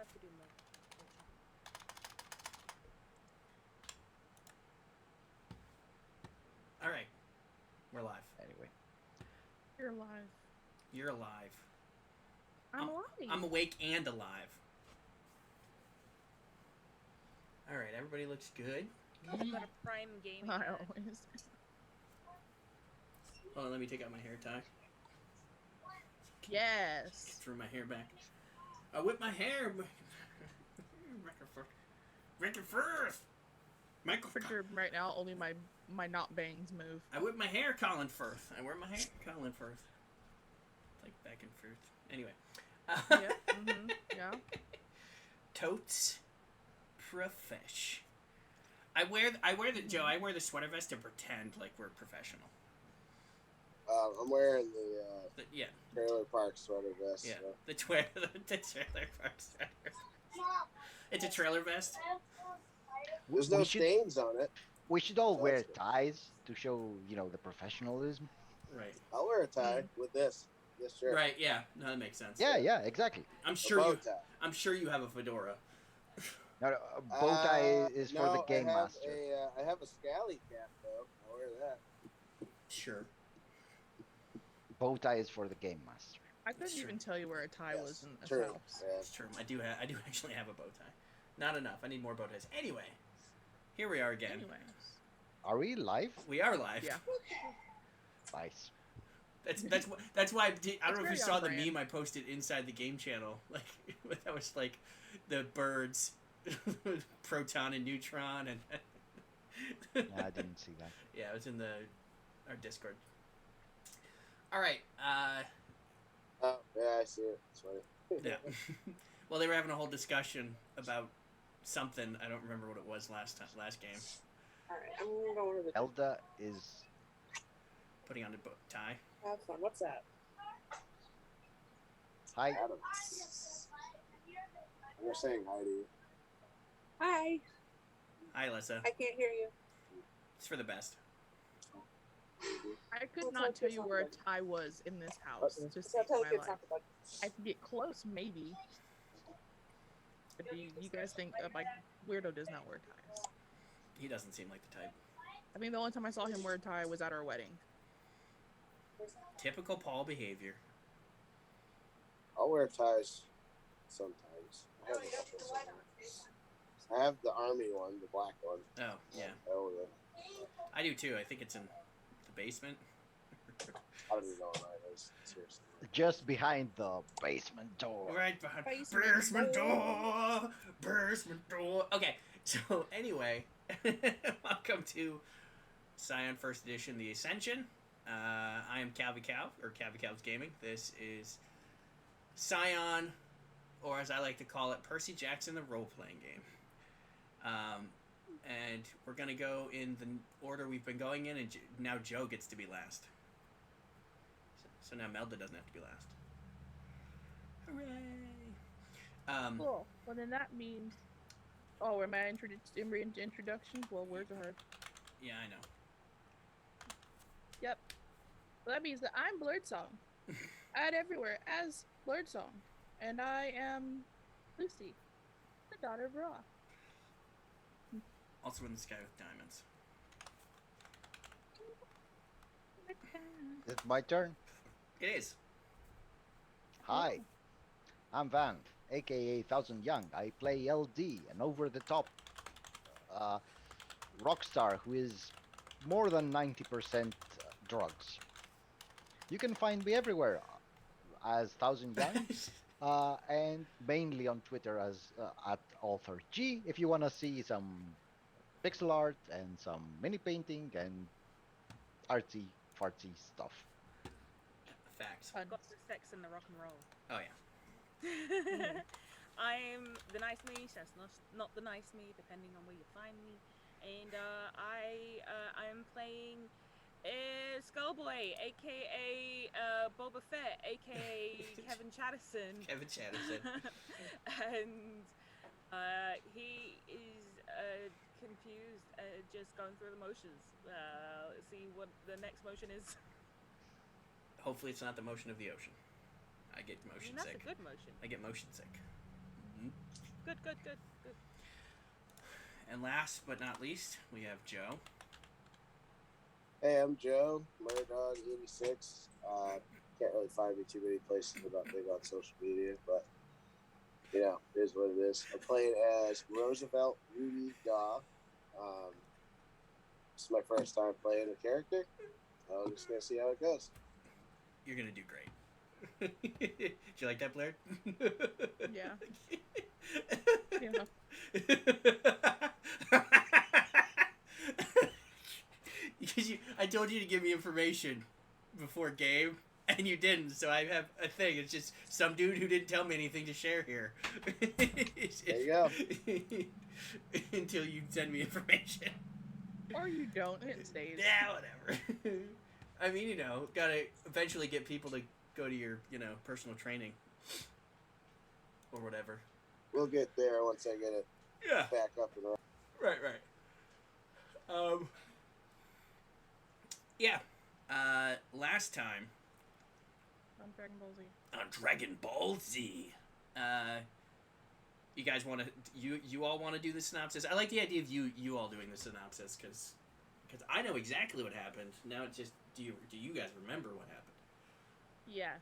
have to do more. All right, we're live. Anyway, You're alive. You're alive. I'm alive. I'm awake and alive. All right, everybody looks good. I've got a prime gaming. I always. Hold on, let me take out my hair tie. Yes. Throw my hair back. I whip my hair. Ricky Firth. Michael. For sure, right now, only my not bangs move. I whip my hair, Colin Firth. I wear my hair, Colin Firth. Like back and forth. Anyway. Yeah. Mm-hmm. Yeah. Totes. Profesh. I wear the sweater vest to pretend like we're professional. I'm wearing the Yeah. trailer park sweater vest. Yeah. So. The trailer park sweater. It's a trailer vest. There's no stains on it. we should all wear ties to show, the professionalism. Right. I'll wear a tie with this shirt. Right. Yeah. No, that makes sense. Yeah, exactly. I'm A sure bow you. tie. I'm sure you have a fedora. Now, a bow tie is for the game I have master. I have a scally cap though. I'll wear that. Sure. Bow tie is for the game master. I couldn't True. even tell you where a tie was in this True. house. Yeah. It's true. I do actually have a bow tie. Not enough. I need more bow ties. Anyway, here we are again. Anyways. Are we live? We are live. Yeah. Nice. That's why I don't know if you It's saw very the on meme I posted inside the game channel. Like that was like the birds, proton and neutron, and Yeah, I didn't see that. yeah, it was in our Discord. All right. Oh, yeah, I see it. It's funny. Yeah. Well, they were having a whole discussion about something. I don't remember what it was last game. All right, I'm going to the. Elda is Putting on the tie. Have fun. What's that? hi. Adam. We're saying hi to you. Hi. Hi, Alyssa. I can't hear you. It's for the best. I could Well, not it's tell like you this where a one. tie was in this house to So save tell my you life. something about. I could get close, maybe. But do you guys think like Weirdo does not wear ties? He doesn't seem like the type. I mean, the only time I saw him wear a tie was at our wedding. Typical Paul behavior. I'll wear ties sometimes. I have a couple sometimes. I have the army one, the black one. Oh, yeah. Oh, I do too. I think it's in the basement. I don't even know what mine is. Seriously. Just behind the basement door. Right behind Basement door. Basement door. Okay, so anyway, welcome to Scion First Edition, the Ascension. I am Calvi Cow, or Calvi Cow's Gaming. This is Scion, or as I like to call it, Percy Jackson, the role-playing game. And we're going to go in the order we've been going in, and now Joe gets to be last. So now Melda doesn't have to be last. Hooray! Cool. Well, then that means. Oh, am I introduction? Well, words are hard. Yeah, I know. Yep. Well, that means that I'm Blurred Song. Add everywhere as Blurred Song. And I am Lucy, the daughter of Ra. Also in the sky with diamonds. It's my turn. It is. Hi, I'm Van, aka Thousand Young. I play LD, an over-the-top rockstar who is more than 90% drugs. You can find me everywhere as Thousand Young, and mainly on Twitter as at AuthorG. If you want to see some pixel art and some mini painting and artsy fartsy stuff. Facts. I've got the sex and the rock and roll. Oh yeah. I'm the nice me, that's not the nice me, depending on where you find me. And I am playing Skullboy, aka Boba Fett, aka Kevin Chatterson. Kevin Chatterson. And he is confused, just going through the motions. See what the next motion is. Hopefully it's not the motion of the ocean. I get motion That's sick. a good motion. I get motion sick. Mm-hmm. Good, good, good, good. And last but not least, we have Joe. Hey, I'm Joe, Murdog86. Can't really find me too many places about big on social media, but you know, it is what it is. I'm playing as Roosevelt Rudy Daw. This is my first time playing a character. So I'm just gonna see how it goes. You're gonna do great. Did you like that, Blair? Yeah. Because I told you to give me information before game, and you didn't. So I have a thing. It's just some dude who didn't tell me anything to share here. There you go. Until you send me information. Or you don't. It stays. Yeah, whatever. I mean, gotta eventually get people to go to your, personal training. Or whatever. We'll get there once I get it back up and running. Right. Yeah. Last time On Dragon Ball Z. on Dragon Ball Z, you guys want to you all want to do the synopsis? I like the idea of you all doing the synopsis because I know exactly what happened. Now it's just do you guys remember what happened? Yeah.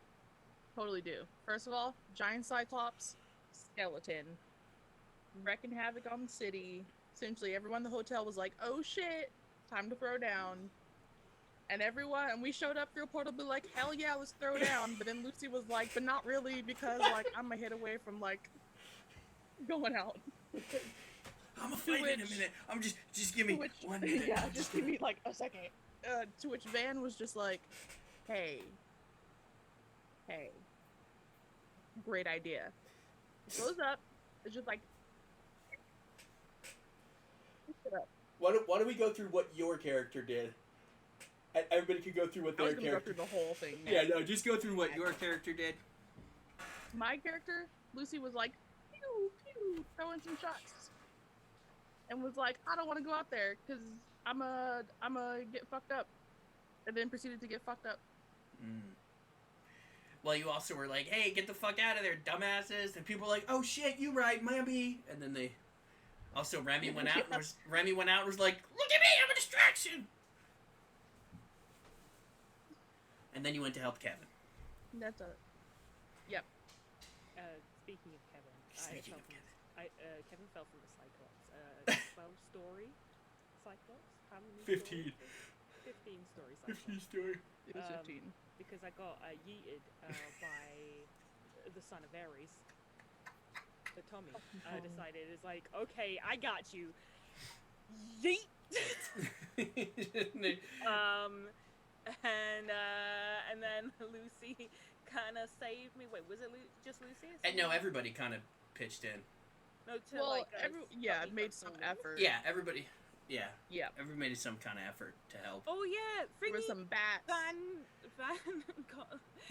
Totally do. First of all, giant Cyclops, skeleton, wrecking havoc on the city. Essentially, everyone in the hotel was like, "Oh shit, time to throw down." And we showed up through a portal, be like, "Hell yeah, let's throw down." But then Lucy was like, "But not really, because like I'm a hit away from like going out." I'm gonna fight in a minute. I'm just give me 1 minute. Yeah, just give me like a second. To which Van was just like, "Hey, great idea." It goes up. It's just like, pick it up. Why don't we go through what your character did? And everybody can go through what I their was gonna character. go through the whole thing. Yeah, no, just go through what your character did. My character, Lucy, was like, pew, pew, throwing some shots. And was like, "I don't want to go out there because I'm a get fucked up." And then proceeded to get fucked up. Well, you also were like, "Hey, get the fuck out of there, dumbasses!" And people were like, "Oh shit, you right, mommy." And then they also Remy went out and was like, "Look at me, I'm a distraction." And then you went to help Kevin. That's a. Yep. Speaking of Kevin, Speaking of Kevin fell from the Cyclops. 12-story Cyclops? How many 15. stories? 15 story Cyclops. 15 story. It was 15. Because I got yeeted by the son of Ares. The Tommy. I decided, it's like, okay, I got you. Yeet! And then Lucy kind of saved me. Wait, was it just Lucy? No, everybody kind of pitched in. No, to Well, like made some effort. Yeah, everybody. Yeah, Yeah. everybody made some kind of effort to help. Oh yeah, There was freaking some bats. Van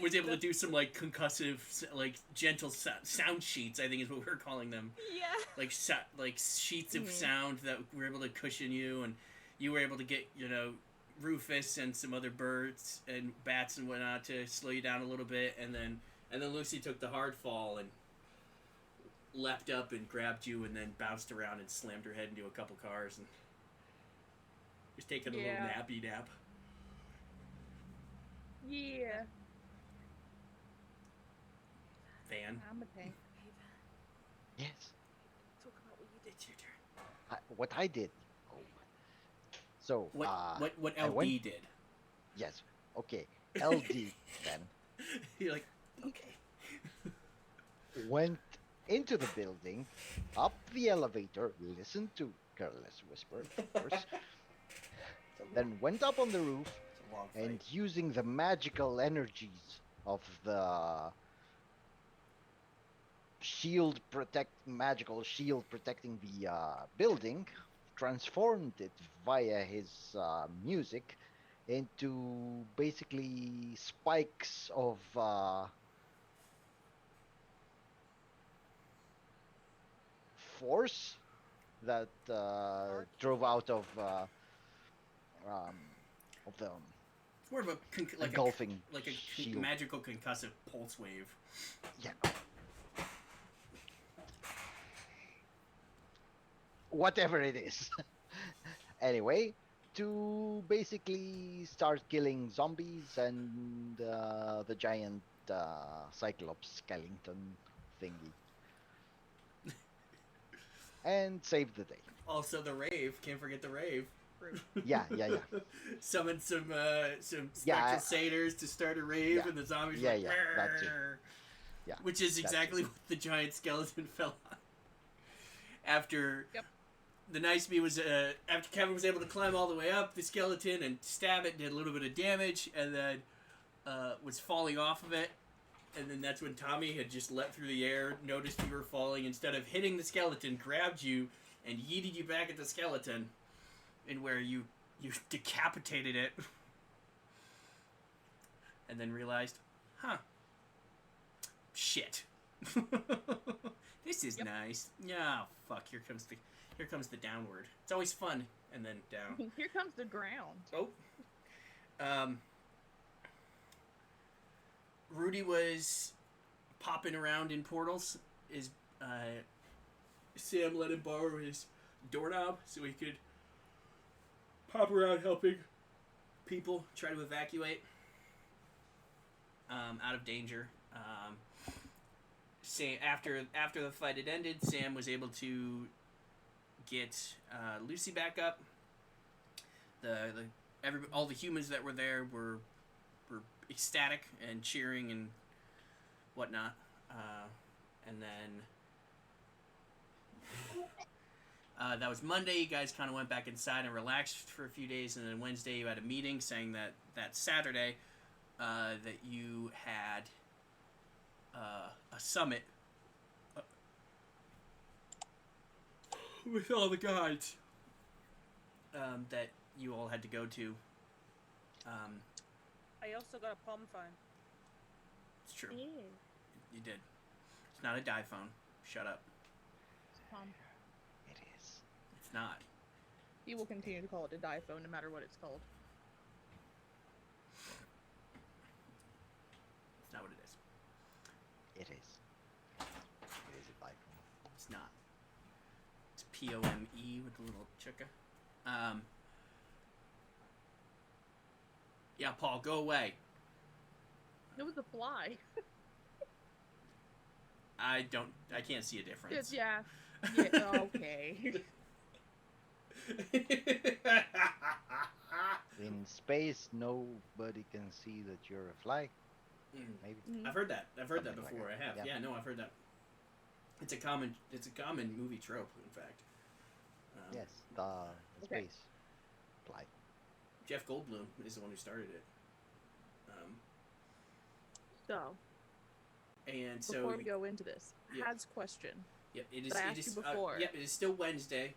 Was able to do some like concussive, like gentle sound sheets. I think is what we were calling them. Yeah. Like sheets of sound that were able to cushion you, and you were able to get Rufus and some other birds and bats and whatnot to slow you down a little bit, and then Lucy took the hard fall and leapt up and grabbed you, and then bounced around and slammed her head into a couple cars and was taking a little nappy nap. Yeah. Van. I'm a tank. Yes. Talk about what you did. It's your turn. What I did. So, What I LD went- did. yes. Okay. LD then You're like, okay. went into the building, up the elevator, listened to Careless Whisper, of course, then went up on the roof, It's a long fight. and using the magical energies of the magical shield protecting the building, transformed it via his music into basically spikes of force that drove out of the It's more of a engulfing like a shield. magical concussive pulse wave. Yeah. whatever it is. Anyway, to basically start killing zombies and the giant Cyclops skeleton thingy, and save the day. Also, the rave. Can't forget the rave. Rude. Yeah. Summon some Yeah, spectral satyrs to start a rave, yeah. and the zombies Yeah, like, yeah, that too. "Rrrr," Yeah, which is that exactly too. what the giant skeleton fell on. After Yep. the nice me was after Kevin was able to climb all the way up the skeleton and stab it, did a little bit of damage, and then was falling off of it. And then that's when Tommy had just leapt through the air, noticed you were falling, instead of hitting the skeleton, grabbed you and yeeted you back at the skeleton, and where you decapitated it, and then realized, huh, shit, this is Yep. nice. Yeah, fuck. Here comes the downward. It's always fun, and then down. Here comes the ground. Oh. Rudy was popping around in portals. Sam let him borrow his doorknob so he could pop around helping people try to evacuate out of danger. After the fight had ended, Sam was able to get Lucy back up. All the humans that were there were ecstatic and cheering and whatnot. And then that was Monday. You guys kind of went back inside and relaxed for a few days, and then Wednesday you had a meeting saying that Saturday that you had a summit with all the guides that you all had to go to. I also got a palm phone. It's true. Yeah. You did. It's not a die phone. Shut up. It is. It's not. He will continue to call it a die phone no matter what it's called. It's not what it is. It is. It is a typhoon. It's not. It's POME with the little chukka. Yeah, Paul, go away. It was a fly. I can't see a difference. Yeah. Yeah. Okay. In space, nobody can see that you're a fly. Maybe. I've heard that. I've heard that Something like before. that. I have. Yeah. Yeah, no, I've heard that. It's a common movie trope, in fact. Yes, the Okay. space fly. Jeff Goldblum is the one who started it. So, And so before we go into this, Yeah. Had's question. Yep, it is. That I It asked is. you before. Yep, it is still Wednesday.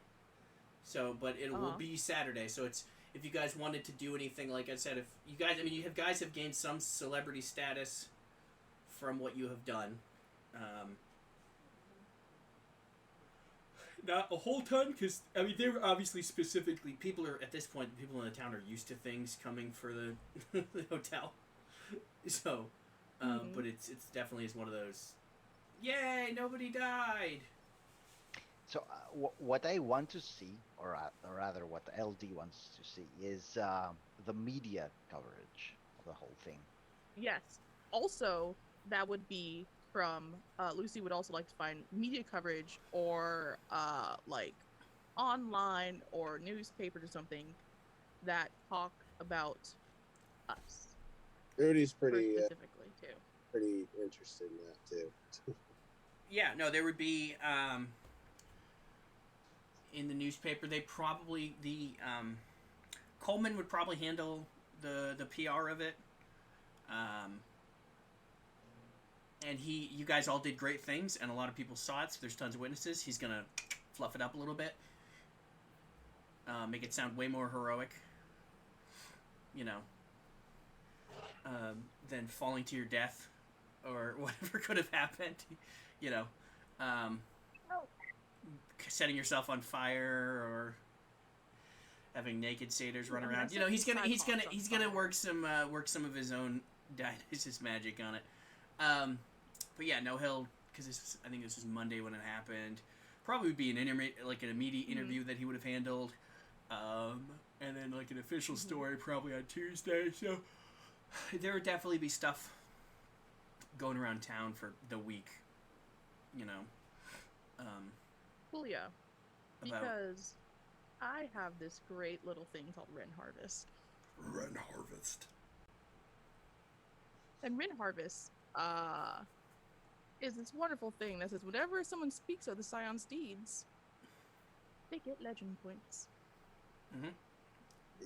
So, but it will Uh-huh. be Saturday. So it's if you guys wanted to do anything, like I said, if you guys, guys have gained some celebrity status from what you have done. Not a whole ton, because they were obviously specifically people are at this point. People in the town are used to things coming for the the hotel. So, Mhm. but it's definitely is one of those. Yay! Nobody died. So what I want to see, or rather what LD wants to see, is the media coverage of the whole thing. Yes. Also, that would be from Lucy would also like to find media coverage or like online or newspapers or something that talk about us Rudy's pretty specifically too. pretty interested in that too. Yeah, no, there would be in the newspaper. They probably Coleman would probably handle the PR of it. And you guys all did great things, and a lot of people saw it. So there's tons of witnesses. He's gonna fluff it up a little bit, make it sound way more heroic. Than falling to your death, or whatever could have happened. Setting yourself on fire or having naked satyrs run I mean, around. I He's set gonna Cyclops on fire. work some of his own Dionysus magic on it. But yeah, no, I think this was Monday when it happened. probably be an like an immediate interview that he would have handled, and then like an official story probably on Tuesday. So there would definitely be stuff going around town for the week, you know. Well, yeah, About because I have this great little thing called Ren Harvest. Ren Harvest. And Ren Harvest is this wonderful thing that says whenever someone speaks of the Scion's deeds, they get legend points.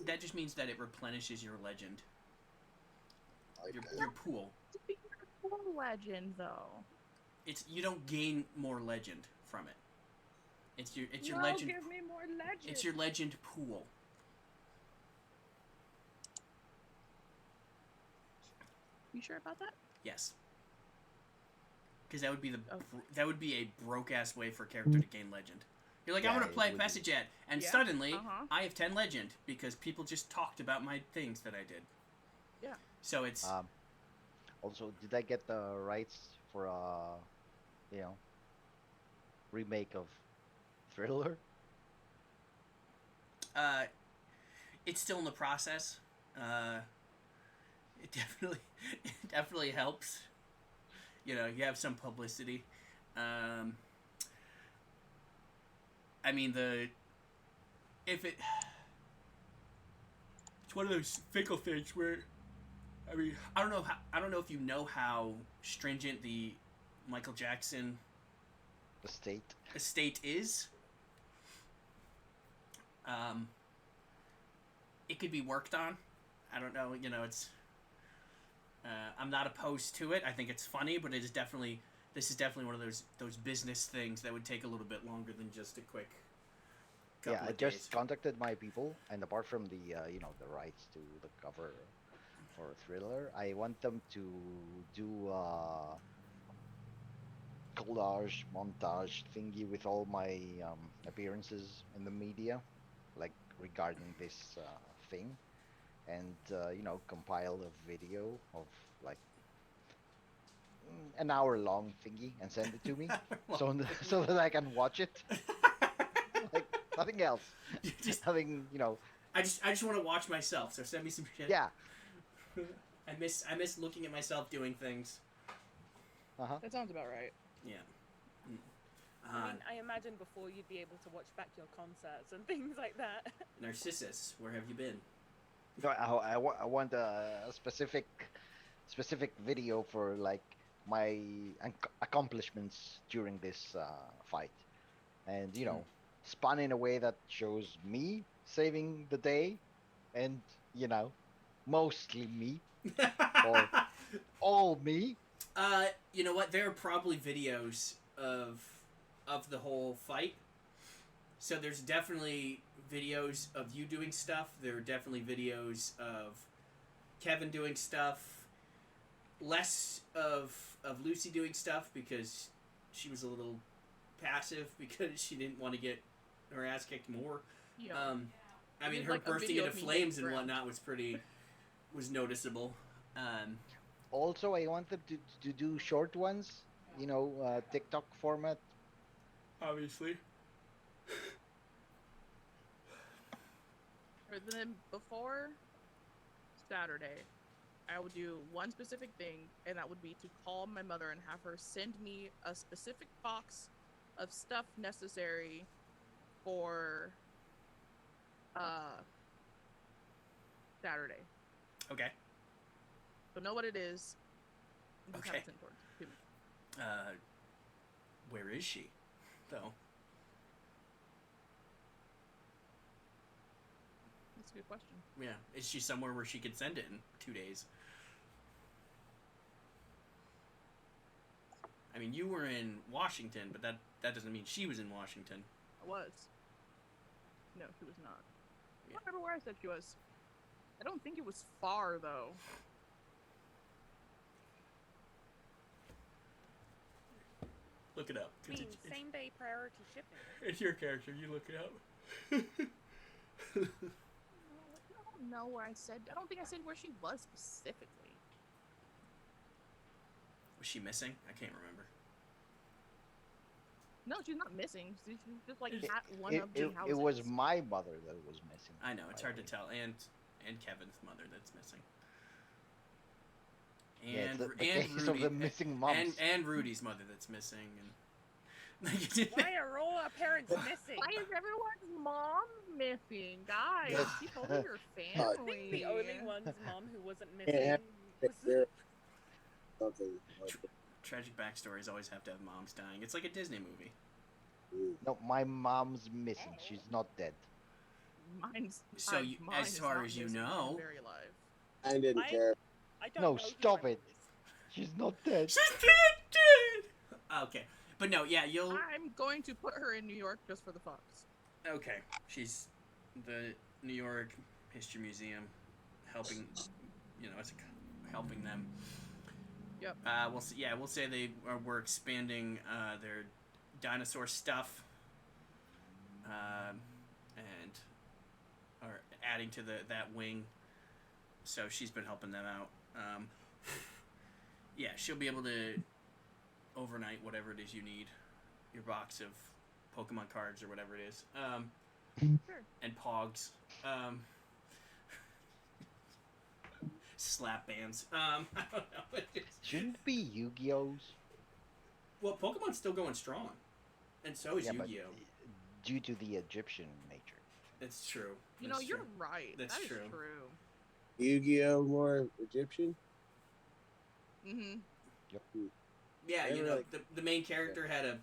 That just means that it replenishes your legend. Like Your pool. To be a full legend, though. You don't gain more legend from it. It's your No, legend. give me more legend. It's your legend pool. You sure about that? Yes. Because that would be Oh. that would be a broke ass way for a character to gain legend. You're like, I Yeah, want to it play would Passage Jet, and Yeah, suddenly uh-huh. I have 10 legend because people just talked about my things that I did. Yeah. So it's Also, did I get the rights for remake of Thriller? it's still in the process. It definitely helps. You know, you have some publicity. I mean, it's one of those fickle things where, I mean, I don't know if you know how stringent the Michael Jackson The state. estate is. It could be worked on. I don't know. You know, it's. I'm not opposed to it. I think it's funny, but this is definitely one of those business things that would take a little bit longer than just a quick. Yeah, couple I of just days. contacted my people, and apart from the the rights to the cover for Thriller, I want them to do collage montage thingy with all my appearances in the media, like regarding this thing, and compile a video of like an hour long thingy and send it to me, so that I can watch it. Like nothing else. You just, Having I just want to watch myself. So send me some shit. yeah. I miss looking at myself doing things. That sounds about right. Yeah. I mean, I imagine before you'd be able to watch back your concerts and things like that. Narcissus, where have you been? No, I want a specific video for like my accomplishments during this fight, and spun in a way that shows me saving the day, and mostly me or all me. You know what? There are probably videos of the whole fight. So there's definitely videos of you doing stuff. There are definitely videos of Kevin doing stuff. Less of Lucy doing stuff because she was a little passive because she didn't want to get her ass kicked more. Yeah. I mean, did, her like, a bursting video into of me flames and hitting the whatnot was noticeable. Also, I want them to do short ones, TikTok format. Obviously. Or then before Saturday, I would do one specific thing, and that would be to call my mother and have her send me a specific box of stuff necessary for Saturday. Okay. So know what it is. And just have Okay. it sent towards to me. Where is she, though? That's a good question. Yeah, is she somewhere where she could send it in 2 days? I mean, you were in Washington, but that doesn't mean she was in Washington. I was. No, she was not. Yeah. I don't remember where I said she was. I don't think it was far, though. Look it up. I mean, same day priority shipping. It's your character. You look it up. I don't know where I said. I don't think I said where she was specifically. Was she missing? I can't remember. No, she's not missing. She's just like It- at one It, of the it, houses. it was my mother that was missing. I know, it's by hard the to way. tell. And Kevin's mother that's missing. Yeah, it's And, the and case Rudy, of the missing moms. and Rudy's mother that's missing. And Why are all our parents missing? Why is everyone's mom missing, guys? Yes. Keep over your I family. think the only one's mom who wasn't Yeah. missing was There- Something like that. tragic backstories always have to have moms dying. It's like a Disney movie. Mm. No, my mom's missing. She's not dead. Mine's So mine- you- mine as is far not as you missing and know- very alive. I didn't I- care. I don't No, know who stop my it. mom is. She's not dead. She's dead! Okay. But no, yeah, you'll... I'm going to put her in New York just for the fox. Okay. She's the New York History Museum helping, it's helping them. Yep. We'll say we're expanding their dinosaur stuff, and are adding to that wing. So she's been helping them out. Yeah, she'll be able to overnight whatever it is you need, your box of Pokemon cards or whatever it is, Sure. and Pogs. Slap bands. I don't know. Shouldn't it be Yu-Gi-Oh's? Well, Pokemon's still going strong, and so is Yeah, but Yu-Gi-Oh. due to the Egyptian nature. That's true. You know, That's you're true. right. That's That is true. true. Yu-Gi-Oh! More Egyptian? Mm-hmm. Yeah, They you were know, like- the main character had a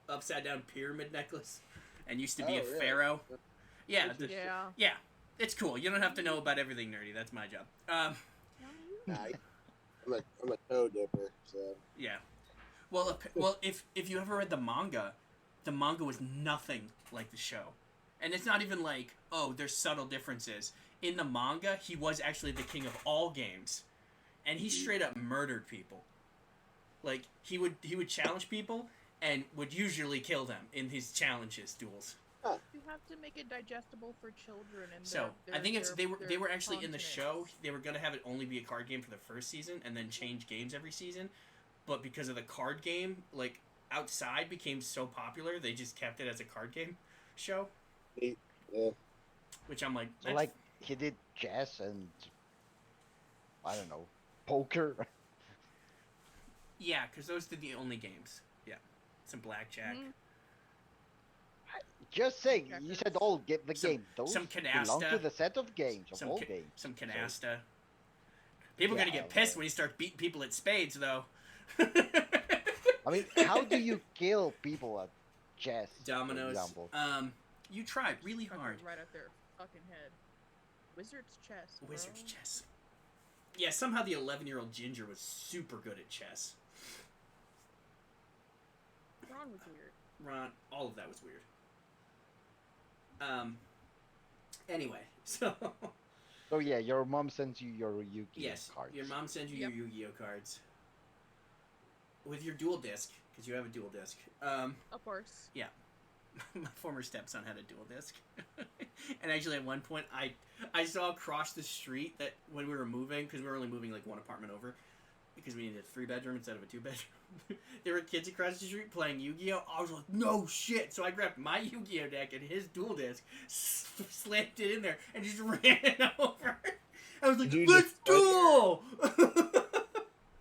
upside down pyramid necklace, and used to be a Oh, really? pharaoh. Yeah, Interesting. Yeah. it's cool. You don't have to know about everything nerdy. That's my job. Nah, I'm a toe dipper, so Yeah. Well, if you ever read the manga was nothing like the show, and it's not even like, oh, there's subtle differences. In the manga, he was actually the king of all games, and he straight up murdered people. Like he would challenge people and would usually kill them in his challenges duels. You have to make it digestible for children. And So I think they their were actually in the show. continents. They were gonna have it only be a card game for the first season and then change games every season, but because of the card game, like Outside became so popular, they just kept it as a card game show. yeah. Which I'm like, So that's- like he did chess and I don't know, poker. yeah, because those are the only games. Yeah, some blackjack, Mhm. Just saying, you said all get the Some- game. Those some belong to canasta, the set of games of some all ca- games. some canasta. People are gonna Yeah, get pissed well. when you start beating people at spades, though. I mean, how do you kill people at chess? Dominoes. For example? You try really Fucking hard. Right at their fucking head. Wizard's chess. Bro. Wizard's chess. Yeah, somehow the 11-year-old Ginger was super good at chess. Ron was weird. Ron, all of that was weird. Anyway, so So yeah, your mom sends you your Yu-Gi-Oh yes, cards. your mom sends you Yep. your Yu-Gi-Oh cards with your dual disc because you have a dual disc. Of course. My former stepson had a dual disc, and actually at one point I saw across the street that when we were moving, because we were only moving like one apartment over, because we needed a 3-bedroom instead of a 2-bedroom. There were kids across the street playing Yu-Gi-Oh. I was like, no shit! So I grabbed my Yu-Gi-Oh deck and his dual disc, slammed it in there, and just ran it over. I was like, Did you let's destroy duel!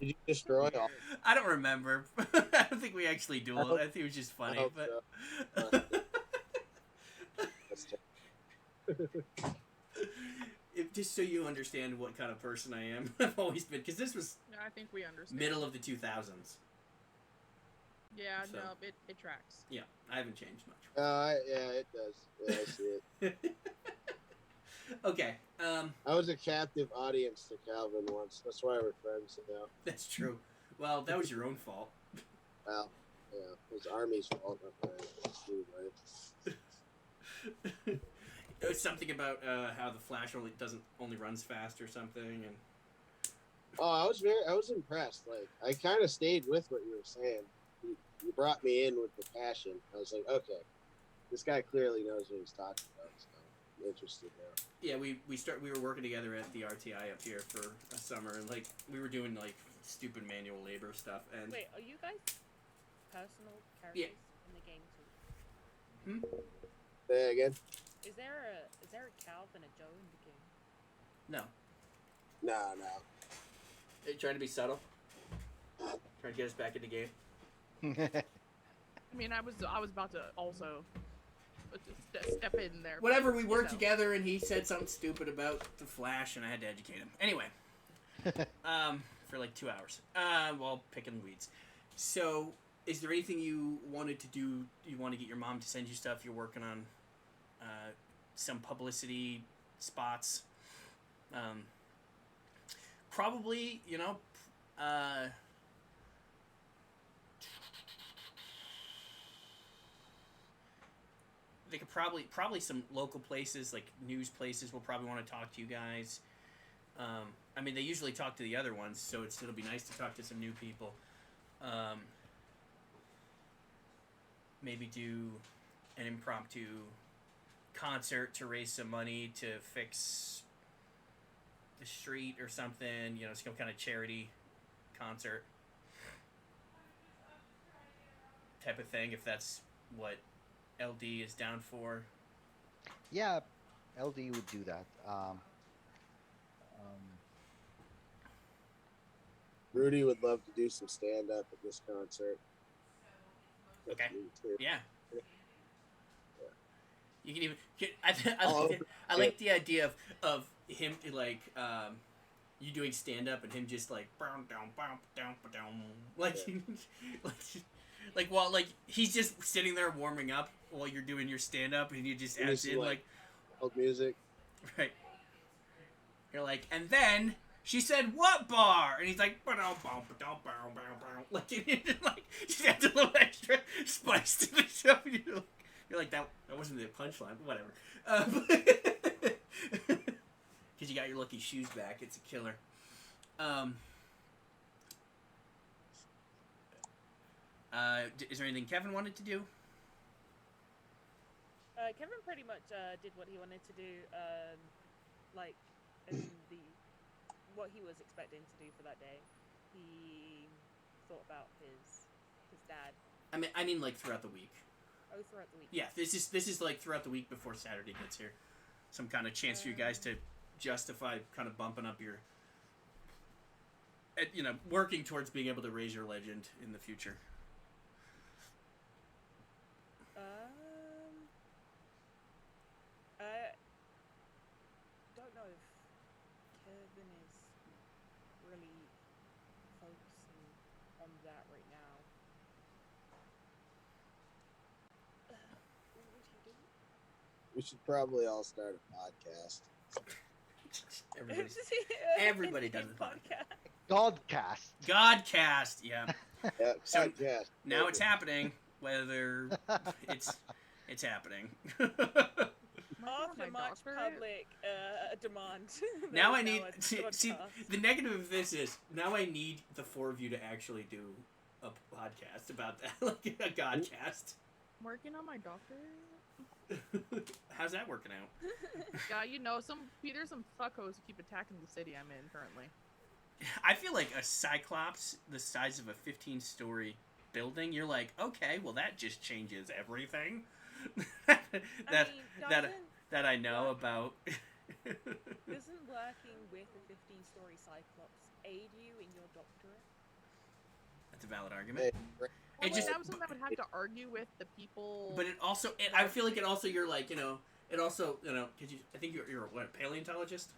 Did you destroy all? I don't remember. I don't think we actually dueled. I think it was just funny, hope but. so. That's terrible. Just so you understand what kind of person I am, I've always been, because this was Yeah, I think we understand. middle of the 2000s. Yeah, So. no, it tracks. Yeah, I haven't changed much. Yeah, it does. Yeah, I see it. Okay, I was a captive audience to Calvin once. That's why we're friends now. that's true. Well, that was your own fault. Well, yeah, it was Army's fault, not mine. It's true, right? It was something about how the Flash only runs fast or something, and Oh, I was impressed. Like, I kind of stayed with what you were saying. You brought me in with the passion. I was like, okay, this guy clearly knows what he's talking about. So I'm interested now. yeah, we were working together at the RTI up here for a summer, and like we were doing like stupid manual labor stuff, and Wait, are you guys personal characters? in the game too? Say again? Is there a Calv and a Joe in the game? No. No. They're trying to be subtle. Trying to get us back in the game. I mean, I was about to also just step in there. Whatever, but, we you worked know. together and he said something stupid about the Flash and I had to educate him. Anyway. For like 2 hours. While picking weeds. So, is there anything you wanted to do? You want to get your mom to send you stuff? You're working on some publicity spots. Probably, they could probably some local places, like news places, will probably want to talk to you guys. I mean, they usually talk to the other ones, so it'll be nice to talk to some new people. Maybe do an impromptu concert to raise some money to fix the street or something. Some kind of charity concert type of thing, if that's what LD is down for. Yeah, LD would do that. Rudy would love to do some stand up at this concert. Okay. Me too. Yeah. You can even. I like the idea of him like you doing stand up and him just like like while like he's just sitting there warming up while you're doing your stand up and you just adds in like old music. Right. You're like, and then she said, "What bar?" And he's like, like, just adds a little extra spice to the show. You're like, that wasn't the punchline, but whatever. Because you got your lucky shoes back. It's a killer. Is there anything Kevin wanted to do? Kevin pretty much did what he wanted to do, like in what he was expecting to do for that day. He thought about his dad. I mean, like throughout the week. Oh, throughout the week. Yeah, this is like throughout the week before Saturday gets here. Some kind of chance for you guys to justify kind of bumping up your, working towards being able to raise your legend in the future. I don't know if Kevin is really focusing on that right now. What would he do? We should probably all start a podcast. Everybody does a podcast. Godcast. Godcast, yeah. Yeah, So, podcast. Now it's happening. Whether it's happening. After much public demand. Now I need see the negative of this is now I need the four of you to actually do a podcast about that, like a Godcast. Working on my doctorate. How's that working out? Yeah, there's some fuckos who keep attacking the city I'm in currently. I feel like a Cyclops the size of a 15-story building, you're like, okay, well that just changes everything. that I know about. Doesn't working with a 15-story Cyclops aid you in your doctorate? That's a valid argument. It It just, that was something I would have to argue with the people. but it also, I feel like it also, you're like, it also, because I think you're what, paleontologist?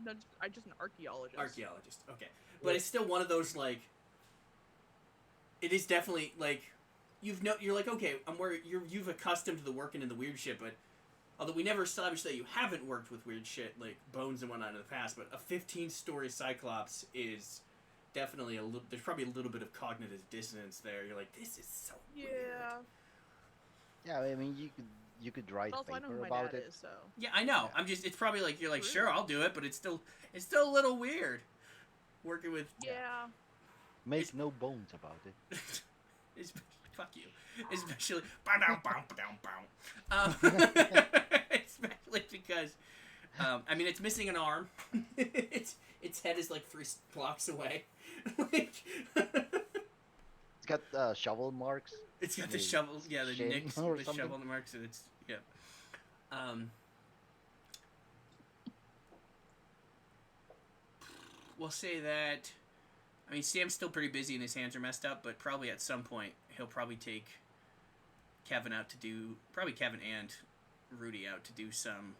No, I'm just an archaeologist. Archaeologist, okay. But it's still one of those, like, it is definitely, like, you're like, okay, you've accustomed to the working in the weird shit, but, although we never established that you haven't worked with weird shit, like bones and whatnot in the past, but a 15-story Cyclops is definitely there's probably a little bit of cognitive dissonance there. You're like, this is so weird. Yeah, I mean, you could write Also, I know who paper my about dad it. is, so. Yeah, I know. Yeah. It's probably like, you're like, sure, I'll do it, but it's still a little weird working with. Yeah. Make no bones about it. Fuck you. Especially, especially because, I mean, it's missing an arm. its head is like 3 blocks away. It's got shovel marks. It's got the His shovel, yeah, the shin nicks, or the something. shovel marks, and it's, yeah. We'll say that, I mean, Sam's still pretty busy and his hands are messed up, but probably at some point he'll probably take Kevin out to do, probably Kevin and Rudy out to do some,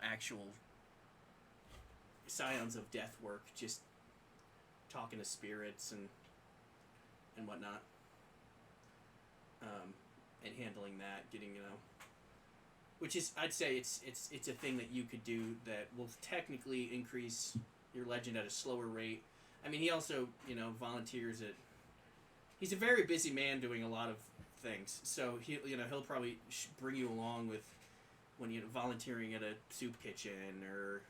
actual Scions of Death work, just talking to spirits and whatnot. And handling that, getting, which is, I'd say it's a thing that you could do that will technically increase your legend at a slower rate. I mean, he also, volunteers at, he's a very busy man doing a lot of things, so he'll probably bring you along with when volunteering at a soup kitchen, or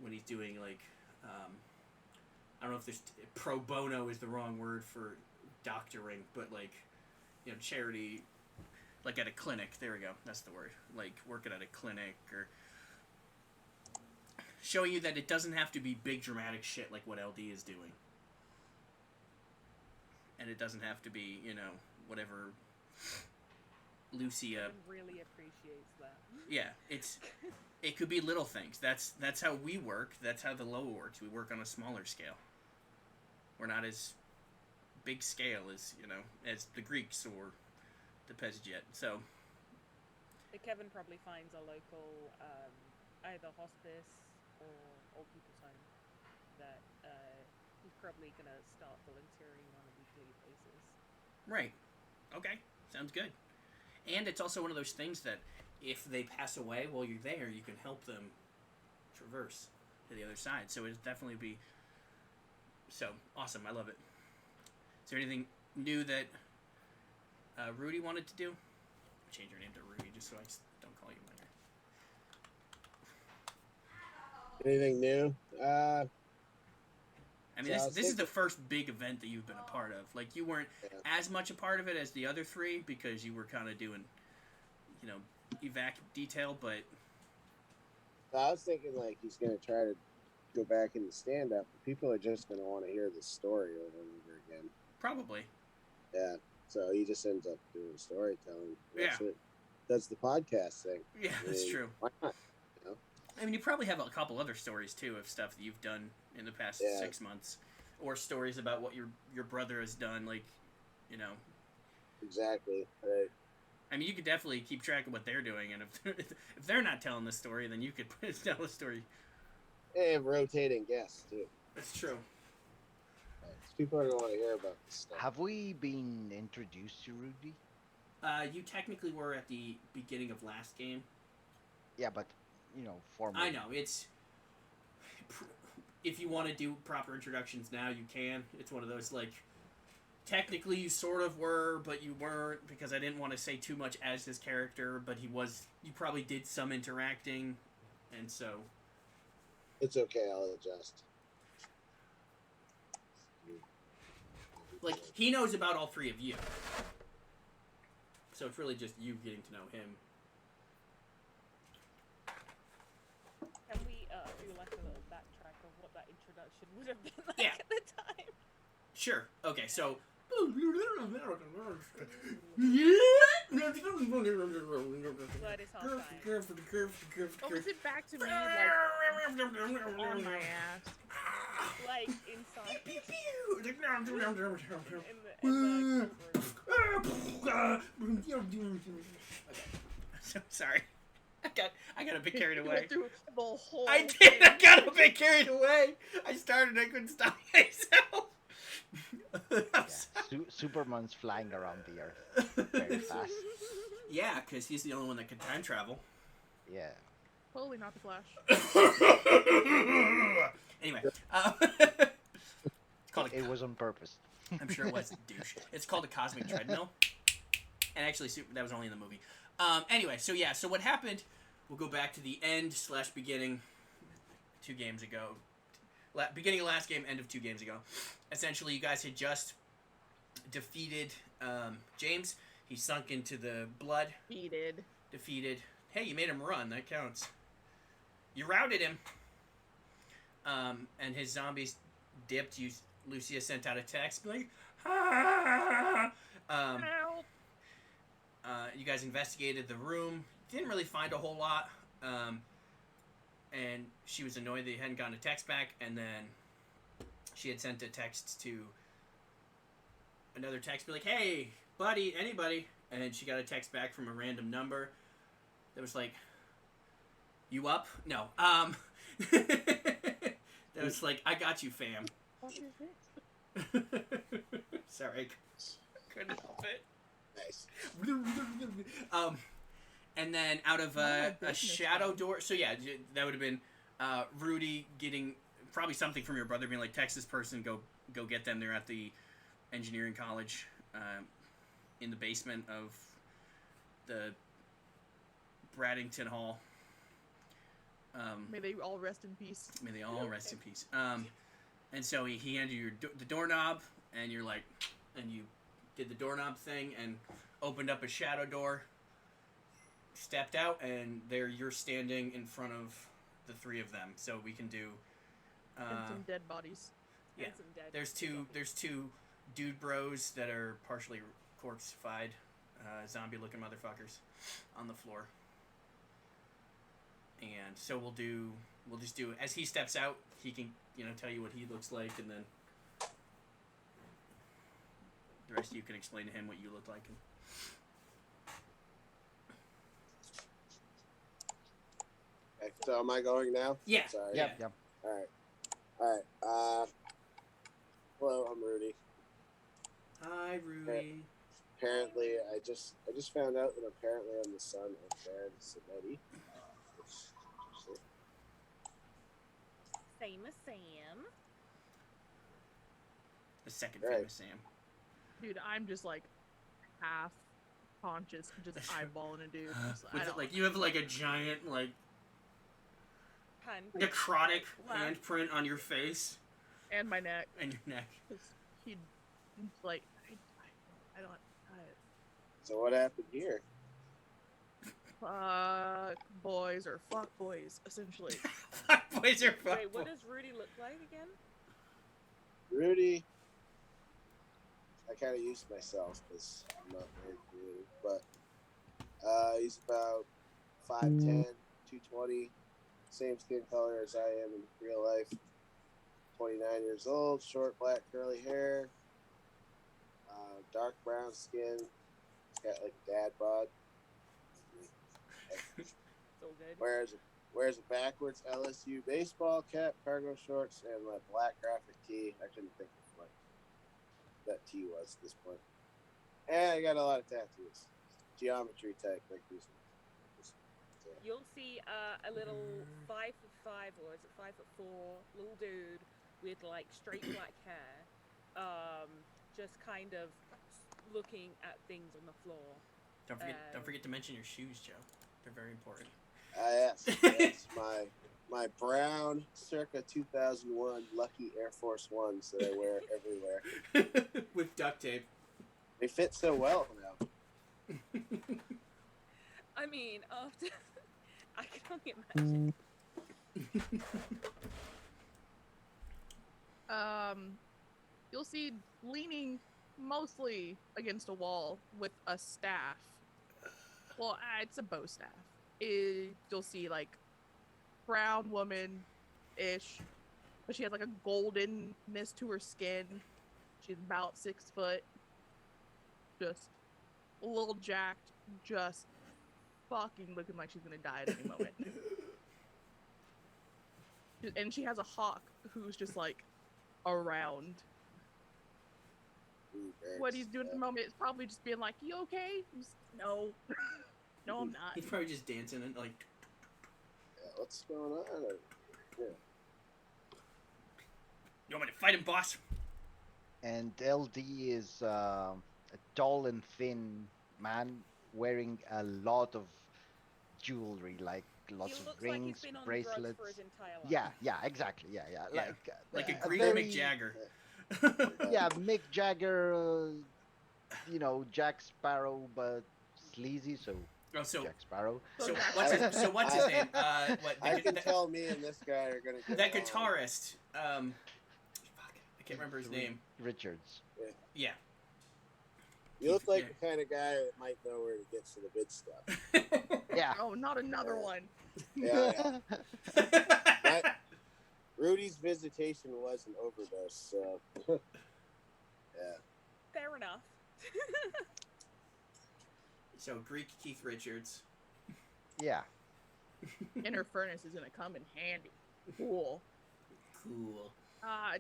when he's doing like I don't know if there's pro bono is the wrong word for doctoring, but like charity, like at a clinic. There we go, that's the word. Like working at a clinic, or showing you that it doesn't have to be big dramatic shit like what LD is doing. And it doesn't have to be, whatever Lucia really appreciates that. Yeah, it could be little things. That's how we work. That's how the Loa works. We work on a smaller scale. We're not as big scale as, as the Greeks or the Pesjet. So Kevin probably finds a local either hospice or old people's home that he's probably going to start volunteering on a weekly basis. Right. Okay. Sounds good. And it's also one of those things that if they pass away while you're there, you can help them traverse to the other side. So it'd definitely be so awesome. I love it. Is there anything new that Rudy wanted to do? Change your name to Rudy just so I don't call you by name. Anything new? I mean, this is the first big event that you've been a part of. Like, you weren't as much a part of it as the other three because you were kind of doing, evac detail, but... I was thinking, like, he's going to try to go back into stand-up. People are just going to want to hear the story over and over again. Probably. Yeah, so he just ends up doing storytelling. That's Yeah. it. That's the podcast thing. Yeah, that's true. Why not? I mean, you probably have a couple other stories, too, of stuff that you've done in the past 6 months. Or stories about what your brother has done, like, Exactly, right. I mean, you could definitely keep track of what they're doing, and if they're not telling the story, then you could tell the story. And rotating guests, too. That's true. People are going to want to hear about this stuff. Have we been introduced to Rudy? You technically were at the beginning of last game. Yeah, but formally. I know, it's... If you want to do proper introductions now, you can. It's one of those, like... Technically, you sort of were, but you weren't, because I didn't want to say too much as his character, but he was... You probably did some interacting, and so... It's okay, I'll adjust. Like, he knows about all three of you. So it's really just you getting to know him. Can we do like a little backtrack of what that introduction would have been like Yeah. at the time? Sure. Okay, so... Slide his half time. Oh, is it back to me, like, on my ass? Like inside. So sorry. I got a bit carried You away. went through the whole I did. thing. I got a bit carried away. I started. I couldn't stop myself. Yeah. Superman's flying around the Earth very fast. Yeah, because he's the only one that can time travel. Yeah. Totally not the Flash. Anyway, it's called. It was on purpose. I'm sure it was, douche. It's called a cosmic treadmill. And actually, that was only in the movie. Anyway, so yeah, so what happened, we'll go back to the end / beginning 2 games ago. Beginning of last game, end of 2 games ago. Essentially, you guys had just defeated James. He sunk into the blood. Defeated. Hey, you made him run. That counts. You routed him. And his zombies dipped. You Lucia sent out a text like, ah! Help! You guys investigated the room. Didn't really find a whole lot. And she was annoyed that you hadn't gotten a text back. And then she had sent a text to another text, be like, hey, buddy, anybody. And she got a text back from a random number that was like, you up? No. That was like, I got you, fam. What is it? Sorry. Couldn't help it. Nice. And then out of a shadow door. So yeah, that would have been Rudy getting probably something from your brother, being like, text this person, go get them. They're at the engineering college in the basement of the Braddington Hall. May they all rest in peace. May they all rest in peace. And so he handed you the doorknob, and you're like, and you did the doorknob thing and opened up a shadow door, stepped out, and there you're standing in front of the three of them. So we can do. And some dead bodies. Yeah. And some dead There's two dude bros that are partially corpse-fied, zombie-looking motherfuckers on the floor. And so we'll just do, as he steps out, he can, tell you what he looks like, and then the rest of you can explain to him what you look like. Okay, so am I going now? Yeah. Sorry. Yeah, yeah. All right. Hello, I'm Rudy. Hi, Rudy. Apparently, I just found out that apparently I'm the son of Baron Sinetti. Famous Sam. The second Right. famous Sam. Dude, I'm just like half conscious, just eyeballing a dude. Just, I With don't you have like a giant Pun. necrotic Wow. handprint on your face and my neck. and your neck. 'Cause he'd like, I don't. So what happened here? Fuck boys or fuck boys, essentially. Fuck boys are fuck Wait, what boys. does Rudy look like again? Rudy, I kind of used myself because I'm not very creative, but he's about 5'10", 220, same skin color as I am in real life, 29 years old, short black curly hair, dark brown skin, got like dad bod, So good. wears a backwards LSU baseball cap, cargo shorts, and my black graphic tee. I couldn't think of what that tee was at this point. And I got a lot of tattoos. Geometry type, like these ones. You'll see a little 5'5", or is it 5'4", little dude with like straight black hair, just kind of looking at things on the floor. Don't forget to mention your shoes, Joe. They're very important. Yes, that's my brown, circa 2001 Lucky Air Force Ones that I wear everywhere. With duct tape. They fit so well now. I mean, after I can only imagine. You'll see leaning mostly against a wall with a staff. Well, it's a bow staff. You'll see like brown woman-ish, but she has like a goldenness to her skin. She's about 6 foot, just a little jacked, just fucking looking like she's gonna die at any moment. And she has a hawk who's just like around. Ooh, What he's doing at the moment is probably just being like, "You okay?" No, no, I'm not. He's probably just dancing and like. Yeah, what's going on? Yeah. You want me to fight him, boss? And LD is a tall and thin man wearing a lot of jewelry, like lots He of looks rings, like he's been on drugs bracelets. for his entire life. Yeah, exactly. Yeah. Yeah, like a a Greek very- Mick Jagger. Yeah, Mick Jagger, Jack Sparrow, but sleazy, so Oh, so Jack Sparrow. so I- what's his name? I can tell me and this guy are gonna get that along. guitarist. Fuck, I I can't remember his name. Richards. Yeah. You look like the kind of guy that might know where to get to the good stuff. Yeah. Oh, not another one. Yeah. Rudy's visitation was an overdose, so yeah. Fair enough. So Greek Keith Richards. Yeah. Inner furnace is gonna come in handy. Cool. Cool.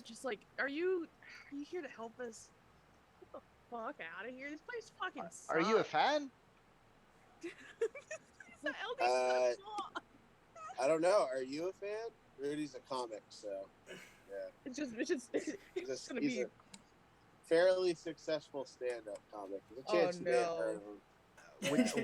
Just like, are you here to help us? Get the fuck out of here! This place fucking sucks. Are you a fan? Is that LD I don't know. Are you a fan? Rudy's a comic, so yeah. It's just gonna He's be. a fairly successful stand-up comic. There's a chance you may have heard of him.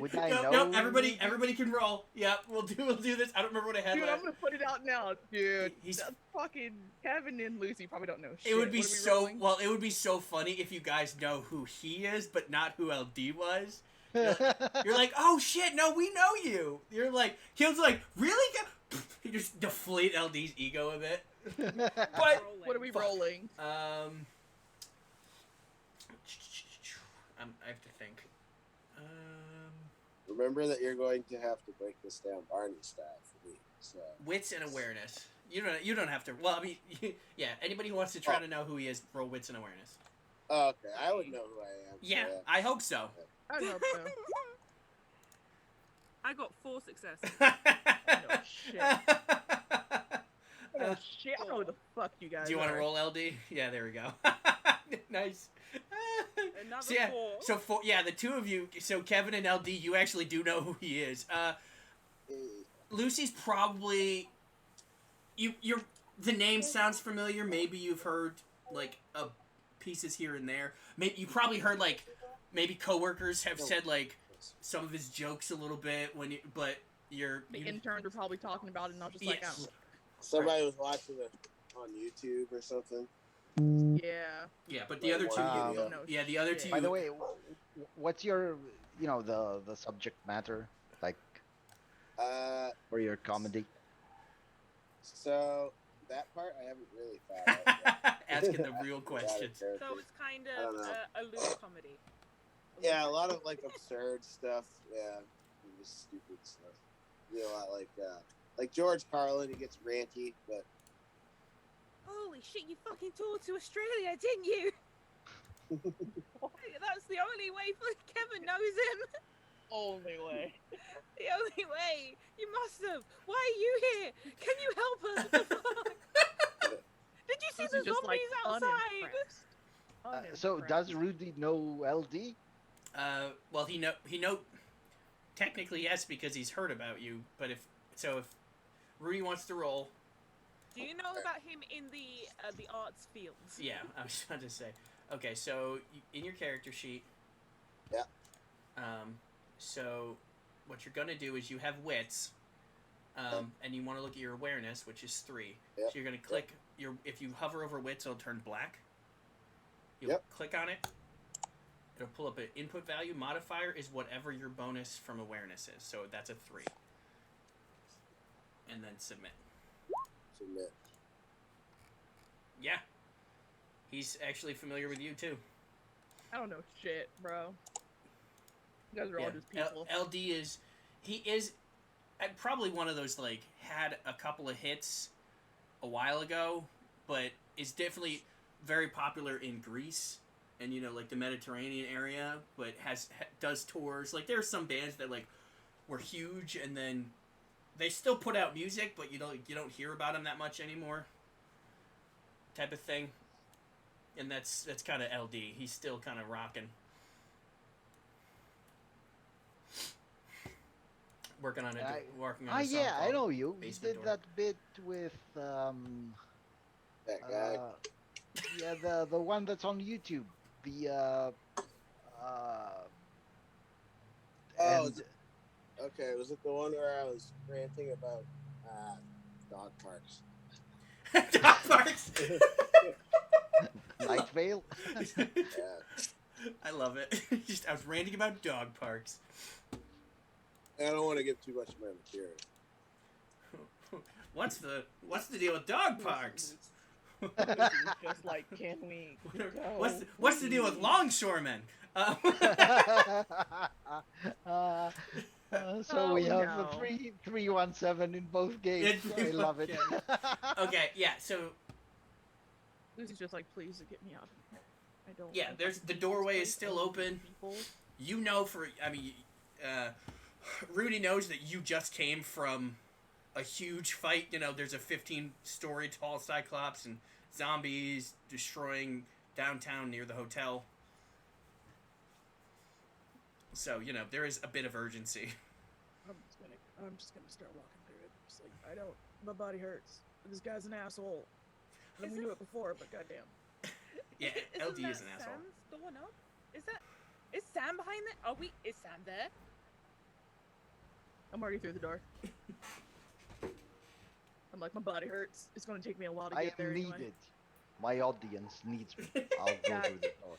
Would I no, know? no, everybody can roll. Yeah, we'll do this. I don't remember what I had Dude, last. I'm gonna put it out now, dude. He's- Fucking Kevin and Lucy probably don't know shit. It would be What are we so rolling? well. It would be so funny if you guys know who he is, but not who LD was. You're like, oh shit, no, we know you. You're like, he was like, really? He just deflate LD's ego a bit. But What are we Fuck. rolling? I have to think. Remember that you're going to have to break this down Barney style for me. So Wits and awareness. You don't have to. Well, I mean, yeah. Anybody who wants to try to know who he is, roll wits and awareness. oh, okay, I would know who I am. Yeah, so, I hope so. I don't know. Bro. I got 4 successes. No shit. Oh shit! I don't know who the fuck you guys. Do you want to are. roll LD? Yeah, there we go. Nice. Another So yeah, 4. the two of you. So Kevin and LD, you actually do know who he is. Lucy's probably you're the name sounds familiar. Maybe you've heard like pieces here and there. Maybe you probably heard like maybe coworkers have said like some of his jokes a little bit but you're The interns are probably talking about it, and I'm just like, Yes. oh, somebody was watching it on YouTube or something. yeah. but the other two Wow. Don't know yeah, the other shit. two By the way, what's your, the subject matter, like, for your comedy? So that part I haven't really thought out yet. asking the real questions. So it's kind I of don't know. a loose comedy. Yeah, a lot of like absurd stuff. Yeah, and just stupid stuff. You know, a lot like George Carlin. He gets ranty, but Holy shit, you fucking toured to Australia, didn't you? That's the only way Kevin knows him. Only way. The only way. You must have. Why are you here? Can you help us? What the fuck? Did you see This the is just zombies like outside? So does Rudy know LD? Well, he know. Technically, yes, because he's heard about you. But if Rudy wants to roll, Do you know about him in the arts fields? yeah, I was about to say. Okay, so in your character sheet. Yeah. So what you're gonna do is you have wits, and you want to look at your awareness, which is 3. Yep. So you're gonna click if you hover over wits, it'll turn black. You'll Yep. click on it. It'll pull up an input value. Modifier is whatever your bonus from awareness is. So that's a 3. And then submit. submit. Yeah. He's actually familiar with you too. I don't know shit, bro. You guys are all just people. LD he is probably one of those like had a couple of hits a while ago, but is definitely very popular in Greece and like the Mediterranean area, but does tours. Like there's some bands that like were huge and then they still put out music, but you don't hear about them that much anymore. Type of thing. And that's kind of LD. He's still kind of rocking. Working on a song Yeah, I called know you. You Basement did Door. that bit with That guy. yeah, the one that's on YouTube. The Oh, and- okay, was it the one where I was ranting about dog parks? Dog parks. Night Vale. Yeah. I love it. I was ranting about dog parks. I don't want to give too much of my material. What's the deal with dog parks? Lucy was just like, can we go? What's the deal with please?" longshoremen? So we Oh, have no. a 3-1-7 in both games. Yeah, I love it. Okay, yeah. So Lucy's just like, please get me out of here. I don't. yeah, want there's to the be doorway this is place. still I don't need open. people. You know, Rudy knows that you just came from a huge fight. You know, there's a 15-story tall Cyclops and zombies destroying downtown near the hotel. So, you know, there is a bit of urgency. I'm just gonna start walking through it. Just like, I don't. My body hurts. This guy's an asshole. I mean, we knew it before, but goddamn. Yeah, Isn't LD is that an asshole. Sam's door knob? Is Sam behind it? Oh wait, is Sam there? I'm already through the door. I'm like, my body hurts. It's gonna take me a while to I get there am anyway. needed. My audience needs me. I'll go Yeah. through the door.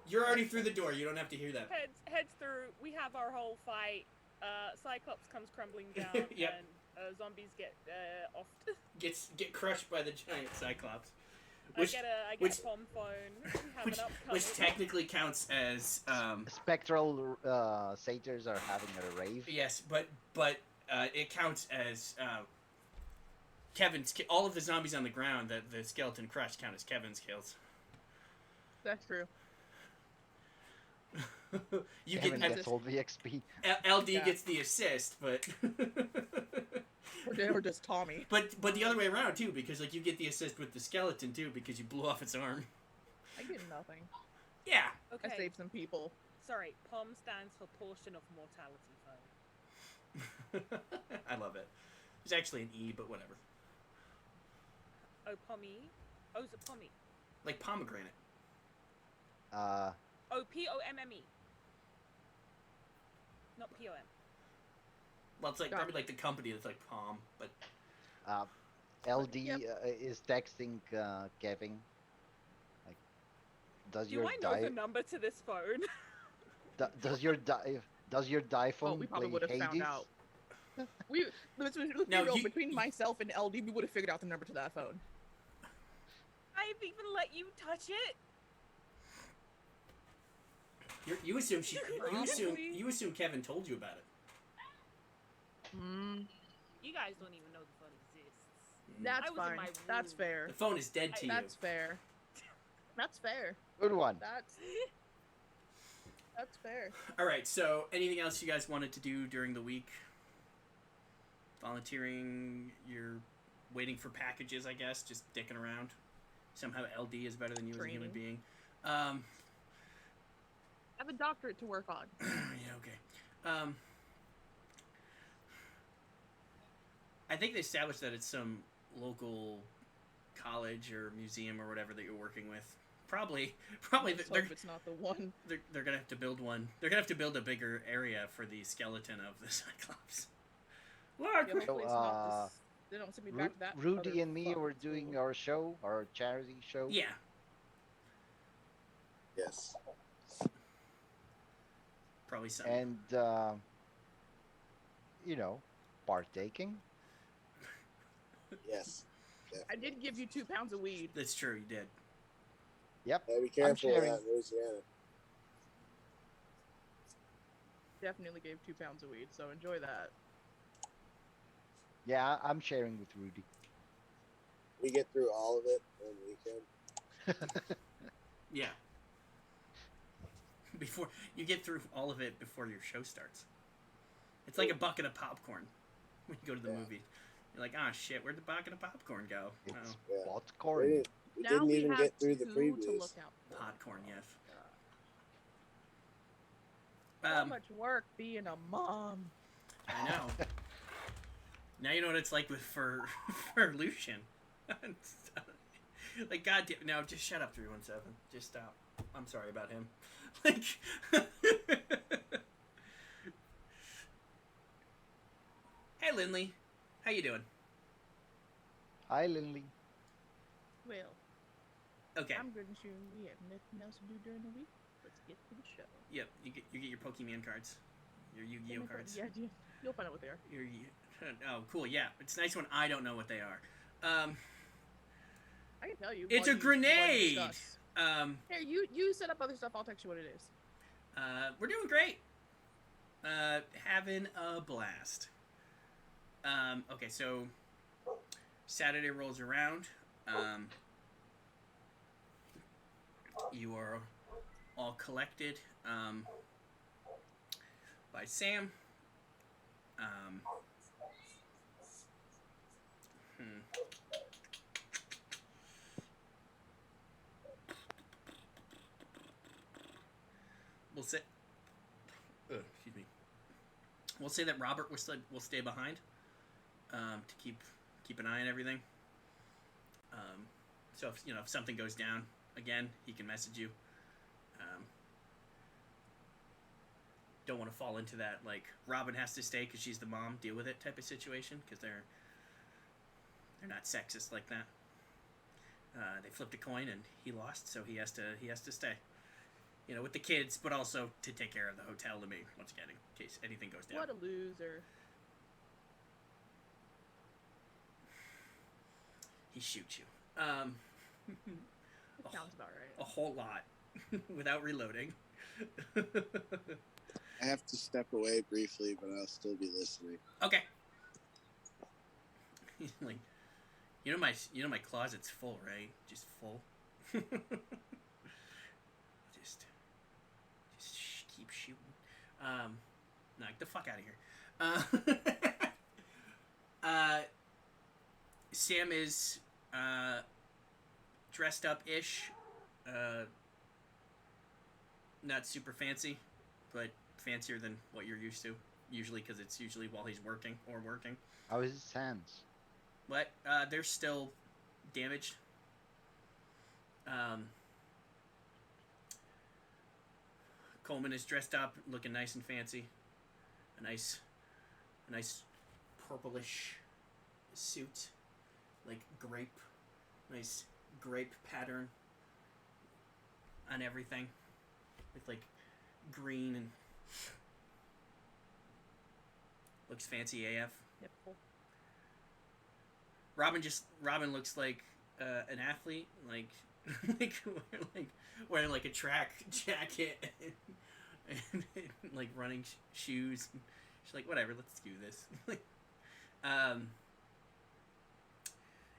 You're already through the door. You don't have to hear that. Heads through. We have our whole fight. Cyclops comes crumbling down, Yep. and zombies get off. Get crushed by the giant Cyclops. I get a pom phone. We have Which, it upcoming. which technically counts as Spectral satyrs are having a rave. yes, but it counts as Kevin's. All of the zombies on the ground that the skeleton crushed count as Kevin's kills. That's true. You Kevin get gets all the XP. LD Yeah. gets the assist, but Or just Tommy. but the other way around too, because like you get the assist with the skeleton too, because you blew off its arm. I get nothing. Yeah. Okay. I saved some people. Sorry, POM stands for portion of mortality phone. I love it. There's actually an E, but whatever. Oh, pommy. Oh, is it pommy? Like pomegranate. Oh, POMME. Not POM. Well, it's like Got probably like the company that's like Palm, but LD Yep. is texting Kevin. Like, does Do your I know the di- number to this phone? does your Oh, phone we probably play would have Hades? found out. Let's be No, real, you- between myself and LD, we would have figured out the number to that phone. I've even let you touch it. you assume she Honestly. you assume Kevin told you about it. You guys don't even know the phone exists. That's I was in fine. my That's room. fair. The phone is dead to you. That's fair. That's fair. Good one. That's fair. All right. So, anything else you guys wanted to do during the week? Volunteering. You're waiting for packages, I guess. Just dicking around. Somehow LD is better than you as a human being. I have a doctorate to work on. Yeah. Okay. I think they established that it's some local college or museum or whatever that you're working with. Probably Let's they're, hope it's not the one. they're gonna have to build one. They're gonna have to build a bigger area for the skeleton of the Cyclops. Look, Yeah, hopefully it's not this. They don't send me back to that. Rudy other and me fucking were doing school. our show, our charity show. yeah, Yes. probably some. And partaking. Yes. I did give you 2 pounds of weed. That's true. You did. Yep. Yeah, be careful of sharing. that in Louisiana. Definitely gave 2 pounds of weed, so enjoy that. Yeah, I'm sharing with Rudy. We get through all of it on the weekend. Yeah. Before you get through all of it before your show starts. It's like a bucket of popcorn when you go to the Yeah. movie. You're like, ah, shit, where'd the bucket of popcorn go? It's Oh, Yeah. bot We corn. didn't, we Now didn't we even have get through the 2 previews. to look out for. popcorn, yes. So much work being a mom. I know. Now you know what it's like for Lucian. Like, goddamn, no, just shut up, 317. Just stop. I'm sorry about him. Like, hey, Lindley, how you doing? Hi, Lindley. Well, Okay. I'm good and sure we have nothing else to do during the week. Let's get to the show. Yep, you get your Pokemon cards, your Yu-Gi-Oh cards. Yeah, you'll find out what they are. Oh, cool. Yeah, it's nice when I don't know what they are. I can tell you. It's while a you grenade. discuss. Here, you set up other stuff. I'll text you what it is. We're doing great. Having a blast. Okay, so Saturday rolls around. You are all collected by Sam. We'll say. Excuse me. We'll say that Robert will stay behind to keep an eye on everything. So if something goes down again, he can message you. Don't want to fall into that like Robin has to stay because she's the mom, deal with it type of situation because they're not sexist like that. They flipped a coin and he lost, so he has to stay. With the kids, but also to take care of the hotel to me once again in case anything goes down. What a loser. He shoots you. Sounds about right. A whole lot without reloading. I have to step away briefly, but I'll still be listening. Okay. Like, my closet's full, right? Just full. just keep shooting. Knock the fuck out of here. Sam is dressed up-ish. Not super fancy, but fancier than what you're used to. Usually, because it's usually while he's working. How is his hands? But they're still damaged. Coleman is dressed up, looking nice and fancy. A nice purplish suit, like nice grape pattern on everything, with like green and looks fancy AF. Yep. Cool. Robin looks like an athlete, like wearing like a track jacket and like running shoes. She's like, whatever, let's do this.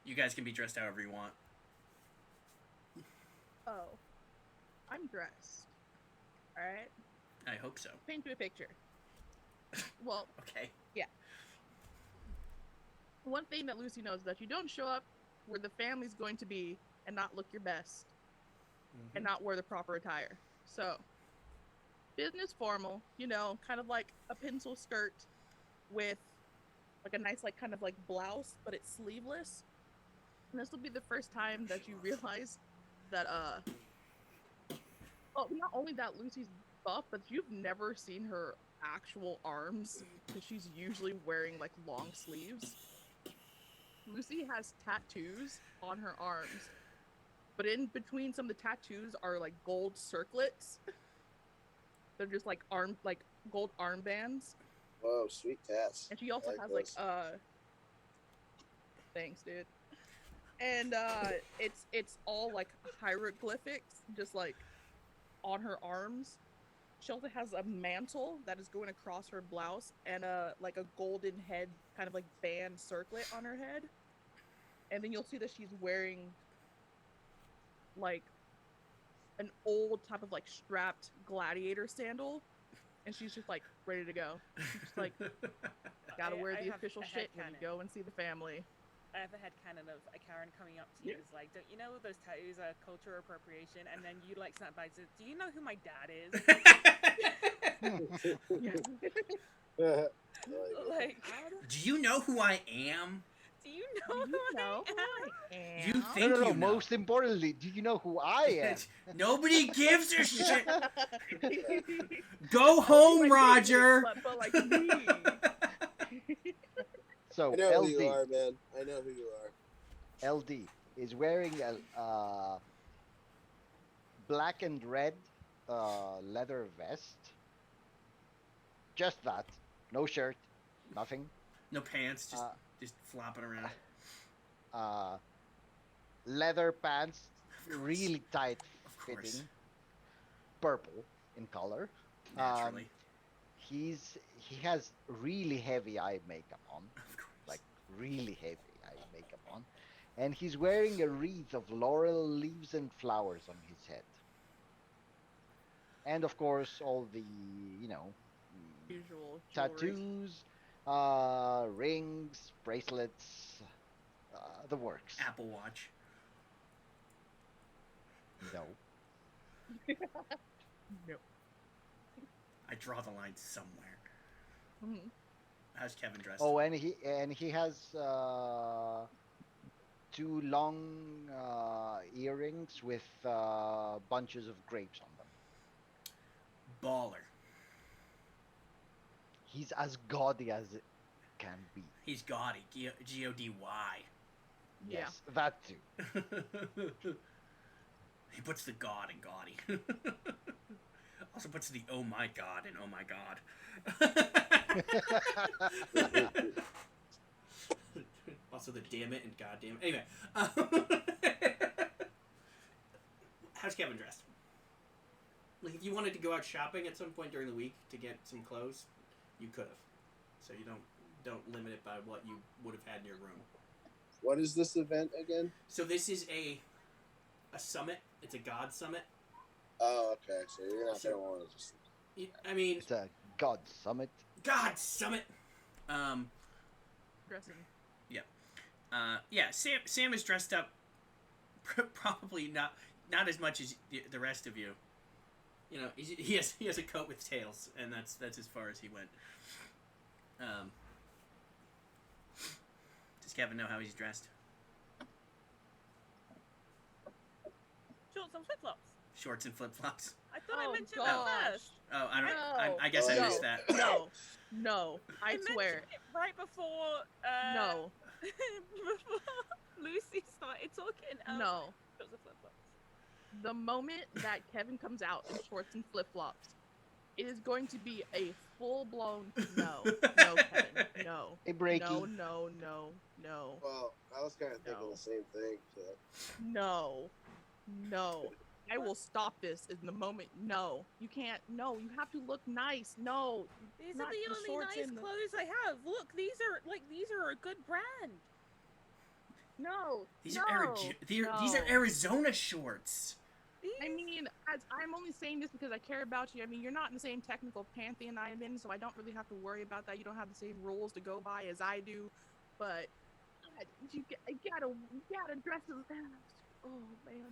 You guys can be dressed however you want. Oh, I'm dressed. All right. I hope so. Paint you a picture. Well, Okay. yeah. One thing that Lucy knows is that you don't show up where the family's going to be and not look your best and not wear the proper attire. So, business formal, kind of like a pencil skirt with like a nice like kind of like blouse, but it's sleeveless. And this will be the first time that you realize that not only that Lucy's buff, but you've never seen her actual arms because she's usually wearing like long sleeves. Lucy has tattoos on her arms, but in between some of the tattoos are like gold circlets. They're just like gold armbands. Whoa, sweet tats. And she also has those. thanks, dude. And it's all like hieroglyphics, just like on her arms. She also has a mantle that is going across her blouse and a golden head kind of like band circlet on her head. And then you'll see that she's wearing like an old type of like strapped gladiator sandal. And she's just like ready to go. She's just like, gotta wear the official shit when you go and see the family. I have a headcanon of a Karen coming up to you is like, don't you know those tattoos are cultural appropriation? And then you like snap back and say, do you know who my dad is? Like, do you know who I am? do you know who I am? You think No. you know. Most importantly, do you know who I am? Nobody gives a shit. Go home, Roger. But like me. So I know who LD, you are, man. I know who you are. LD is wearing a black and red leather vest. Just that. No shirt. Nothing. No pants, just flopping around. leather pants, Of course. really tight Of course. fitting, purple in color. Naturally. He has really heavy eye makeup on, Of course. like really heavy eye makeup on, and he's wearing a wreath of laurel leaves and flowers on his head. And of course, all the Usual jewelry. tattoos, rings, bracelets, the works. Apple Watch. No. No. I draw the line somewhere. Mhm. How's Kevin dressed? Oh, and he has two long earrings with bunches of grapes on them. Baller. He's as gaudy as it can be. He's gaudy. G-O-D-Y. Yeah. Yes, that too. He puts the God in gaudy. Also puts the oh my god in oh my god. Also the damn it and god damn it. Anyway. How's Kevin dressed? Like, if you wanted to go out shopping at some point during the week to get some clothes, you could have. So you don't limit it by what you would have had in your room. What is this event again? So this is a summit. It's a God summit. Oh, okay. So you're not gonna want to just. I mean, It's a God summit. God summit. Dressing. Yeah. Sam is dressed up. Probably not as much as the rest of you. You know, he has a coat with tails, and that's as far as he went. Does Kevin know how he's dressed? Shorts and flip flops. Shorts and flip flops. I thought I Oh, mentioned gosh. that first. Oh, I don't. No. I guess I No. missed that. No, I swear. mentioned it right before. No, Before Lucy started talking. no. Shorts and flip flops. The moment that Kevin comes out in shorts and flip flops, it is going to be a full blown no. No, Kevin. No. A breaky. No. Well, I was kind of thinking No. the same thing. So. No. I will stop this in the moment. No. You can't. No. You have to look nice. No. These Not are the the only shorts nice and the- clothes I have. Look, these are a good brand. No. These no. are these are Arizona shorts. I mean, I'm only saying this because I care about you. I mean, you're not in the same technical pantheon I'm in, so I don't really have to worry about that. You don't have the same rules to go by as I do. But you gotta dress as. Oh man.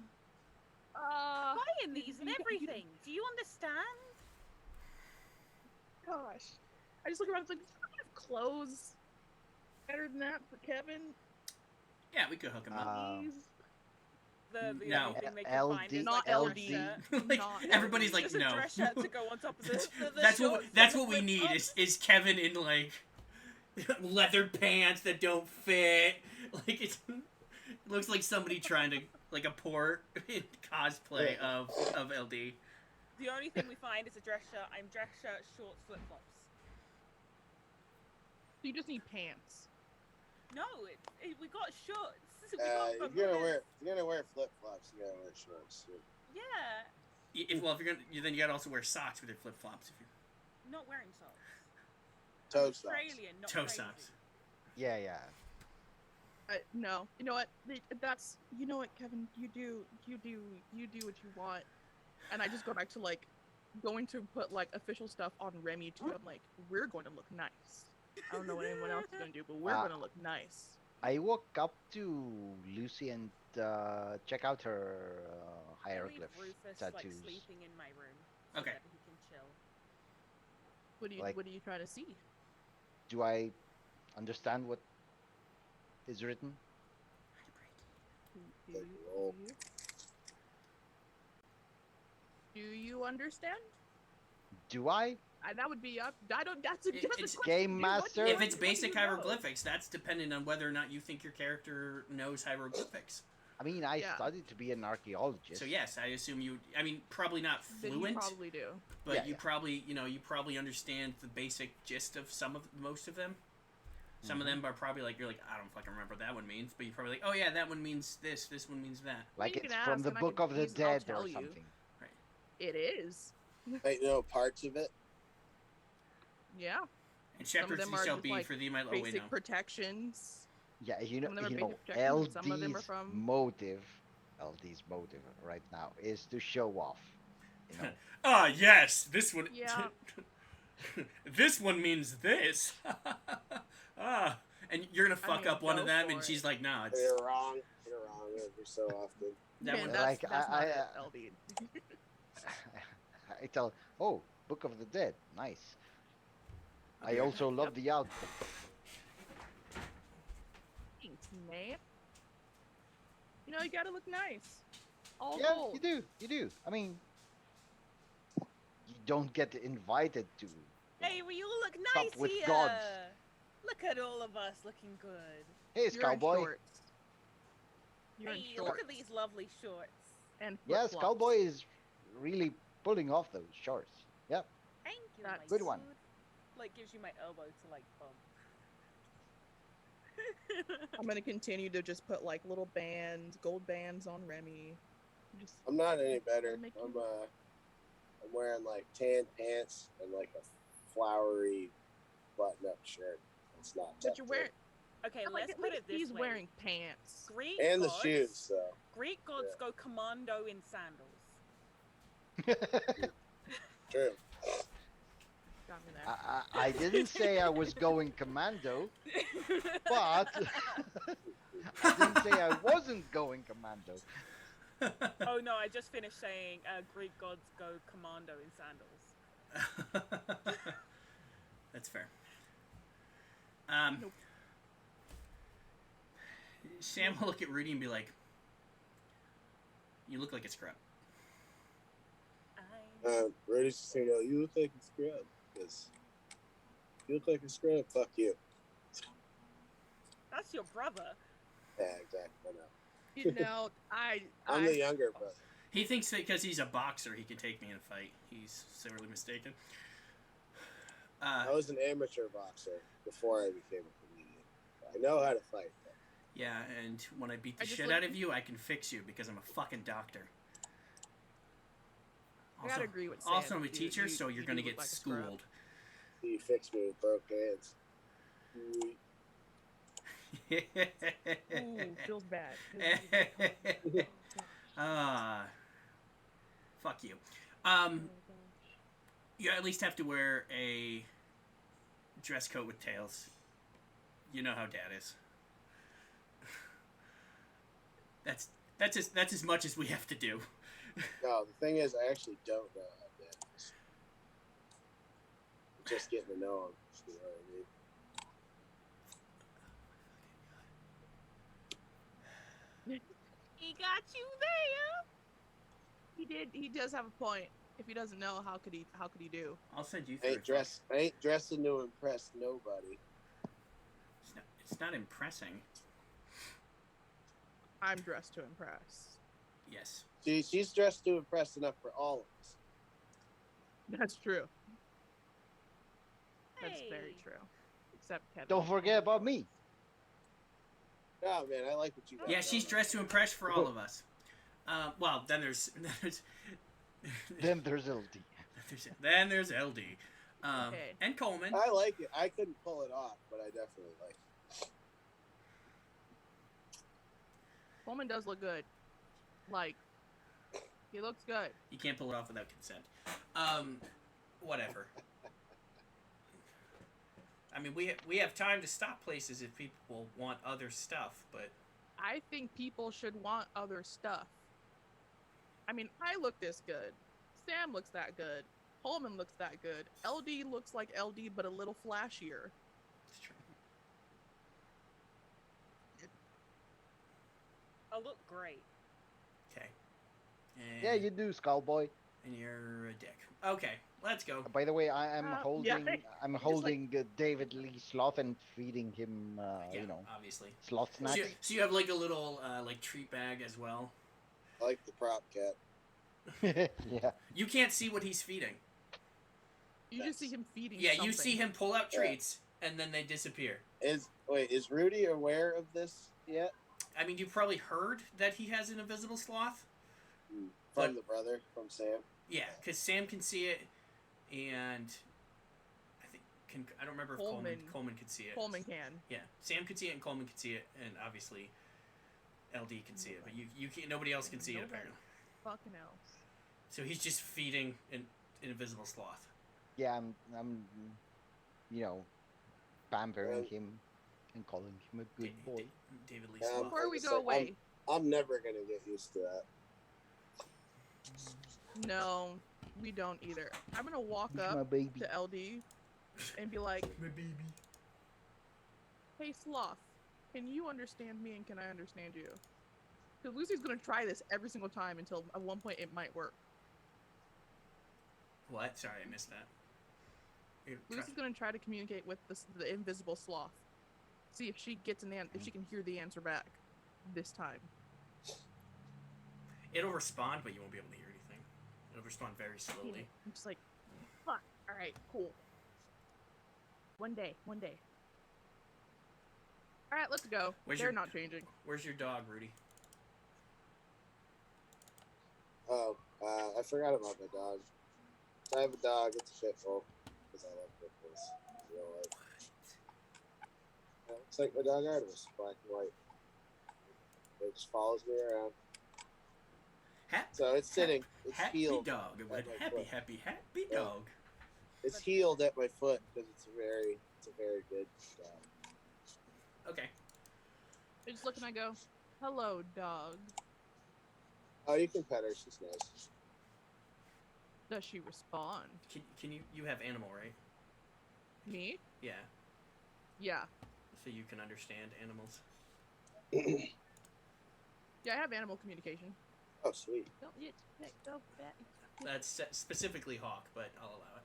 Buying these and everything. Do you understand? Gosh, I just look around. It's like, do you have clothes better than that for Kevin? Yeah, we could hook him up. Please. The No. only thing they can find is Not like a LD. dress shirt. Like, Not everybody's like, Just a no. dress shirt to go on top of the That's shorts that's and what the we need flip-flops. is Kevin in like leather pants that don't fit. Like it looks like somebody trying to like a poor cosplay of LD. The only thing we find is a dress shirt. I'm dress shirt, shorts, flip flops. So you just need pants. No, we got shorts. We got You're Bermudas. gonna wear flip flops. You gotta wear shorts. Too. Yeah, If you're gonna, then you gotta also wear socks with your flip flops. If you're not wearing socks. Toe I'm socks. Australian, not toe crazy. socks. Yeah. No. You know what? That's. You know what, Kevin? You do what you want. And I just go back to like going to put like official stuff on Remy too. I'm like, we're going to look nice. I don't know what anyone else is gonna do, but we're Ah. gonna look nice. I walk up to Lucy and check out her I leave hieroglyph Rufus tattoos. like sleeping in my room. So Okay. that he can chill. Like- What are you trying to see? Do I understand what is written? Do Like, you, roll. do you understand? Do I? That would be up. I don't. That's a It's question. Game dude. What do master. you- If what it's do you basic know? hieroglyphics, that's dependent on whether or not you think your character knows hieroglyphics. I mean, I Yeah. studied to be an archaeologist. So yes, I assume you. I mean, probably not Then you fluent, probably do. but Yeah, you yeah. probably understand the basic gist of most of them. Some of them are probably like, you're like, I don't fucking remember what that one means, but you're probably like, oh yeah, that one means this one means that. Like You it's can from ask the and I Book can of the easily- I'll Dead tell or you. something. It is. I know parts of it. Yeah. And Some of shepherds them thee are shall just, be, like, for thee my... Oh, wait, Basic no. protections. Yeah, you Some of know, them are you know, basic protections, and some of them are LD's from- LD's motive right now is to show off. You know, Ah, yes, this one... Yeah. this one means this. Ah, and you're gonna fuck mean, up one of go them, for and it. she's like, nah, it's... You're wrong. You're wrong every so often. That Man, one- that's, Like, that's I- not it, I- LD. I tell, oh, Book of the Dead, nice. I Okay. also love the outfit. Thanks, man. You know, you gotta look nice. All Yeah, gold. you do. I mean, you don't get invited to. Hey, well, you look Stop nice with here. gods. Look at all of us looking good. Hey, You're Cowboy. in shorts. You're in Hey, shorts. look at these lovely shorts. And Yes, flip-flops. Cowboy is really pulling off those shorts. Yep. Thank you, That's- my Good one. dude. Like, gives you my elbow to, like, bump. I'm gonna continue to just put like little bands, gold bands on Remy. Just I'm not any better. Make I'm you- I'm wearing like tan pants and like a flowery button-up shirt. It's not. but you're tucked wearing. Okay, I like let's at put least it this he's way. wearing pants. Greek in. And the gods, shoes, so. Greek gods Yeah. go commando in sandals. True. Got me there. I didn't say I was going commando, but I didn't say I wasn't going commando. Oh no, I just finished saying Greek gods go commando in sandals. That's fair. Nope. Sam will look at Rudy and be like, you look like a scrub. Rudy's just gonna go, you look like a scrub. Because you look like a scrub, fuck you. That's your brother. Yeah, exactly. I know. You know, I'm the younger brother. He thinks that because he's a boxer, he can take me in a fight. He's sorely mistaken. I was an amateur boxer before I became a comedian. I know how to fight. Yeah, and when I beat the I just shit look- out of you, I can fix you because I'm a fucking doctor. I gotta agree with Sam. Also, I'm a You- teacher, you- so you're you gonna do get look like a scrub. schooled. You fixed me with broke hands. Ooh, feels bad. Ah, fuck you. You at least have to wear a dress coat with tails. You know how Dad is. That's as much as we have to do. No, the thing is, I actually don't know how that is. Just getting to know him. You know what I mean? He got you there. He does have a point. If he doesn't know, how could he do? I'll send you I through. ain't dressing to impress nobody. It's not impressing. I'm dressed to impress. Yes. She's dressed to impress enough for all of us. That's true. That's Hey. very true. Except Kevin. Don't forget about me. Oh man, I like what you got. Yeah, she's going on. dressed to impress for all of us. Well, then there's Then there's LD. there's LD, Okay. and Coleman. I like it. I couldn't pull it off, but I definitely like it. Coleman does look good. Like, he looks good. You can't pull it off without consent. Whatever. I mean, we have time to stop places if people want other stuff, but I think people should want other stuff. I mean, I look this good. Sam looks that good. Coleman looks that good. LD looks like LD, but a little flashier. it's true. I look great. Okay. And, Yeah, you do, Skullboy. And you're a dick. Okay, let's go. By the way, I am Yeah. holding I'm like- holding David Lee Sloth and feeding him, Yeah, you know, obviously. sloth So snacks. so you have like a little like treat bag as well. I like the prop cat. Yeah. You can't see what he's feeding. You just see him feeding Yeah, something. you see him pull out Yeah. treats, and then they disappear. Is Rudy aware of this yet? I mean, you probably heard that he has an invisible sloth. From the brother, from Sam. Yeah, because Sam can see it, and I don't remember if Coleman could see it. Coleman can. Yeah, Sam could see it, and Coleman could see it, and obviously LD can see it, but you can't. Nobody else can see it apparently. Fucking else. So he's just feeding an invisible sloth. Yeah, I'm pampering him and calling him a good boy. David Lee Yeah, Sloth. Before we go away. I'm never gonna get used to that. No, we don't either. I'm gonna walk He's up my baby. to LD and be like, My baby. "Hey, Sloth, can you understand me and can I understand you?" Because Lucy's gonna try this every single time until at one point it might work. What? Sorry, I missed that. Lucy's gonna try to communicate with the invisible sloth. See if she gets if she can hear the answer back this time. It'll respond, but you won't be able to hear anything. It'll respond very slowly. I'm just like, fuck. All right, cool. One day. All right, let's go. They're not changing. Where's your dog, Rudy? Oh, I forgot about my dog. I have a dog. It's a pit bull. Because I love pit bulls in real life. It's like my dog Artemis, black and white. It just follows me around. So it's sitting. It's healed. Dog. Happy dog. It's healed at my foot because it's a very good dog. Okay. I just look and I go, "Hello, dog." Oh, you can pet her. She's nice. Does she respond? Can you have animal, right? Me? Yeah. Yeah. So you can understand animals. Yeah, I have animal communication. Oh, sweet. That's specifically hawk, but I'll allow it.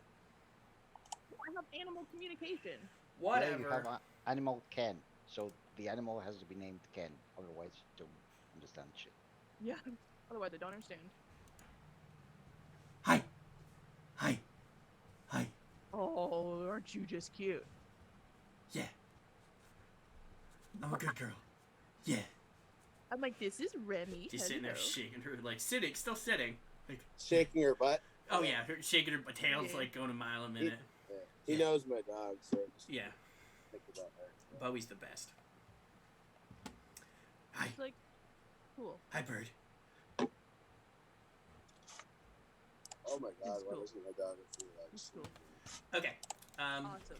I have animal communication. Whatever. Yeah, you have animal Ken, so the animal has to be named Ken, otherwise you don't understand shit. Yeah. Otherwise, I don't understand. Hi. Oh, aren't you just cute? Yeah. I'm a good girl. Yeah. I'm like, this is Remy. She's sitting there Hello. shaking her, like still sitting. Like, Shaking her butt. oh yeah, her shaking her tail's Yeah. like going a mile a minute. Yeah. He knows my dog, so just Yeah. think about her. Bowie's the best. Hi. It's like, cool. Hi, bird. Oh my god, It's why cool. doesn't my dog feel like It's cool. Okay. Awesome.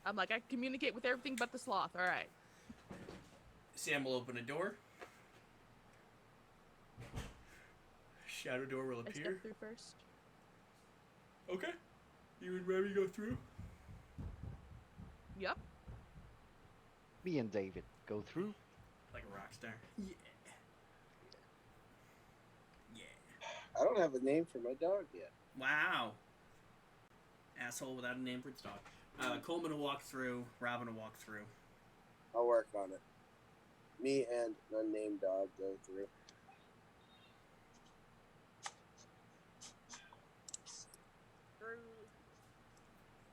I'm like, I communicate with everything but the sloth. All right. Sam will open a door. Shadow door will I appear. step through first. Okay. You and Remy go through. Yep. Me and David go through. Like a rock star. Yeah. Yeah. I don't have a name for my dog yet. Wow. Asshole without a name for its dog. Coleman will walk through. Robin will walk through. I'll work on it. Me and an unnamed dog go through.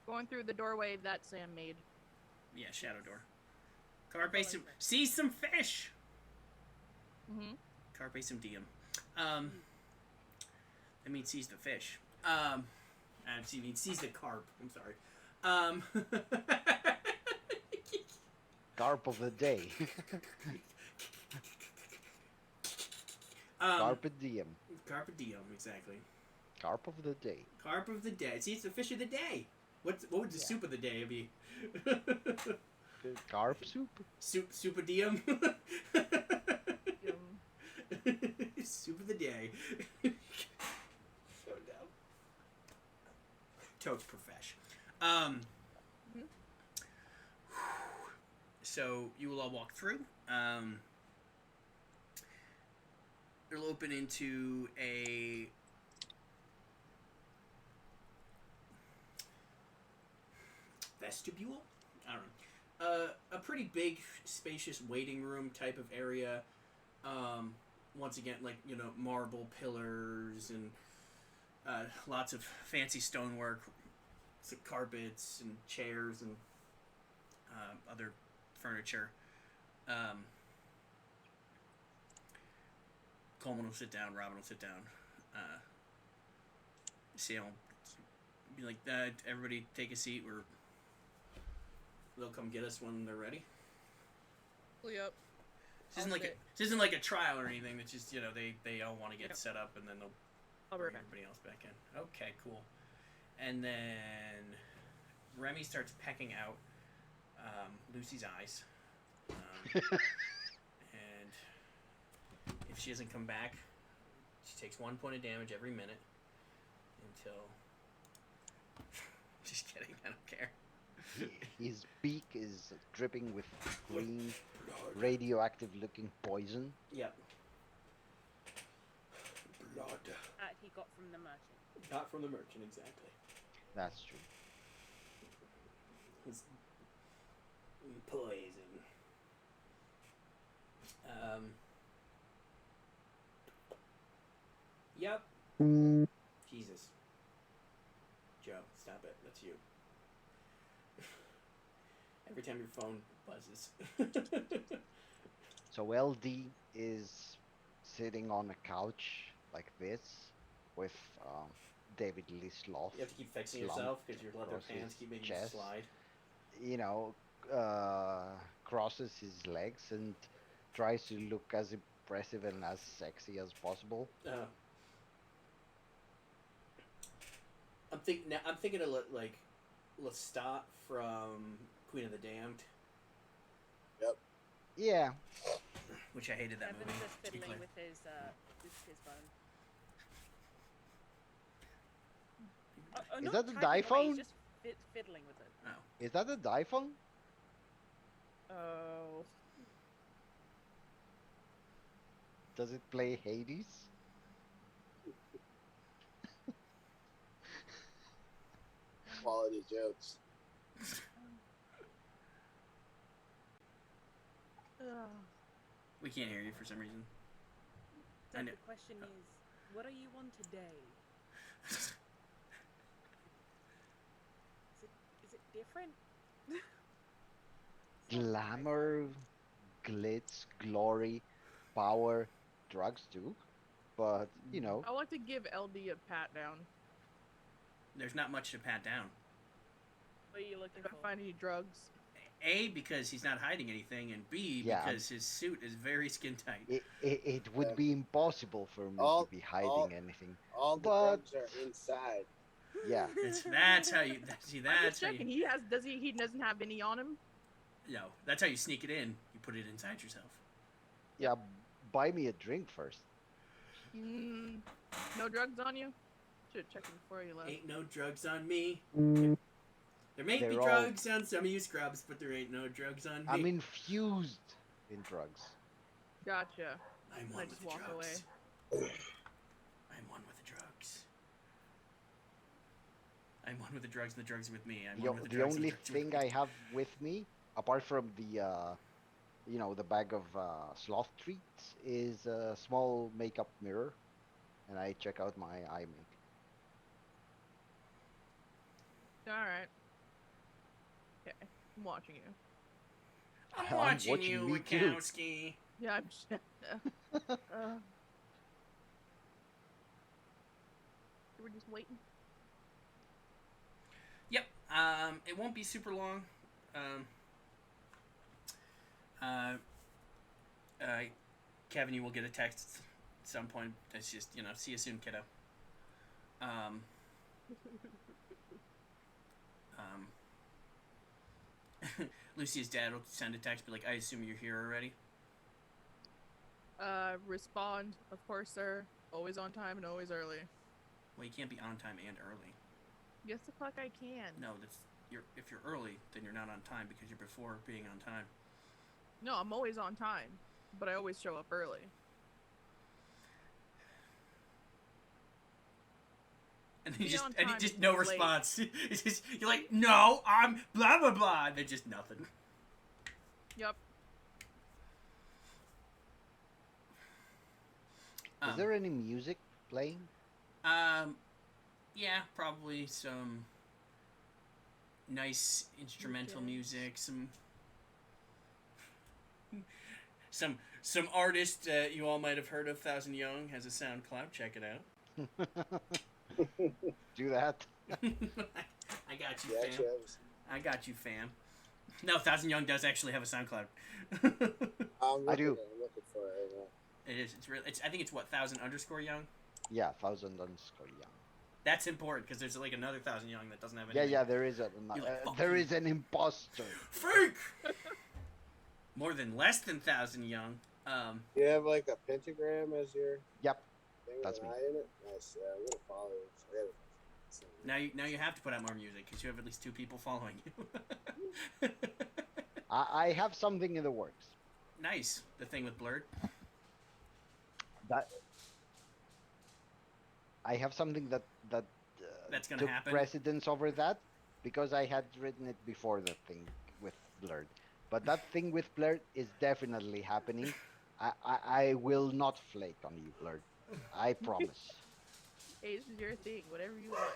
Going through the doorway that Sam made. Yeah, shadow door. Carpe some. See some fish! Mm-hmm. Carpe some diem. I mean, sees the fish. I mean, sees the carp. I'm sorry. Carp of the day. Carpe diem. Carpe diem, exactly. Carp of the day. Carp of the day. See, it's the fish of the day. What would the soup of the day be? Carp soup. Soup of diem. Um, Soup of the day. So dumb. Totes profesh. So you will all walk through. It'll open into a vestibule. I don't know. A pretty big, spacious waiting room type of area. Once again, like, you know, marble pillars and lots of fancy stonework, some carpets and chairs and other furniture. Coleman will sit down. Robin will sit down. Scion will be like, everybody take a seat. They'll come get us when they're ready. Yep. This isn't like a trial or anything. It's just, they all want to get set up, and then they'll bring everybody else back in. Okay, cool. And then Remy starts pecking out Lucy's eyes. And if she doesn't come back, she takes 1 point of damage every minute until... Just kidding, I don't care. His beak is dripping with green, radioactive-looking poison. Yep. Blood. That he got from the merchant. Got from the merchant, exactly. That's true. It's poison. Yep. Jesus. Joe, stop it. That's you. Every time your phone buzzes. So LD is sitting on a couch like this with David Lee Sloth. You have to keep fixing yourself because your leather pants keep making you chest. slide. Crosses his legs and tries to look as impressive and as sexy as possible. I'm thinking of Lestat from Queen of the Damned. Yep. Yeah. Which I hated that Evan's movie. just To be fiddling clear. with his bone. Is Not that the typing away, diphone? he's just fiddling with it. Oh. Is that a diphone? Oh. Does it play Hades? Quality jokes. We can't hear you for some reason. So I know. the question is, what are you on today? Is it different? Glamour, glitz, glory, power, drugs too. But, I like to give LD a pat down. There's not much to pat down. What are you looking If I for? find any drugs. A, because he's not hiding anything, and B, Yeah. because his suit is very skin tight. it would be impossible for me All- to be hiding all- anything. All the But- drugs are inside. Yeah. That's how you. See, I'm that's just how checking. you. He doesn't have any on him? No, that's how you sneak it in. You put it inside yourself. Yeah, buy me a drink first. No drugs on you? Should check before you left. Ain't no drugs on me. There may be They're all- drugs on some of you scrubs, but there ain't no drugs on me. I'm infused in drugs. Gotcha. I'm I one just with the walk drugs. away. I'm one with the drugs. I'm one with the drugs, and the drugs are with me. I'm The, one with the the drugs, and only the drugs are with thing me. I have with me, apart from the bag of sloth treats, is a small makeup mirror, and I check out my eye makeup. Alright. Okay. I'm watching you. I'm I'm watching watching you, me too. Wachowski. Yeah, I'm just... we're just waiting. Yep. It won't be super long. Kevin, you will get a text at some point. It's just, see you soon, kiddo. Lucy's dad will send a text, be like, I assume you're here already. Respond. Of course, sir. Always on time and always early. Well, you can't be on time and early. Yes, the fuck I can. No, if you're early, then you're not on time because you're before being on time. No, I'm always on time, but I always show up early. And then Be you just on and you time just is no late. response. It's just, you're like, no, I'm blah blah blah. And they're just nothing. Yep. Is there any music playing? Yeah, probably some nice instrumental Okay. music, some artist you all might have heard of. Thousand Young has a SoundCloud. Check it out. Do that. I got you, Yeah, fam. actually, I got you, fam. No, Thousand Young does actually have a SoundCloud. I'm I do. I'm looking for it right now. It is. It's real. I think it's what 1000_Young. Yeah, 1000_Young. That's important because there's like another 1000 Young that doesn't have Yeah, anything. yeah, there is You're like, "Fuck there you." is an imposter. Fake. More than less than 1000 Young. You have like a pentagram as your Yep. thing with That's an me. eye in it? Nice. Yeah, I'm gonna follow you. I gotta- Now you have to put out more music because you have at least 2 people following you. I have something in the works. Nice. The thing with Blurred. That I have something that That's gonna took happen. precedence over that because I had written it before the thing with Blurred. But that thing with Blurred is definitely happening. I will not flake on you, Blurred. I promise. Hey, this is your thing. Whatever you want.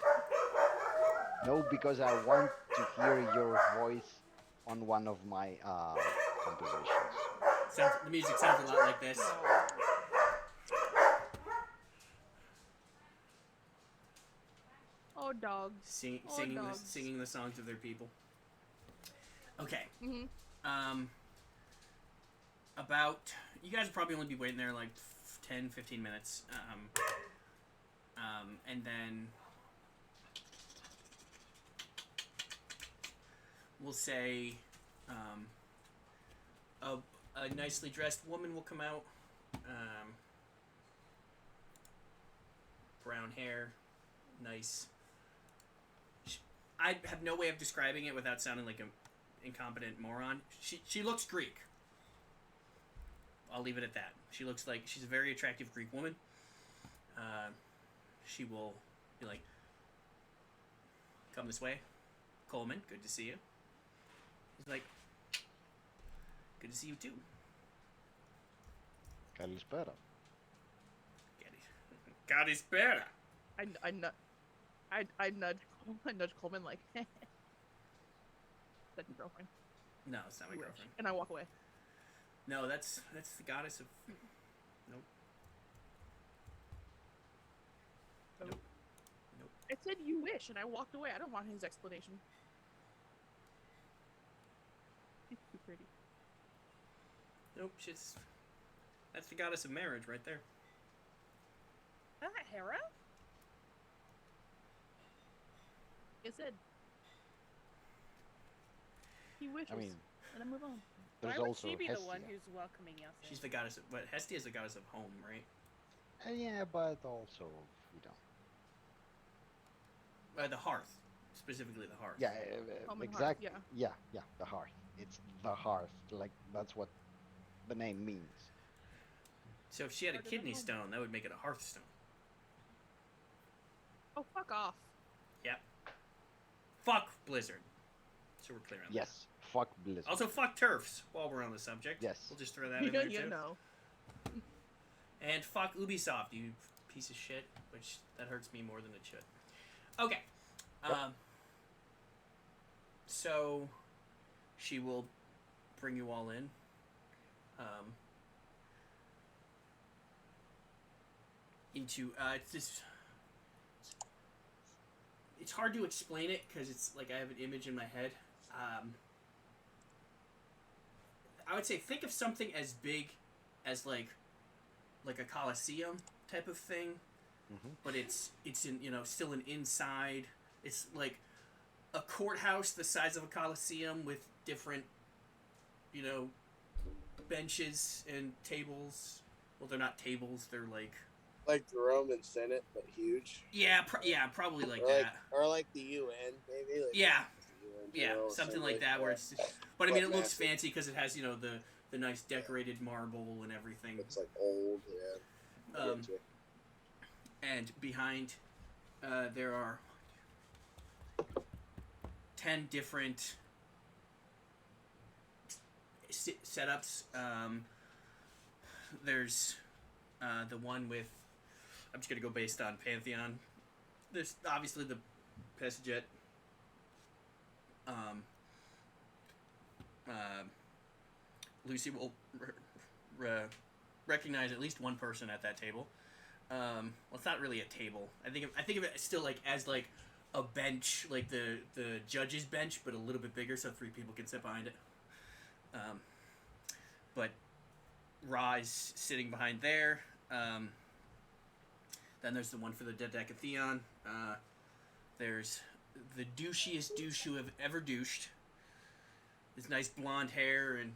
No, because I want to hear your voice on one of my compositions. The music sounds a lot like this. Oh, dogs. Oh, dogs. Singing the songs of their people. Okay. Mm-hmm. About you guys will probably only be waiting there like 10-15 minutes. And then we'll say a nicely dressed woman will come out. Brown hair, nice. I have no way of describing it without sounding like an incompetent moron. She looks Greek. I'll leave it at that. She looks like she's a very attractive Greek woman. She will be like, "Come this way, Coleman. Good to see you." He's like, "Good to see you too." Kalispera. God is better. I nudge Coleman like, that's your girlfriend. No, it's not my girlfriend. And I walk away. No, that's the goddess of. Nope. Oh. Nope. Nope. I said you wish, and I walked away. I don't want his explanation. She's too pretty. Nope. That's the goddess of marriage right there. Is that Hera? Like I said, he wishes, I mean, and I move on. there's Why would also she be Hestia. the one who's welcoming us in? She's the goddess of. But Hestia is the goddess of home, right? Yeah, but also, The hearth, specifically the hearth. Yeah, Home and hearth, exactly. yeah. Yeah, the hearth. It's the hearth. Like that's what the name means. So if she had a Part of the kidney home. stone, that would make it a hearthstone. Oh, fuck off. Yep. Fuck Blizzard. So we're clear on that. Yes. Fuck Blizzard. Also, fuck turfs. While we're on the subject. Yes. We'll just throw that in there You too. know. And fuck Ubisoft, you piece of shit. Which that hurts me more than it should. Okay. So she will bring you all in. Into it's hard to explain it because it's like I have an image in my head. I would say think of something as big as like a coliseum type of thing, but it's in still an inside. It's like a courthouse the size of a coliseum with different benches and tables. Well, they're not tables. They're like the Roman Senate, but huge. yeah, probably like or that. Or like the UN, maybe. Like Yeah. the UN Yeah, General something Assembly. like that. Where Yeah. it's, but I mean, it But looks massive. fancy because it has the nice decorated marble and everything. It's like old, yeah. I get you. And behind, there are 10 different setups. There's the one with. I'm just gonna go based on Pantheon. There's obviously the Pesjet Um, Lucy will recognize at least one person at that table. Well, it's not really a table. I think of it still like as like a bench, like the judge's bench, but a little bit bigger, so 3 people can sit behind it. But Ra is sitting behind there. Then there's the one for the Dedecatheon. There's the douchiest douche who have ever douched. His nice blonde hair and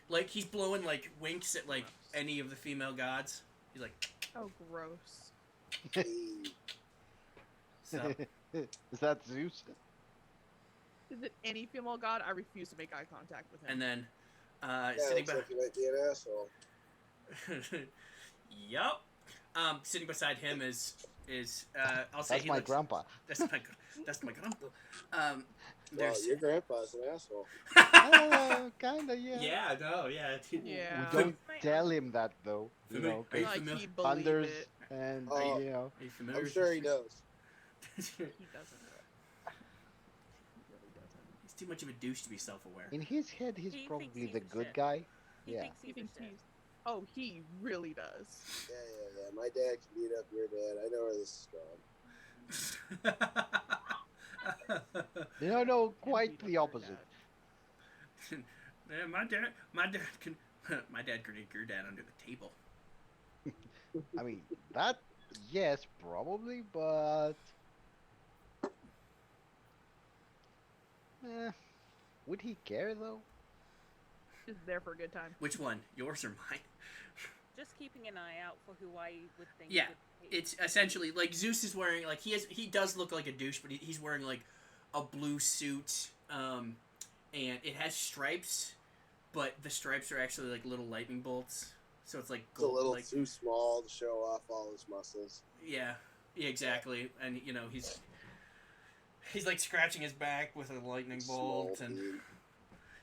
like he's blowing like winks at like any of the female gods. He's like, Oh, gross. so Is that Zeus? Is it any female god? I refuse to make eye contact with him. and then Yeah, sitting looks like you might be an asshole. Yup. Sitting beside him is I'll say That's he my looks, grandpa. That's my grandpa. Well, There's your grandpa's an asshole. Kinda, yeah. yeah, no, yeah. Yeah. We don't tell him that though. You Familiar- know, are you 'cause Like, familiar- he believe thunders it. and Oh. you know. Are you familiar I'm with sure this? he knows. He doesn't. He really doesn't. He's too much of a douche to be self-aware. In his head, he's He thinks probably he's the the good shit. guy. He Yeah. thinks He he's thinks the shit. he's. Oh, he really does. Yeah. My dad can beat up your dad. I know where this is going. No, quite the opposite. Yeah, my dad can dig your dad under the table. I mean, that, yes, probably, but... would he care, though? Just there for a good time. Which one, yours or mine? Just keeping an eye out for who I would think. Yeah, would hate It's essentially like Zeus is wearing like he does look like a douche, but he's wearing like a blue suit, and it has stripes, but the stripes are actually like little lightning bolts. So it's like It's a little like, too small to show off all his muscles. yeah, exactly. And you know he's like scratching his back with a lightning bolt, Small and dude.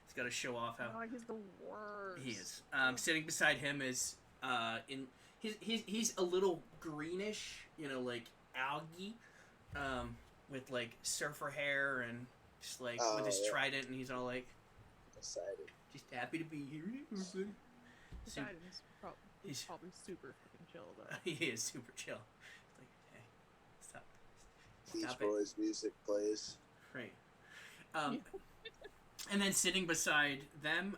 he's got to show off how Oh, he's the worst. he is. Sitting beside him is he's a little greenish, you know, like algae, with like surfer hair and just like with his yeah. trident, and he's all like Excited. just happy to be here. Super, Poseidon's he's he's- probably super freaking chill though. he is super chill. It's like, hey, stop Beach it. Boys music plays. Right. And then sitting beside them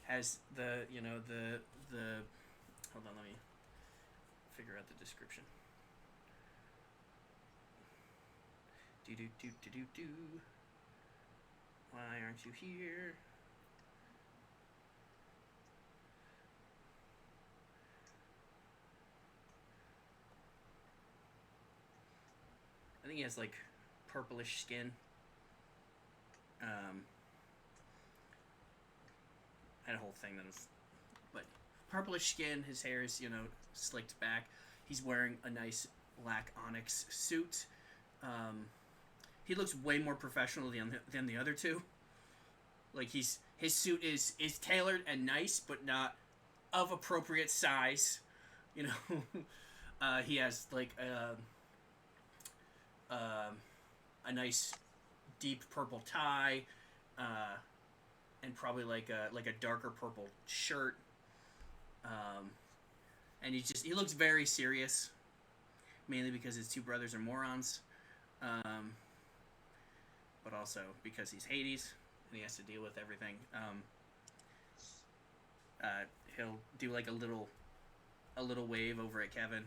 has the hold on, let me figure out the description. Do. Why aren't you here? I think he has like purplish skin. Had a whole thing that was, but purplish skin. His hair is slicked back. He's wearing a nice black onyx suit. He looks way more professional than the other two. Like his suit is tailored and nice, but not of appropriate size. You know, he has like a nice deep purple tie, and probably like a darker purple shirt. And he looks very serious, mainly because his two brothers are morons, but also because he's Hades and he has to deal with everything. He'll do like a little wave over at Kevin.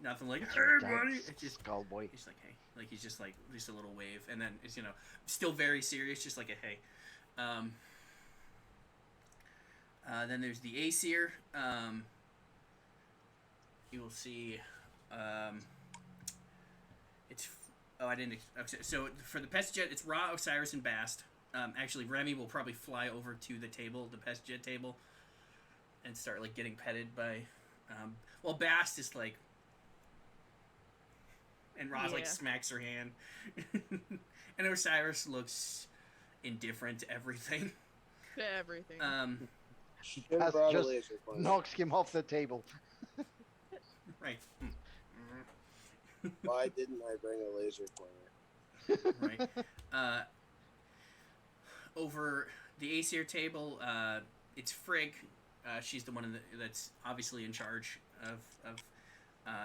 Nothing like, hey buddy. It's just Skullboy. he's like, hey, like he's just a little wave, and then it's still very serious, just like a hey. Then there's the Aesir. You will see. So for the Pest Jet, it's Ra, Osiris, and Bast. Actually, Remy will probably fly over to the table, the Pest Jet table, and start like getting petted by. Well, Bast is like. And Roz like Yeah. smacks her hand. And Osiris looks indifferent to everything. To everything. Should've That's brought a just laser pointer. Knocks him off the table. Right. Why didn't I bring a laser pointer? Right. Over the Aesir table, it's Frigg. She's the one that's obviously in charge of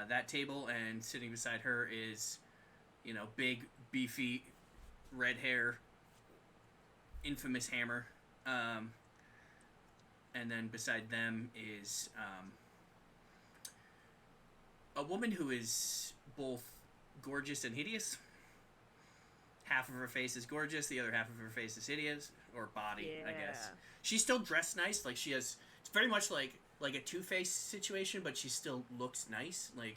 that table, and sitting beside her is, big, beefy, red hair, infamous Hammer. And then beside them is a woman who is both gorgeous and hideous. Half of her face is gorgeous, the other half of her face is hideous, or body, I guess. She's still dressed nice, like she has. It's very much like a Two-Face situation, but she still looks nice. Like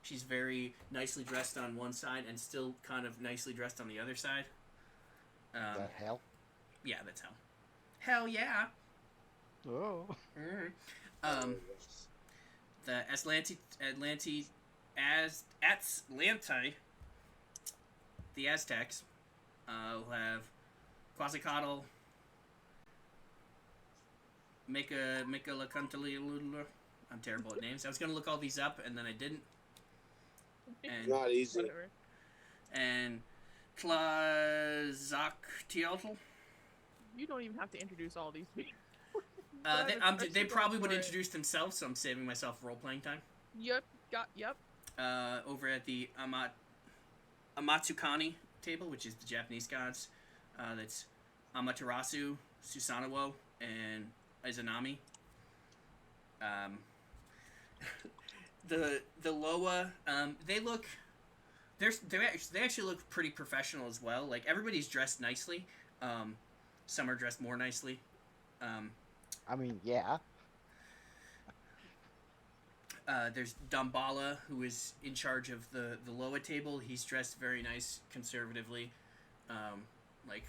she's very nicely dressed on one side and still kind of nicely dressed on the other side. The hell? Yeah, that's hell. Hell yeah. Oh. Mm-hmm. The Atlanti, the Aztecs, will have Quetzalcoatl, I'm terrible at names. I was gonna look all these up and then I didn't. And Not easy. Whatever. and Tlazocteotl. You don't even have to introduce all these people. They probably would introduce themselves, so I'm saving myself role playing time. Yep. Over at the Amatsukani table, which is the Japanese gods, that's Amaterasu, Susanoo, and Izanami. The Loa, they actually look pretty professional as well. Like everybody's dressed nicely. Some are dressed more nicely. I mean, yeah. There's Dambala, who is in charge of the Loa table. He's dressed very nice, conservatively, like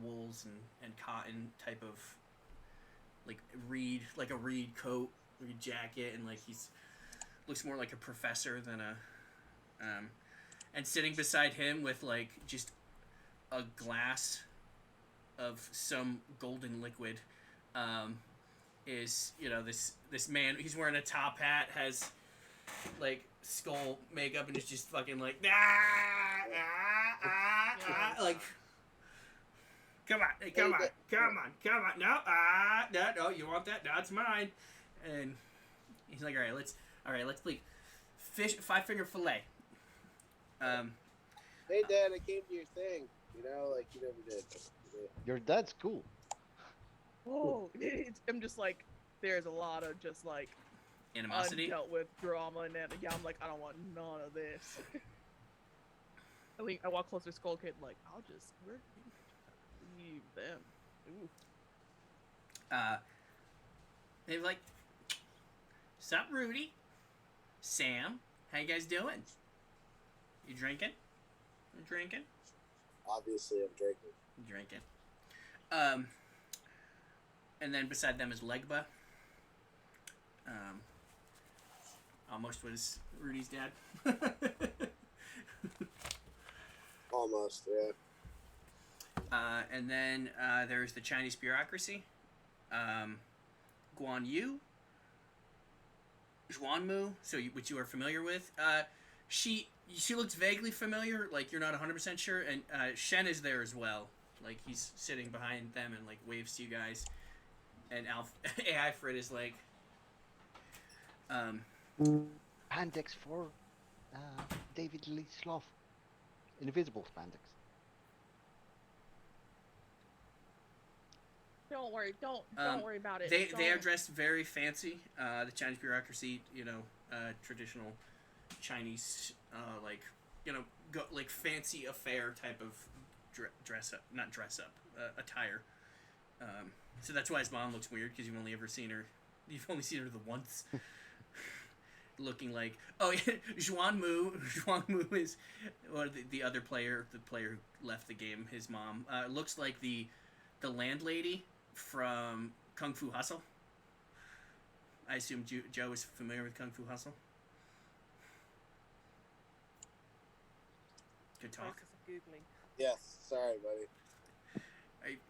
wools and cotton type of like a reed coat, reed jacket, and like he's looks more like a professor than a. And sitting beside him with like just a glass of some golden liquid. Is this man? He's wearing a top hat, has like skull makeup, and is just fucking like like come on, no, no, you want that? That's mine. And he's like, all right, let's please fish 5-finger fillet. Hey, Dad, I came to your thing. Like you never did. Your dad's cool. Oh, I'm just like, there's a lot of just like Animosity. undealt with drama and that. Yeah, I'm like, I don't want none of this. I walk closer to Skull Kid, like, I'll just leave them. Ooh. They're like, sup, Rudy? Sam, how you guys doing? You drinking? Obviously, I'm drinking. And then beside them is Legba. Almost was Rudy's dad. Almost, yeah. And then there's the Chinese bureaucracy. Guan Yu. Zhuanmu, which you are familiar with. She looks vaguely familiar, like you're not 100% sure. And Shen is there as well. Like he's sitting behind them and like waves to you guys. And AI Fred is like, Spandex for David Lee Sloth. Invisible spandex. Don't worry, don't worry about it. They are dressed very fancy. The Chinese bureaucracy, traditional Chinese, like fancy affair type of attire. So that's why his mom looks weird, because you've only seen her the once. Looking like, oh yeah, Zhuanmu is the other player, the player who left the game. His mom looks like the landlady from Kung Fu Hustle. I assume Joe is familiar with Kung Fu Hustle. Good talk. Process of Googling. Yes, sorry, buddy.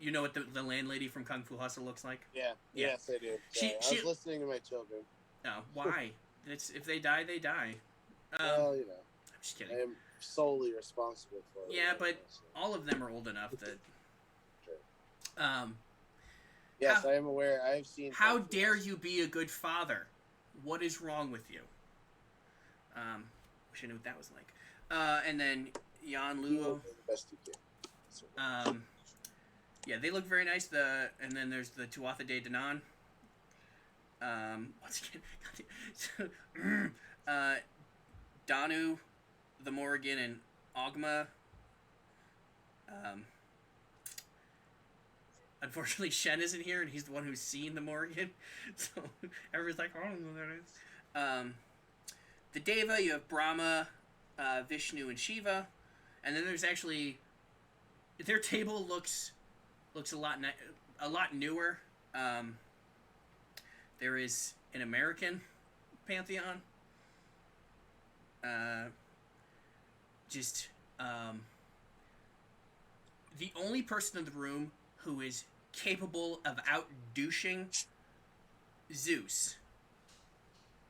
You know what the landlady from Kung Fu Hustle looks like? Yeah. Yeah. Yes, I do. Sorry. I was listening to my children. No, why? If they die, they die. Well, I'm just kidding. solely responsible for it. Yeah, right but now, so. all of them are old enough that. Yes, how- I am aware. I've seen. How pictures. dare you be a good father? What is wrong with you? Wish I knew what that was like. And then Yan You will Luo. do the best you can. Yeah, they look very nice. And then there's the Tuatha De Danann. Once again, Danu, the Morrigan, and Ogma. Unfortunately, Shen isn't here, and he's the one who's seen the Morrigan. So everybody's like, I don't know who that is. The Deva, you have Brahma, Vishnu, and Shiva. And then there's actually... Their table looks a lot newer. There is an American pantheon. The only person in the room who is capable of out-douching Zeus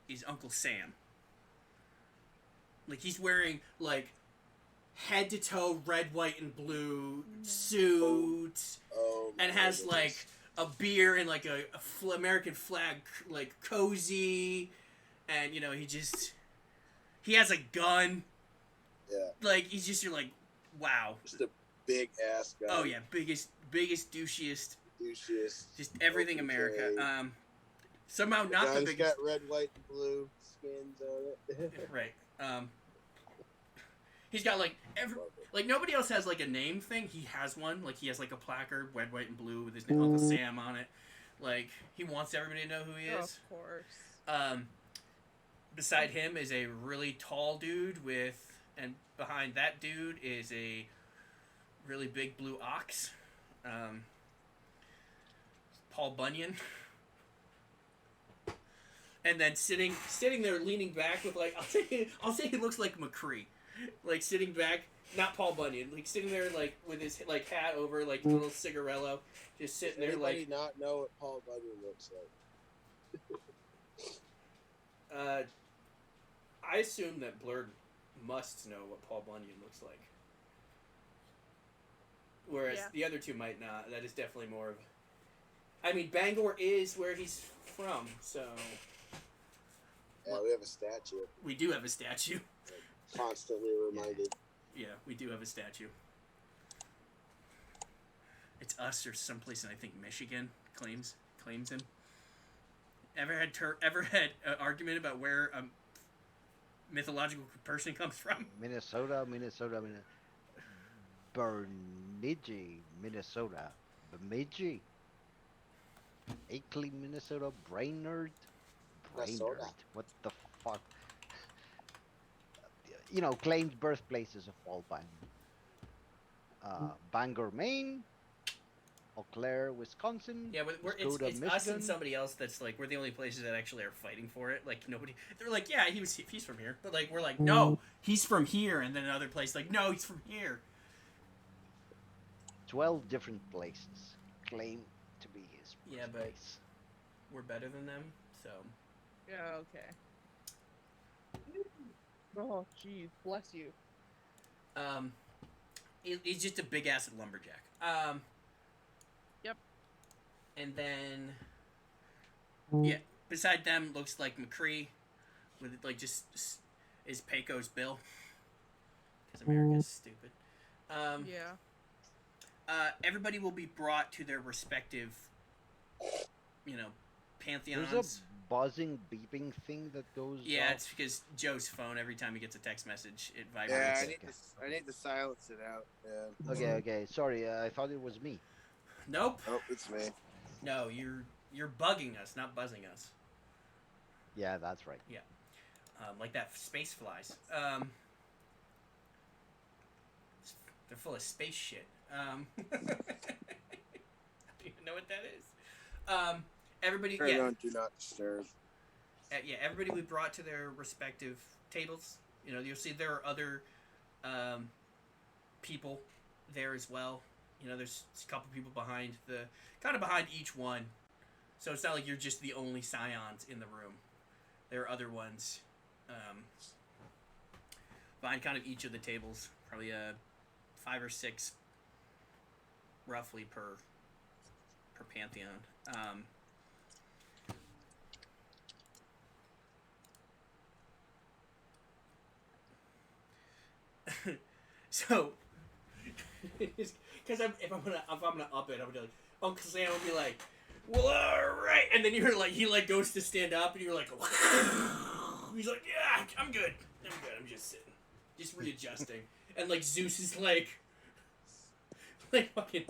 is Uncle Sam. Like, he's wearing, like, head-to-toe red, white, and blue suit, and has, like, a beer and, like, a American flag, like, cozy, and, you know, he has a gun. Yeah. Like, you're like, wow. Just a big ass guy. Oh, yeah, biggest, douchiest, just everything Okay. America. Somehow not the Guy's biggest. got red, white, and blue skins on it. Right. He's got like nobody else has like a name thing. He has one. Like he has like a placard, red, white, and blue with his name, Uncle Sam on it. Like he wants everybody to know who he is. Of course. Beside him is a really tall dude and behind that dude is a really big blue ox. Paul Bunyan. And then sitting there leaning back with like I'll say he looks like McCree. Like sitting back, not Paul Bunyan, like sitting there like with his like hat over, like little cigarello, just sitting there Anybody like not know what Paul Bunyan looks like? I assume that Blurred must know what Paul Bunyan looks like. Whereas Yeah. the other two might not. That is definitely more of I mean Bangor is where he's from, so Yeah, we have a statue. we do have a statue. Constantly reminded. Yeah, we do have a statue. It's us or someplace in I think Michigan claims him. Ever had an argument about where a mythological person comes from? Minnesota. Bemidji, Minnesota. Bemidji. Akeley, Minnesota. Brainerd. Minnesota. What the fuck? You know, claimed birthplaces of all time. Bangor, Maine. Eau Claire, Wisconsin. Yeah, but it's Skoda, us and Michigan. somebody else that's like we're the only places that actually are fighting for it. Like nobody, they're like, yeah, he's from here, but like we're like, no, he's from here, and then another place like, no, he's from here. 12 different places claim to be his Yeah, but- birthplace. We're better than them, so Yeah, okay. Oh, jeez, bless you. he's just a big ass lumberjack. Yep. And then, yeah, beside them looks like McCree, with like just is Pecos Bill, because America's stupid. Yeah. Everybody will be brought to their respective, pantheons. There's a buzzing, beeping thing that goes Yeah, off. it's because Joe's phone, every time he gets a text message, it Yeah, vibrates. I need to silence it out. Yeah. Okay. Sorry, I thought it was me. Nope. Oh, it's me. No, you're bugging us, not buzzing us. Yeah, that's right. Like that space flies. They're full of space shit. I don't even know what that is. Everybody, Turn yeah. on Do Not Disturb. Everybody we brought to their respective tables. You'll see there are other people there as well. There's a couple people behind behind each one. So it's not like you're just the only Scions in the room. There are other ones find kind of each of the tables, probably 5 or 6, roughly per pantheon. So, because if I'm gonna up it, I'm gonna be like, Uncle Sam will be like, well, all right, and then you're like, he like goes to stand up, and you're like, he's like, yeah, I'm good, I'm just sitting, just readjusting, and like Zeus is like fucking,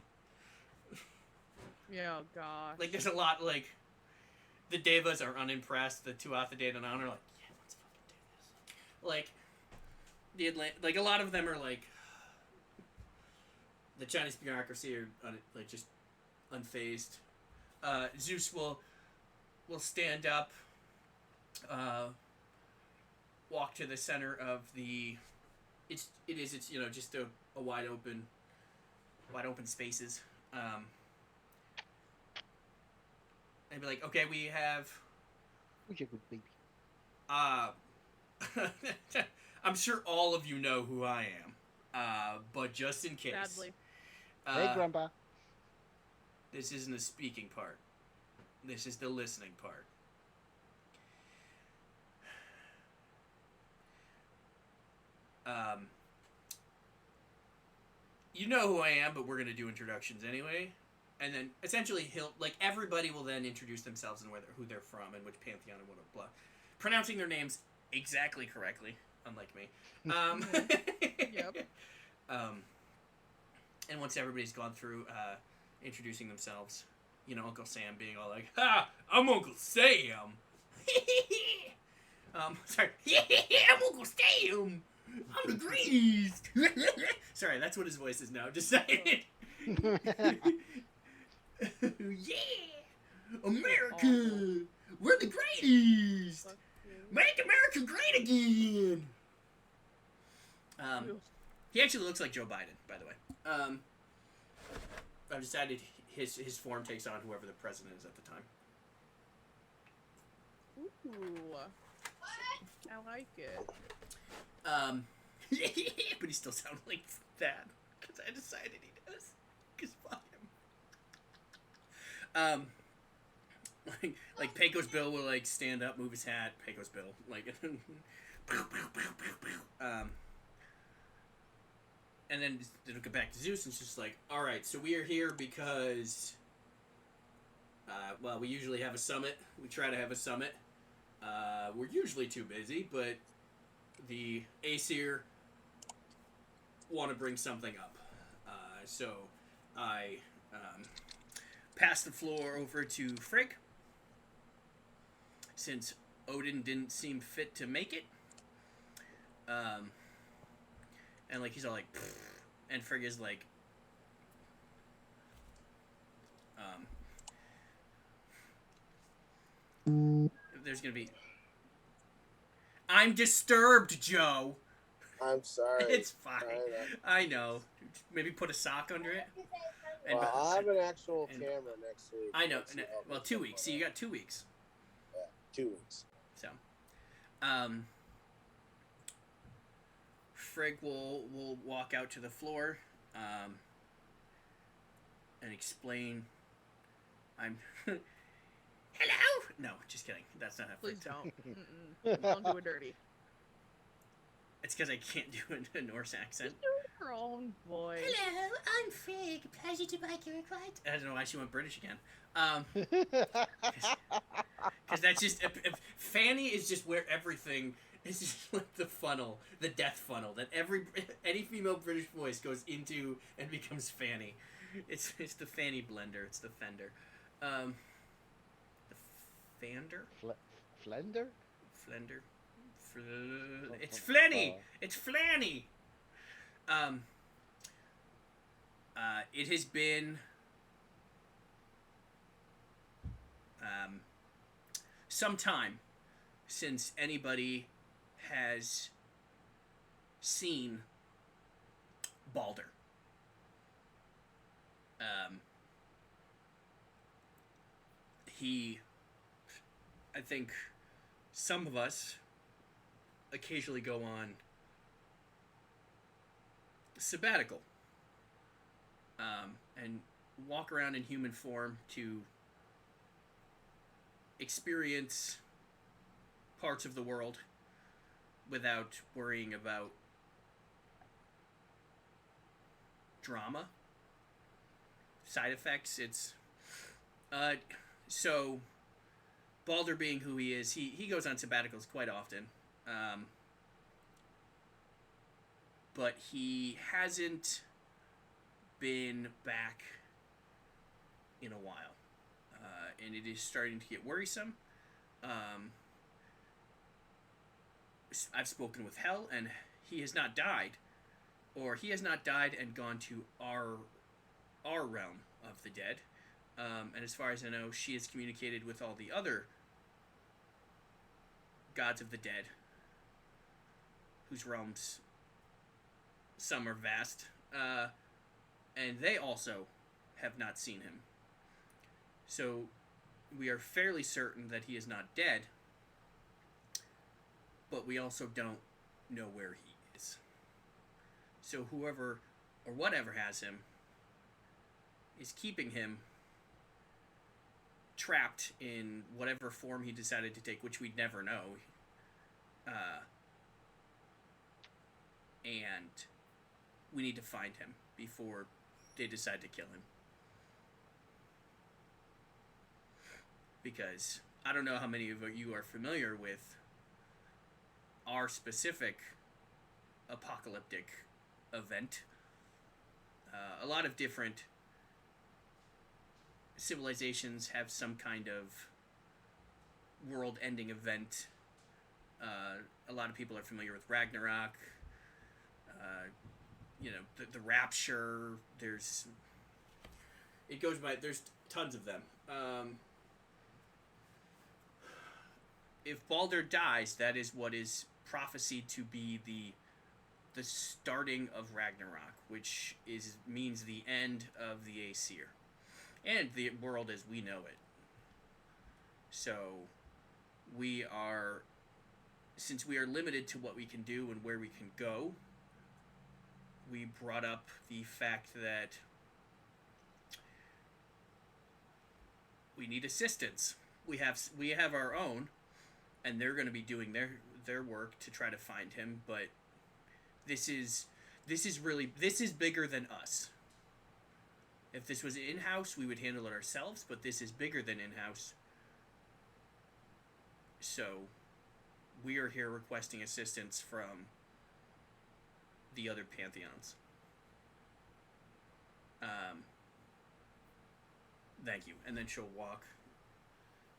Yeah, oh gosh. like there's a lot like, the Devas are unimpressed, the 2 Alpha Data 9 are like, yeah, let's fucking do this, like like a lot of them are like, the Chinese bureaucracy are like just unfazed. Zeus will stand up, walk to the center of the. It's you know just a wide open spaces. And be like, okay, we have. Who's a good baby? I'm sure all of you know who I am, but just in case. Sadly. Hey, Grandpa. This isn't the speaking part. This is the listening part. You know who I am, but we're gonna do introductions anyway. And then essentially everybody will then introduce themselves and who they're from and which pantheon and blah. Pronouncing their names exactly correctly, unlike me. Yep. And once everybody's gone through introducing themselves, you know, Uncle Sam being all like, "Ha! I'm Uncle Sam." Sorry. I'm Uncle Sam. I'm the greatest. Sorry, that's what his voice is now. Decided. Yeah, America. We're the greatest. Make America great again. He actually looks like Joe Biden, by the way. I've decided his form takes on whoever the president is at the time. Ooh. I like it. But he still sounds like that because I decided he does. Because fuck him. Like Pecos Bill will like stand up, move his hat. Pecos Bill, like, and then it'll go back to Zeus, and it's just like, all right, so we are here because, well, we usually have a summit. We try to have a summit. We're usually too busy, but the Aesir want to bring something up. So I pass the floor over to Frigg, since Odin didn't seem fit to make it. And like he's all like, pfft, and Frigg is like, there's gonna be. I'm disturbed, Joe. I'm sorry. It's fine. I know. Maybe put a sock under it. And, Well, I have an actual camera next week. I know. Let's see how Well, much 2 I'm weeks. on So you that. got 2 weeks. Yeah, 2 weeks. So, Frigg will walk out to the floor, and explain. I'm. Hello. No, just kidding. That's not how. Please Frigg don't. Don't do it dirty. It's because I can't do a Norse accent. Just do your own voice. Hello, I'm Frigg. Pleasure to make your request. I don't know why she went British again. Because that's just Fanny is just where everything is just like the funnel, the death funnel that any female British voice goes into and becomes Fanny. It's the Fanny blender. It's the Fender. The Fander. Flender? Flender. It's Flenny. It's Flanny. It has been some time since anybody has seen Balder. I think some of us occasionally go on sabbatical, and walk around in human form to experience parts of the world without worrying about drama, side effects. It's so Balder, being who he is, he goes on sabbaticals quite often, but he hasn't been back in a while, and it is starting to get worrisome. I've spoken with Hel, and he has not died, or he has not died and gone to our realm of the dead. And as far as I know, she has communicated with all the other gods of the dead, whose realms some are vast, and they also have not seen him. So we are fairly certain that he is not dead, but we also don't know where he is. So whoever or whatever has him is keeping him trapped in whatever form he decided to take, which we'd never know. And we need to find him before they decide to kill him. Because I don't know how many of you are familiar with our specific apocalyptic event. A lot of different civilizations have some kind of world-ending event. A lot of people are familiar with Ragnarok. The Rapture. There's tons of them. If Balder dies, that is what is prophesied to be the starting of Ragnarok, which means the end of the Aesir and the world as we know it. So since we are limited to what we can do and where we can go, we brought up the fact that we need assistance. We have our own, and they're going to be doing their work to try to find him, but this is bigger than us. If this was in-house, we would handle it ourselves, but this is bigger than in-house. So we are here requesting assistance from the other pantheons. Thank you. And then she'll walk.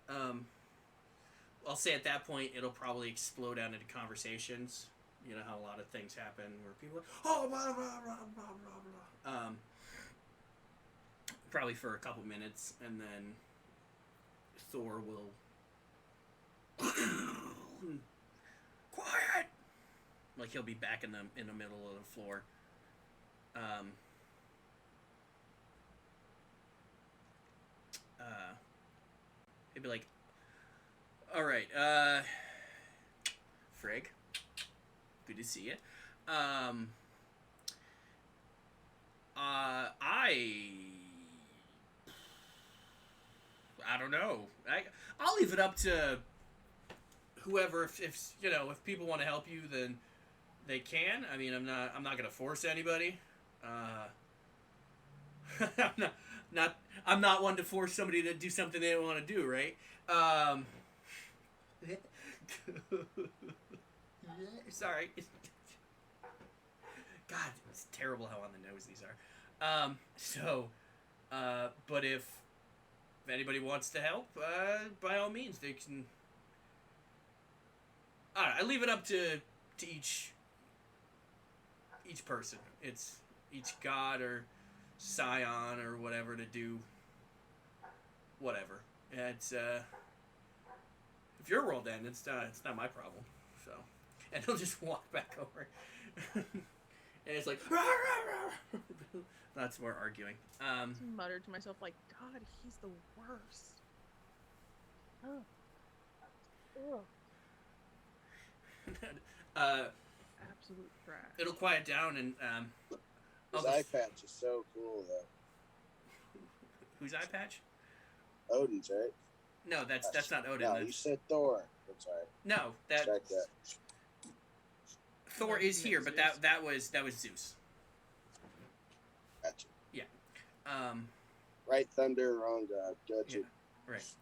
I'll say at that point, it'll probably explode out into conversations. You know how a lot of things happen where people are, oh, blah, blah, blah, blah, blah, blah. Probably for a couple minutes, and then Thor will quiet. Like he'll be back in the middle of the floor. He'd be like, all right, Frigg, good to see you. I don't know. I'll leave it up to whoever. If people want to help you, then they can. I mean, I'm not gonna force anybody. I'm not one to force somebody to do something they don't want to do, right? Sorry. God, it's terrible how on the nose these are. But if anybody wants to help, by all means, they can. I leave it up to each person. It's each god or Scion or whatever to do whatever. It's if your world ends, it's not my problem. So, and he'll just walk back over, and it's like lots more arguing. I just muttered to myself like, God, he's the worst. Oh. Ugh. Absolute trash. It'll quiet down, and His the eye patch is so cool, though. Whose eye patch? Odin's, right? No, that's not Odin. No, That's, you said Thor. I'm sorry. no, that Check that. Thor No, is you here, meant but Zeus. that was Zeus. Gotcha. Right Thunder, wrong God. Gotcha. Yeah, right.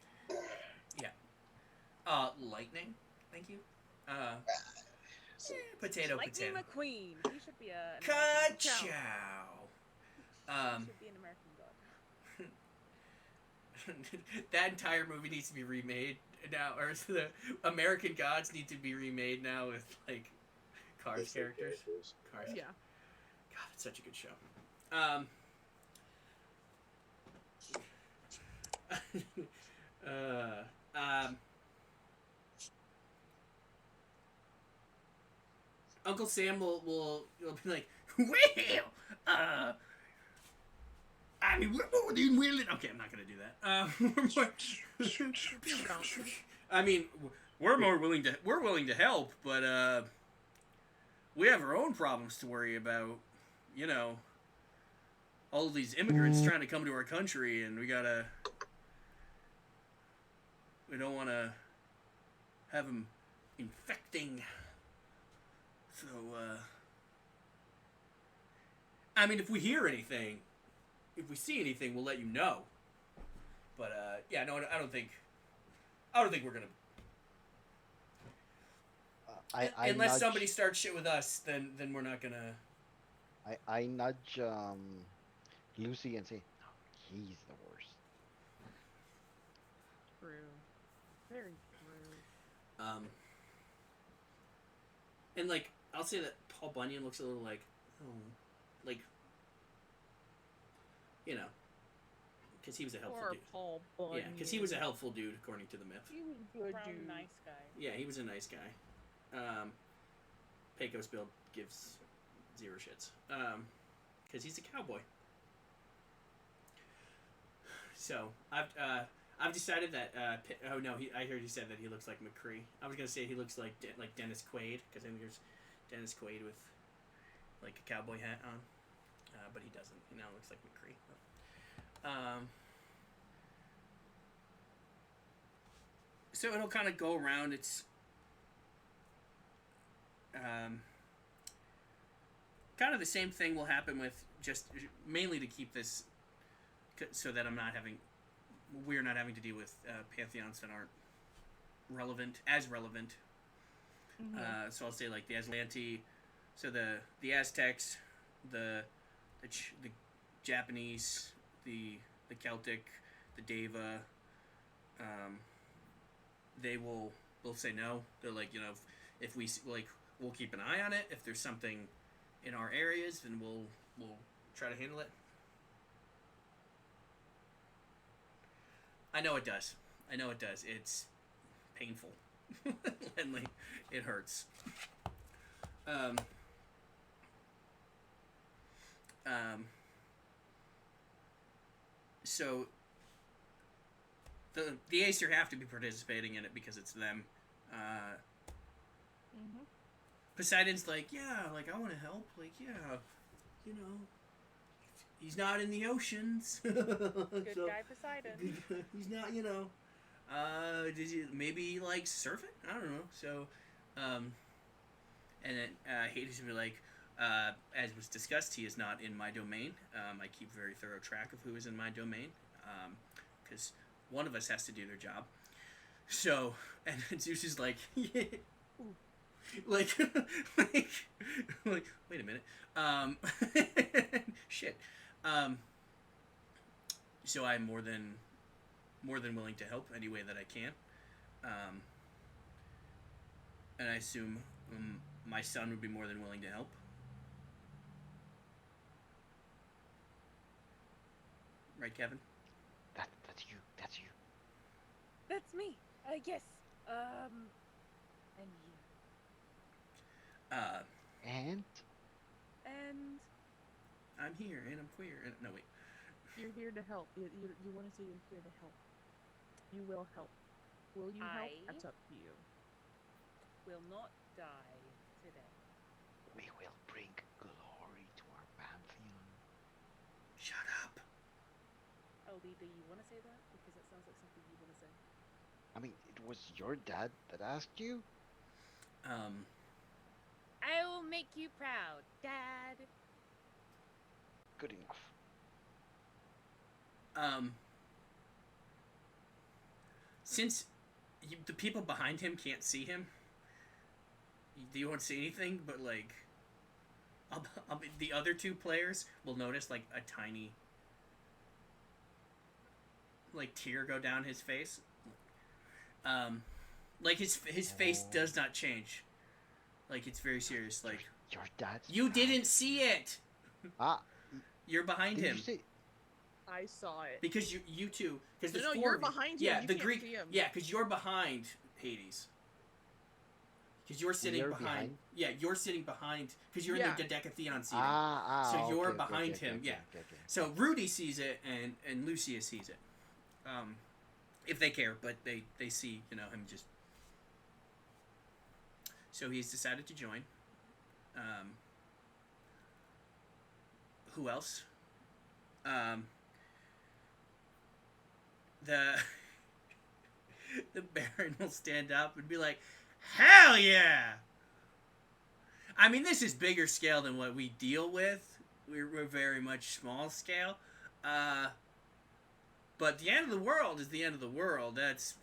Lightning. Thank you. Potato. Lightning McQueen. He should be a. Ka-chow. He should be an American god. That entire movie needs to be remade now, or the American Gods need to be remade now with like Cars Disney characters. Cars. Yeah. God, it's such a good show. Uncle Sam will be like, well, I mean, we're more than willing. Okay, I'm not gonna do that. I mean, we're willing to help, but we have our own problems to worry about. You know, all of these immigrants trying to come to our country, and we don't want to have them infecting. So, I mean, if we hear anything, if we see anything, we'll let you know. But yeah, no, I don't think we're gonna. Unless somebody starts shit with us, then we're not gonna. I nudge Lucy and say, "No, he's the worst." True. Very true. And like, I'll say that Paul Bunyan looks a little like, like, you know, because he was a helpful Poor dude. Paul Bunyan. Yeah, because he was a helpful dude according to the myth. He was a good Brown, dude. nice guy. Yeah, he was a nice guy. Pecos Bill gives zero shits. Because he's a cowboy. So I've decided that. Oh no, I heard you said that he looks like McCree. I was gonna say he looks like Dennis Quaid, because I think there's Dennis Quaid with like a cowboy hat on, but he doesn't. He now looks like McCree. So it'll kind of go around. It's kind of the same thing will happen with, just mainly to keep this so that we're not having to deal with pantheons that aren't as relevant. Mhm. So I'll say like the Aslanti, so the Aztecs, the Japanese, the Celtic, the Deva, they'll say no. They're like, you know, if we like, we'll keep an eye on it. If there's something in our areas, then we'll try to handle it. I know it does. It's painful. And like, it hurts. So the Acer have to be participating in it because it's them. Mhm. Poseidon's like, yeah, like, I want to help. Like, yeah, you know, he's not in the oceans. Good guy Poseidon. He's not, you know. Maybe he likes surfing? I don't know. So, and then Hades would be like, as was discussed, he is not in my domain. I keep very thorough track of who is in my domain, because one of us has to do their job. So, and Zeus is like, yeah. like, wait a minute. Shit. So I'm more than willing to help any way that I can. And I assume my son would be more than willing to help. Right, Kevin? That's you. That's me. Yes. And you. And And I'm here and I'm queer. And, no, wait. You're here to help. You want to say you're here to help. You will help. Will you help? That's up to you. will not die today. we will bring glory to our pantheon. want to say that? Because it sounds like something you want to say. I mean, it was your dad that asked you? I will make you proud, Dad. Good enough. Since the people behind him can't see him, do you want to see anything? But like, the other two players will notice like a tiny, like tear go down his face. Like his face does not change. Like it's very serious. Like Your dad? you didn't see it. Ah, You're behind did him. you say? I saw it. Because you two, because No, there's no, four you're of you. behind him. Yeah, You the can't Greek. see him. Yeah, because you're behind Hades. Because you're sitting We're behind. behind? Yeah, you're sitting behind. Because you're Yeah. in the Decatheon seating. So you're behind him, yeah. Okay. So Rudy sees it, and Lucia sees it. If they care, but they see him just. So he's decided to join. Who else? The Baron will stand up and be like, "Hell yeah!" I mean, this is bigger scale than what we deal with. We're very much small scale. But the end of the world is the end of the world. That's,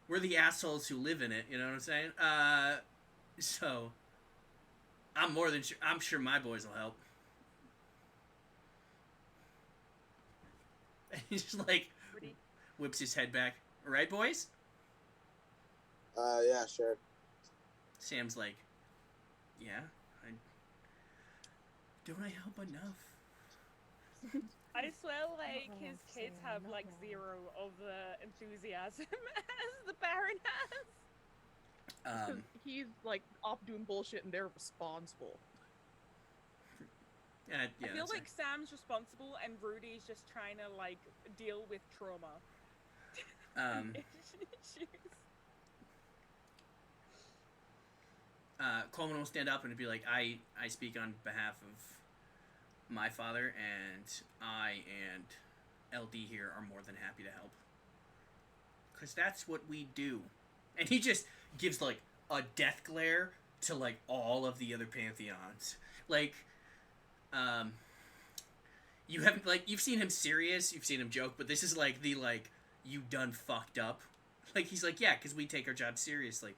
we're the assholes who live in it, you know what I'm saying? So, I'm more than sure, I'm sure my boys will help. And he just, like, Rudy? whips his head back. Right, boys? Yeah, sure. Sam's like, yeah, don't I help enough? I swear, like, his kids have, like, zero of the enthusiasm as the Baron has. 'Cause he's like off doing bullshit and they're responsible. Yeah, I feel that's like Sam's responsible and Rudy's just trying to, like, deal with trauma. Issues. Coleman will stand up and be like, I speak on behalf of my father, and I and LD here are more than happy to help. Because that's what we do. And he just gives, like, a death glare to, like, all of the other Pantheons. Like, you haven't, like, you've seen him serious, you've seen him joke, but this is, like, the, like, you done fucked up. Like, he's like, yeah, because we take our job seriously.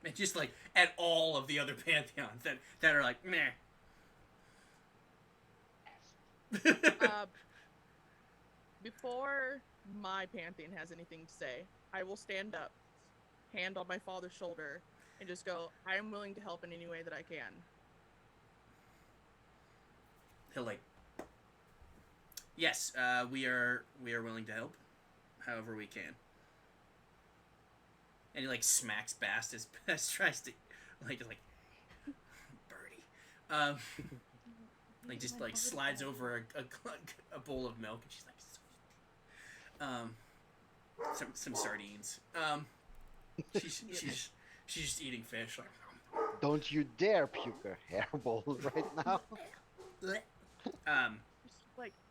And just, like, at all of the other Pantheons that are like, meh. Before my pantheon has anything to say, I will stand up, hand on my father's shoulder, and just go, I am willing to help in any way that I can. He'll, like, yes, we are willing to help however we can. And he, like, smacks Bast as Bast tries to, like, birdie. Like, just, like, slides over a bowl of milk, and she's like, some sardines. She's just eating fish. Like, Don't you dare puke a hairball right now. Like,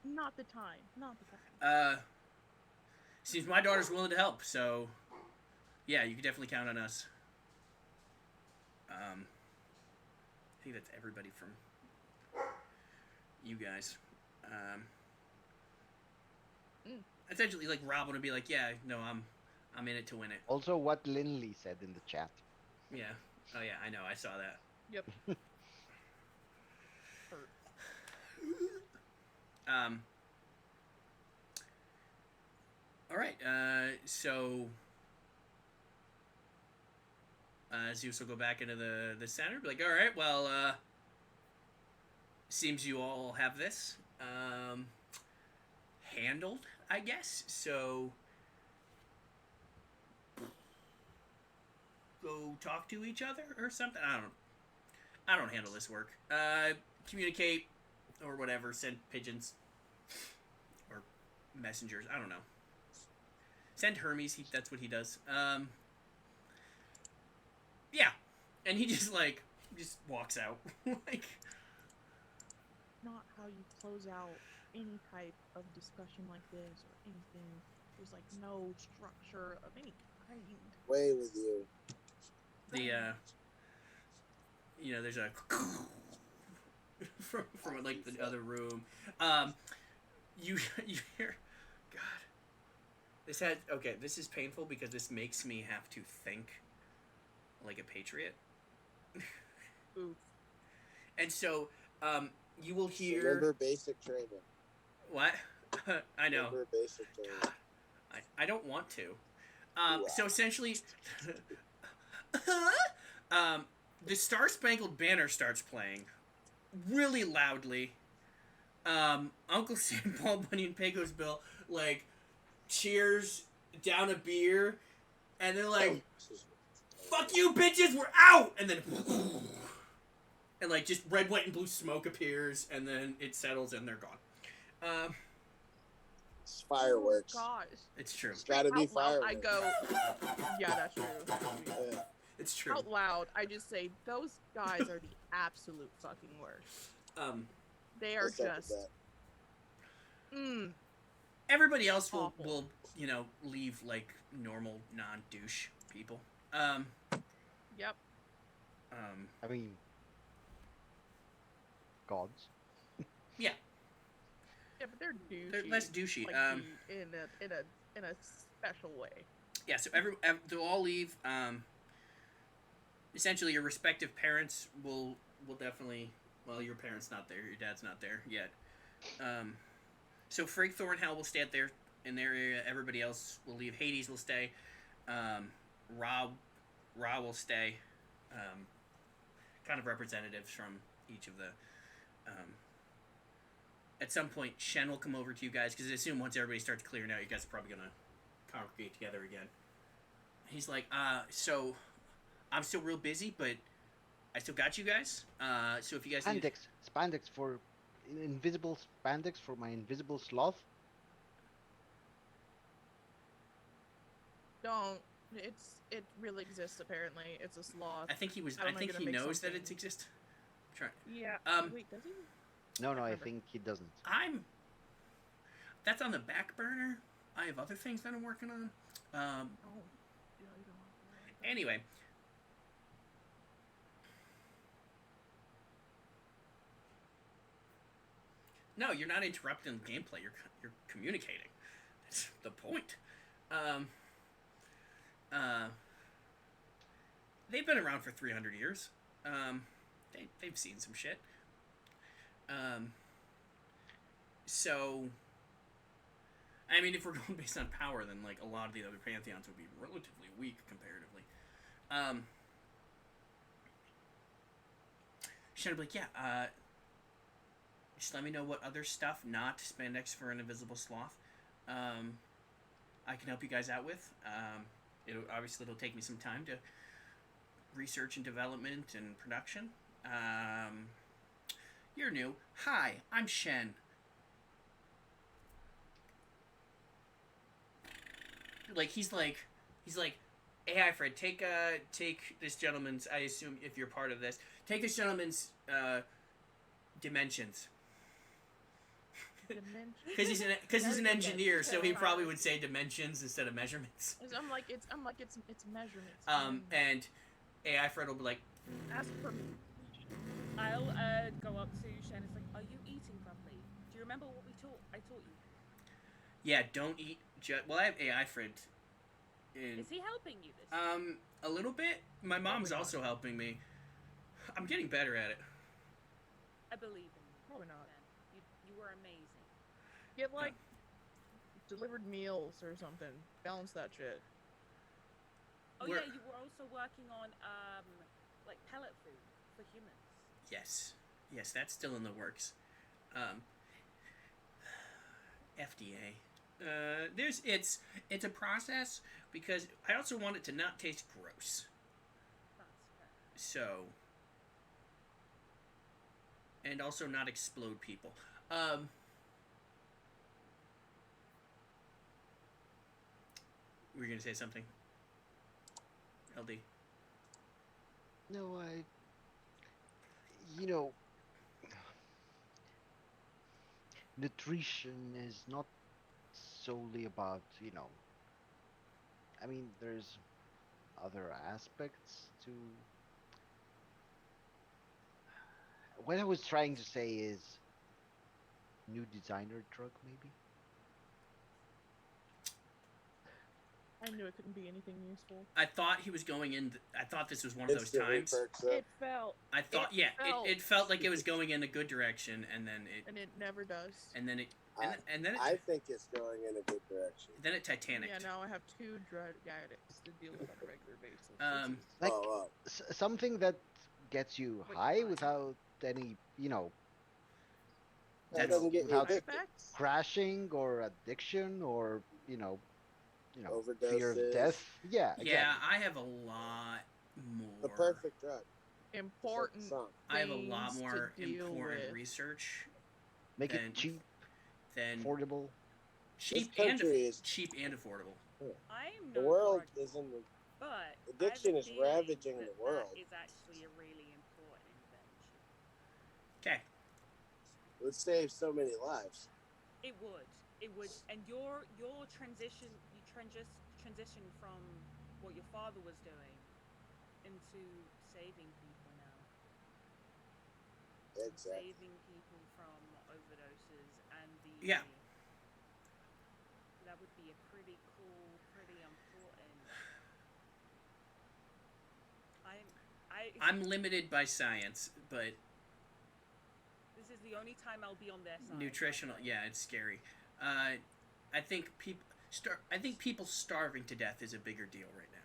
not the time. Not the time. Seems my daughter's willing to help, so yeah, you can definitely count on us. I think that's everybody from you guys. Essentially, like, Rob would be like, yeah, no, I'm in it to win it. Also, what Linley said in the chat. Yeah. Oh yeah, I know. I saw that. Yep. All right. So Zeus will go back into the center. Be like, all right. Well, seems you all have this handled, I guess. So go talk to each other or something. I don't handle this work. Communicate or whatever. Send pigeons or messengers. I don't know. Send Hermes. That's what he does. Yeah, and he just walks out. Like, not how you close out any type of discussion like this or anything. There's like no structure of any kind. Way with you. The there's a from like the other room. You hear, God, this is painful because this makes me have to think like a patriot. Oof. And so you will hear. Remember basic training. What? I know. Remember basic training. God, I don't want to. So essentially, the Star Spangled Banner starts playing really loudly. Uncle Sam, Paul Bunny, and Pecos Bill like cheers down a beer, and they're like, "Fuck you, bitches, we're out!" And then, and like just red, white, and blue smoke appears, and then it settles, and they're gone. It's fireworks. Oh, gosh. It's true. It's gotta be Out loud, fireworks. I go, yeah, that's true. Yeah. It's true. Out loud, I just say, those guys are the absolute fucking worst. They are Let's second just, that. Everybody else will Awful. leave like normal non-douche people. Yep. I mean, gods. Yeah, Yeah, but they're douchey. they're less douchey. Like, in a special way. Yeah, so they'll all leave. Essentially, your respective parents will definitely. Well, your parents not there. Your dad's not there yet. So Frigg, Thor, and Hal will stay in their area. Everybody else will leave. Hades will stay. Ra will stay. Kind of representatives from each of the. At some point, Shen will come over to you guys because I assume once everybody starts clearing out, you guys are probably gonna congregate together again. He's like, so I'm still real busy, but I still got you guys. So if you guys need... Spandex for invisible spandex for my invisible sloth. Don't. It really exists apparently. It's a sloth. I think he I don't know, think gonna he make knows that something. it exists. Try. Yeah. Um, Wait, does he? No, I remember. think he doesn't. That's on the back burner. I have other things that I'm working on. Oh. Yeah, you don't want to. Anyway. No, you're not interrupting the gameplay. You're communicating. That's the point. They've been around for 300 years. They've seen some shit. So, I mean, if we're going based on power, then like a lot of the other pantheons would be relatively weak comparatively. Shen will be like, yeah, just let me know what other stuff, not spandex for an invisible sloth, I can help you guys out with. It'll take me some time to research and development and production. You're new. Hi, I'm Shen. He's like, hey, hi, Fred. Take this gentleman's. I assume if you're part of this, take this gentleman's dimensions. Because he's an engineer, so he probably would say dimensions instead of measurements. I'm like it's measurements. And AI Fred will be like, Ask for. I'll go up to Shen. It's like, are you eating properly? Do you remember what I taught you? yeah, don't eat. Well, I have AI Fred. Is he helping you this time? A little bit. My mom's Probably not. also helping me. I'm getting better at it. I believe in you. Probably not. Shen. You were amazing. Get like delivered meals or something. Balance that shit. Oh We're- yeah, you were also working on like pellet food for humans. Yes, that's still in the works. FDA. It's a process because I also want it to not taste gross. That's fair. So, and also not explode people. Were you gonna say something? LD. No, you know, nutrition is not solely about, I mean, there's other aspects to. What I was trying to say is new designer drug, maybe? I knew it couldn't be anything useful. I thought he was going in. I thought this was one of those Instantly times. perks up. It felt, I thought, it felt like it was going in a good direction, and then and it never does. and then it, I- and then it, I think it's going in a good direction. then it Titanic. Yeah, now I have 2 drug addicts to deal with on a regular basis. Like oh, something that gets you Wait, high what? without any, that That's- doesn't get you without addicted. Effects? crashing or addiction or, fear of Overdoses. death. Yeah, exactly. Yeah, I have a lot more. The perfect drug. Important Song. I have a lot things to more deal important with. research Make then- it cheap, than affordable. cheap This and country is- affordable. I'm The no world drug, is in the. but I have Addiction a is feeling ravaging that the world. That is actually a really important invention. Okay. It would save so many lives. It would, and your transition, transition from what your father was doing into saving people now. Exactly. Saving people from overdoses and the. Yeah. That would be a pretty cool, pretty important. I'm limited by science, but This is the only time I'll be on their side. nutritional. Yeah, it's scary. I think people starving to death is a bigger deal right now.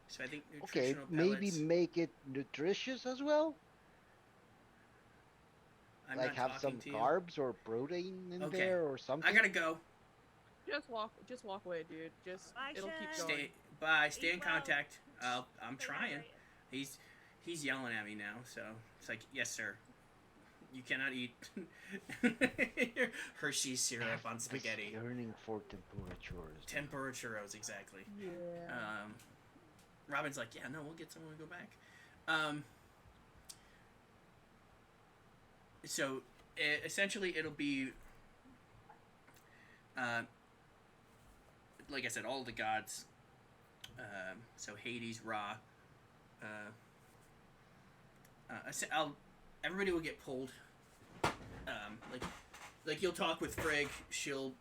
So I think Okay, nutritional maybe pellets. make it nutritious as well. I'm Like not have some talking to you. carbs or protein in Okay. there or something. I gotta go. Just walk away, dude. Bye, It'll keep Shan. going. Stay in Eat well. contact. I'm Stay trying. hydrated. He's yelling at me now, so it's like, yes, sir. You cannot eat Hershey's syrup on This spaghetti. yearning for temperatures. Temperaturos, exactly. Yeah. Robin's like, yeah, no, we'll get someone to go back. So essentially, it'll be, like I said, all the gods. So Hades, Ra. Everybody will get pulled. Like you'll talk with Frigg. She'll,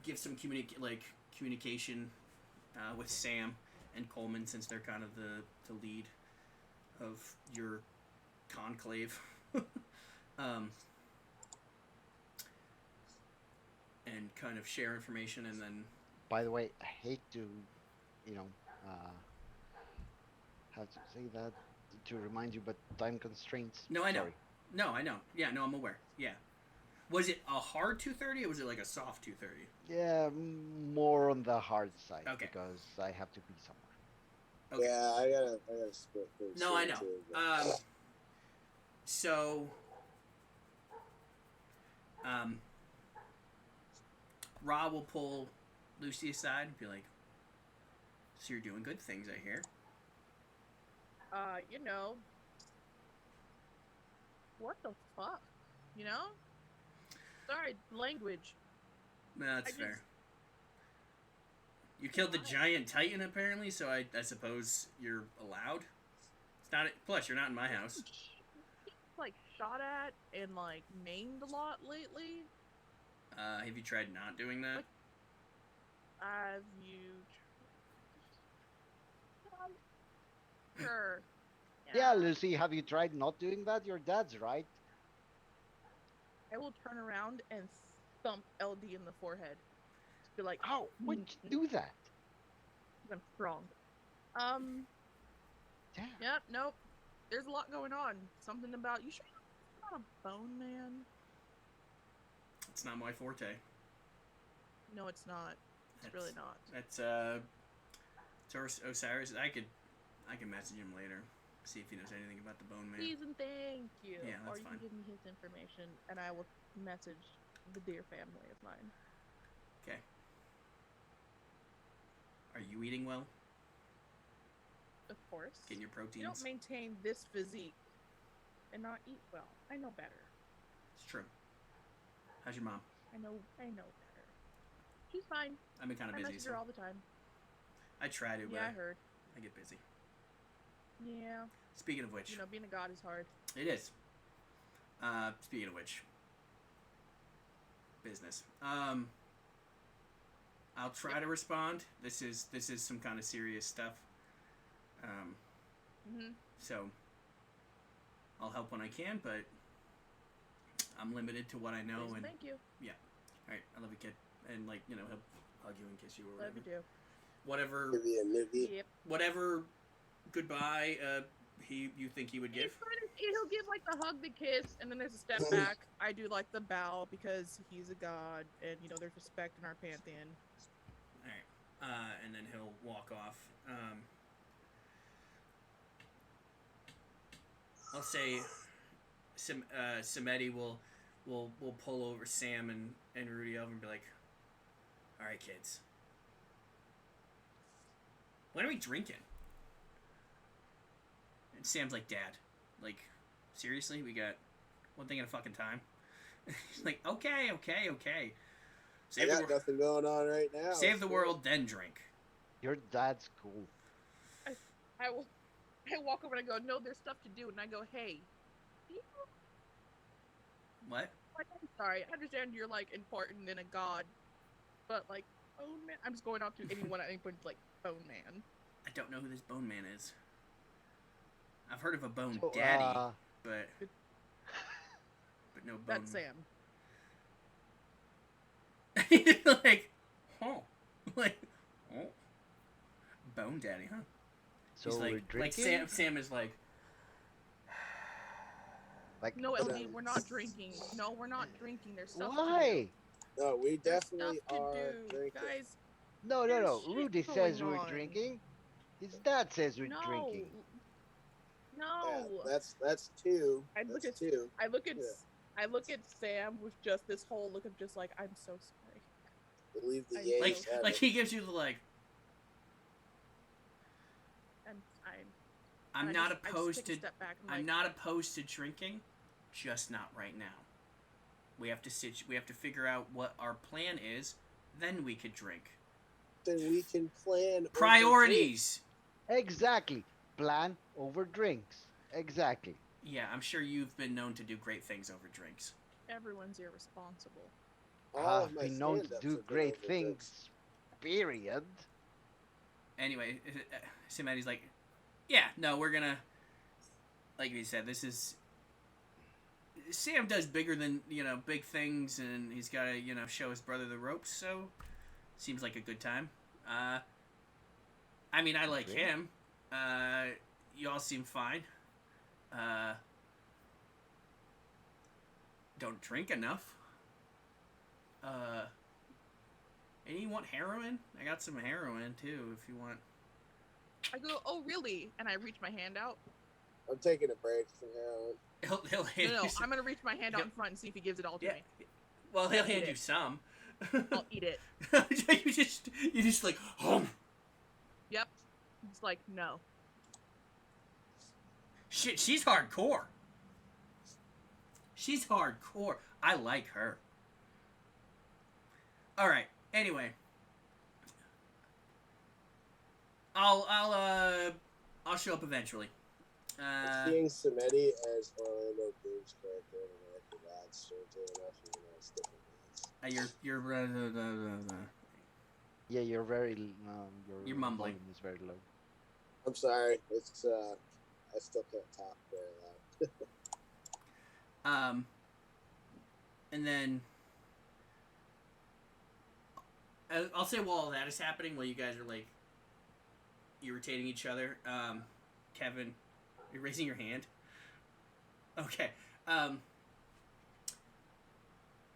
give some communication with Sam and Coleman, since they're kind of the lead of your conclave. And kind of share information, and then By the way, I hate to, have to say that to remind you, but time constraints. No, I know. Sorry. no, I know. Yeah, no, I'm aware. Yeah. Was it a hard 230 or was it like a soft 230? Yeah, more on the hard side Okay. because I have to be somewhere. Okay. Yeah, I gotta split things. No, I know. Too, but- So, Ra will pull Lucy aside and be like, "So you're doing good things, I hear." You know. What the fuck? You know? Sorry, language. No, that's I just- fair. You killed the Why? giant titan, apparently, so I suppose you're allowed. It's not. Plus, you're not in my house. Like shot at and like maimed a lot lately. Have you tried not doing that? Like- Have you? Sure. Yeah, Lucy, have you tried not doing that? Your dad's right. I will turn around and thump LD in the forehead. Just be like, How would you do that? I'm strong. Damn. Yep, nope. There's a lot going on. Something about you sure you're not a bone man? It's not my forte. No, it's not. It's really not. That's Osiris. I can message him later, see if he knows anything about the Bone Man. Please and thank you. Yeah, or that's you fine. can give me his information and I will message the dear family of mine. Okay. Are you eating well? Of course. Getting your You proteins? don't maintain this physique and not eat well. I know better. It's true. How's your mom? I know better. She's fine. I've been kind of I busy, message so her all the time. I try to, but Yeah, I heard. I get busy. Yeah. Speaking of which, You know, being a god is hard. it is. Speaking of which, business. I'll try to respond. This is some kind of serious stuff. So I'll help when I can, but I'm limited to what I know. Please, and thank you. Yeah. All right. I love you, kid. And he'll hug you and kiss you or Love whatever. you too. Whatever. Give you a nibby. Yep. Whatever. Goodbye. You think he would give? He'll give like the hug, the kiss, and then there's a step back. I do like the bow because he's a god, and there's respect in our pantheon. All right. And then he'll walk off. I'll say Samedi will pull over Sam and Rudy over and be like, all right, kids. When are we drinking? And Sam's like, Dad, like, seriously? We got one thing at a fucking time? He's like, okay. I got nothing going on right now. Save the world, then drink. Your dad's cool. I walk over and I go, no, there's stuff to do, and I go, hey, you know, What? like, I'm sorry, I understand you're like important in a god, but like, Bone Man, I'm just going off to anyone at any point like Bone Man. I don't know who this Bone Man is. I've heard of a Bone So, Daddy, but no Bone. That's Sam. like, oh, Bone Daddy, huh? So He's we're like drinking. Sam is like, Like, No, LD, we're not drinking. No, we're not drinking. There's stuff to do. why? No, we There's definitely stuff to are do. drinking. Guys, No. There's shit Rudy going says we're on. drinking. His dad says we're no. drinking. No. Yeah, that's two. I look That's at- two. I look at Yeah. I look at Sam with just this whole look of just like, I'm so sorry. Believe the I- Yankees have like it. he gives you the like. I'm I not just opposed take to. a step back. I'm not opposed to drinking, just not right now. We have to figure out what our plan is, then we could drink. Then we can plan over Priorities. Exactly. Plan over drinks. Exactly. Yeah, I'm sure you've been known to do great things over drinks. Everyone's irresponsible. drinks. All of I've my been known to stand-ups do have been great over things. drinks. Period. Anyway, Samedi's like, yeah, no, we're gonna. Like we said, this is. Sam does bigger than big things, and he's got to show his brother the ropes. So, seems like a good time. I mean, I like Great. him. You all seem fine. Don't drink enough. And you want heroin? I got some heroin too, if you want. I go, oh really? And I reach my hand out. I'm taking a break from heroin. He'll hand No, you some. I'm gonna reach my hand out in front and see if he gives it all to Yeah. me. Well, he'll I'll eat hand it. you some. I'll eat it. you just like, oh Yep. It's like no. shit, she's hardcore. She's hardcore. I like her. All right. Anyway, I'll show up eventually. I'm seeing Samedi as Orlando Bloom's character in American Gods. Strangely enough, even though it's different names. You're Yeah, you're very. You're mumbling. volume is very low. I'm sorry. It's I still can't talk very loud. And then I'll say while all that is happening, while you guys are like irritating each other, Kevin, you're raising your hand. Okay.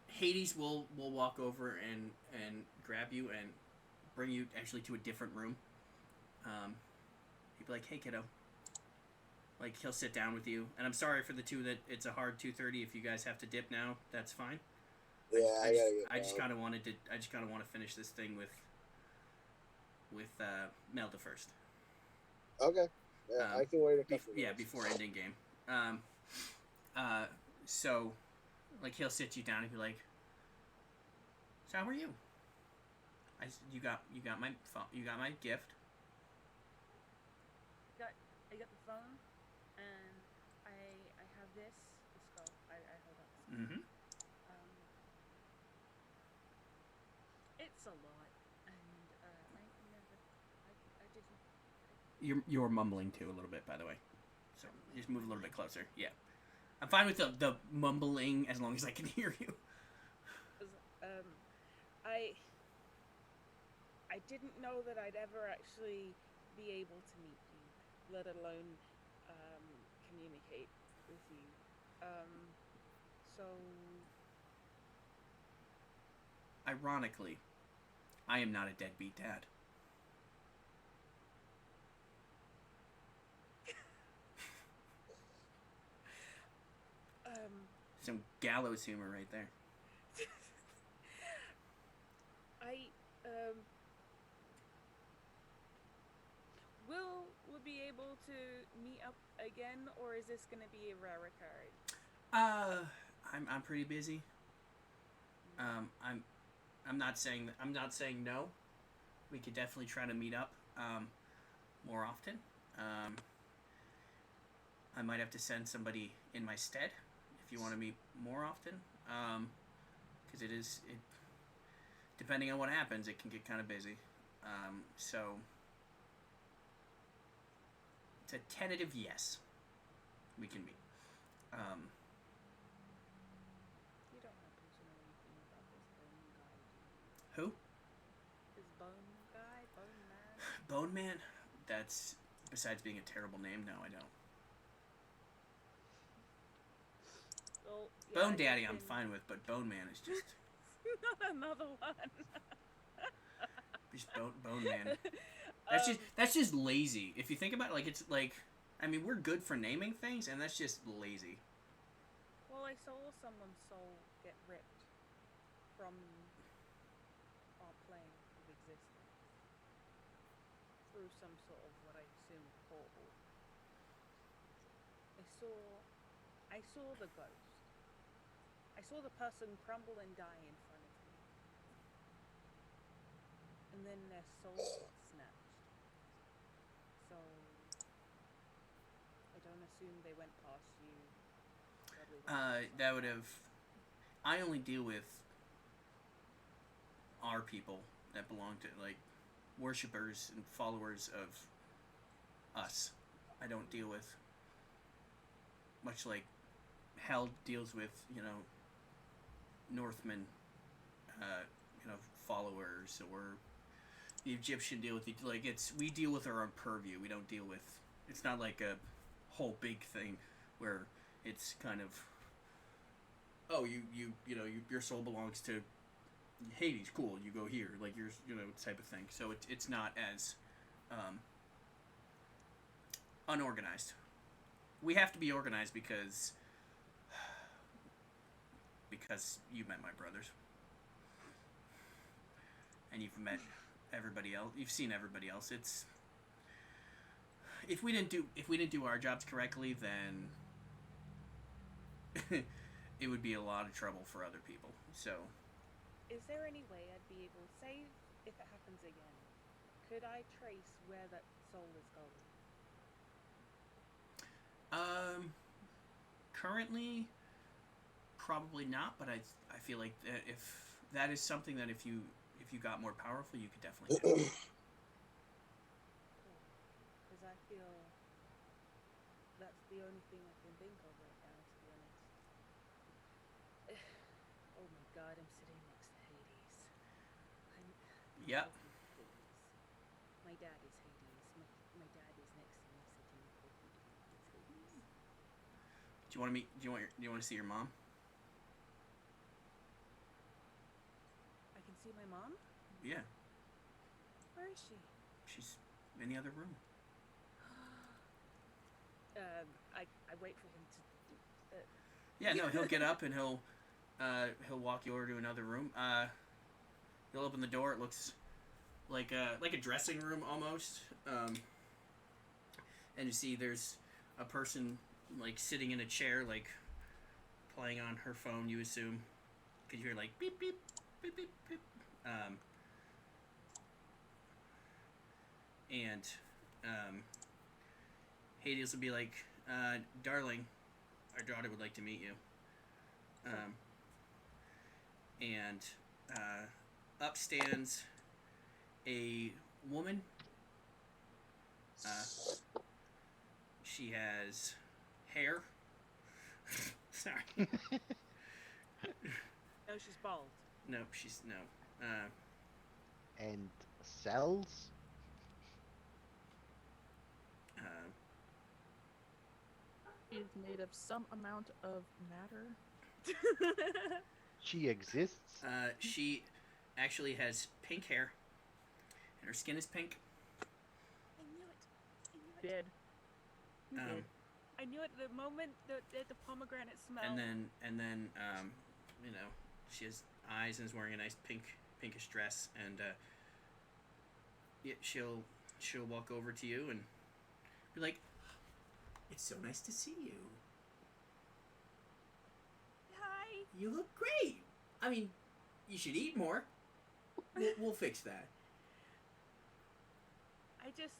Hades will walk over and grab you and bring you actually to a different room. He'd be like, "Hey, kiddo." Like, he'll sit down with you, and I'm sorry for the two that it's a hard 2:30. If you guys have to dip now, that's fine. Yeah, I gotta get I just going. kind of wanted to. I just kind of want to finish this thing with Melda first. Okay. Yeah, I can wait a couple Yeah, minutes. before ending game. So, like, he'll sit you down and be like, "So how are you? You got my you got my gift." I got the phone, and I have this the skull. I hold up the skull. Mm-hmm. It's a lot, and I didn't. You're mumbling too a little bit, by the way. So just move a little bit closer. Yeah, I'm fine with the mumbling as long as I can hear you. I didn't know that I'd ever actually be able to meet you, let alone communicate with you. So Ironically, I am not a deadbeat dad. Some gallows humor right there. will we be able to meet up again, or is this gonna be a rare occurrence? I'm pretty busy. I'm not saying no. We could definitely try to meet up more often. I might have to send somebody in my stead if you want to meet more often. Because it depending on what happens, it can get kind of busy. So it's a tentative yes. We can meet. You don't happen to know anything about this bone guy, do you? Who? This bone guy? Bone man? Bone Man? That's, besides being a terrible name, no, I don't. Well, Bone Daddy I'm fine with, but Bone Man is just... Not another one. just Bone Man. That's just lazy. If you think about it, like, it's like... I mean, we're good for naming things, and that's just lazy. Well, I saw someone's soul get ripped from our plane of existence through some sort of what I assume portal. I saw the ghost. I saw the person crumble and die in front of me. And then their soul got snatched. So I don't assume they went past you. That would have... I only deal with our people that belong to, like, worshippers and followers of us. I don't deal with... Much like Hell deals with, Northmen, followers, or the Egyptian deal with, we deal with our own purview. We don't deal with... It's not like a whole big thing where it's kind of, oh, your soul belongs to Hades, cool, you go here, like, type of thing. So it's not as unorganized. We have to be organized because you met my brothers, and you've met everybody else. You've seen everybody else. It's... If we didn't do our jobs correctly, then it would be a lot of trouble for other people. So, is there any way I'd be able, say, if it happens again, could I trace where that soul is going? Currently, probably not. But I feel like that if that is something that if you got more powerful, you could definitely do. Because I feel that's the only thing I can think of right now, to be honest. Oh my god, I'm sitting next to Hades. Yep. Hades. My dad is Hades. My dad is next to me sitting talking to me. It's Hades. Do you want to meet? Do you want to see your mom? I can see my mom? Yeah. Where is she? She's in the other room. I wait for him to... Yeah, no, he'll get up and he'll walk you over to another room. He'll open the door. It looks like a dressing room almost. And you see there's a person like sitting in a chair, like playing on her phone, you assume, because you hear like beep beep beep beep beep. And Hades will be like, darling, our daughter would like to meet you. And up stands a woman. She has hair. Sorry. No, she's bald. No, she's no. And cells? She's made of some amount of matter. She exists? She actually has pink hair, and her skin is pink. I knew it. Did. You Um, did. I knew it the moment the pomegranate smell. and then you know, she has eyes and is wearing a nice pinkish dress, and yeah, she'll walk over to you and be like, "It's so nice to see you. Hi. You look great. I mean, you should eat more. We'll fix that." I just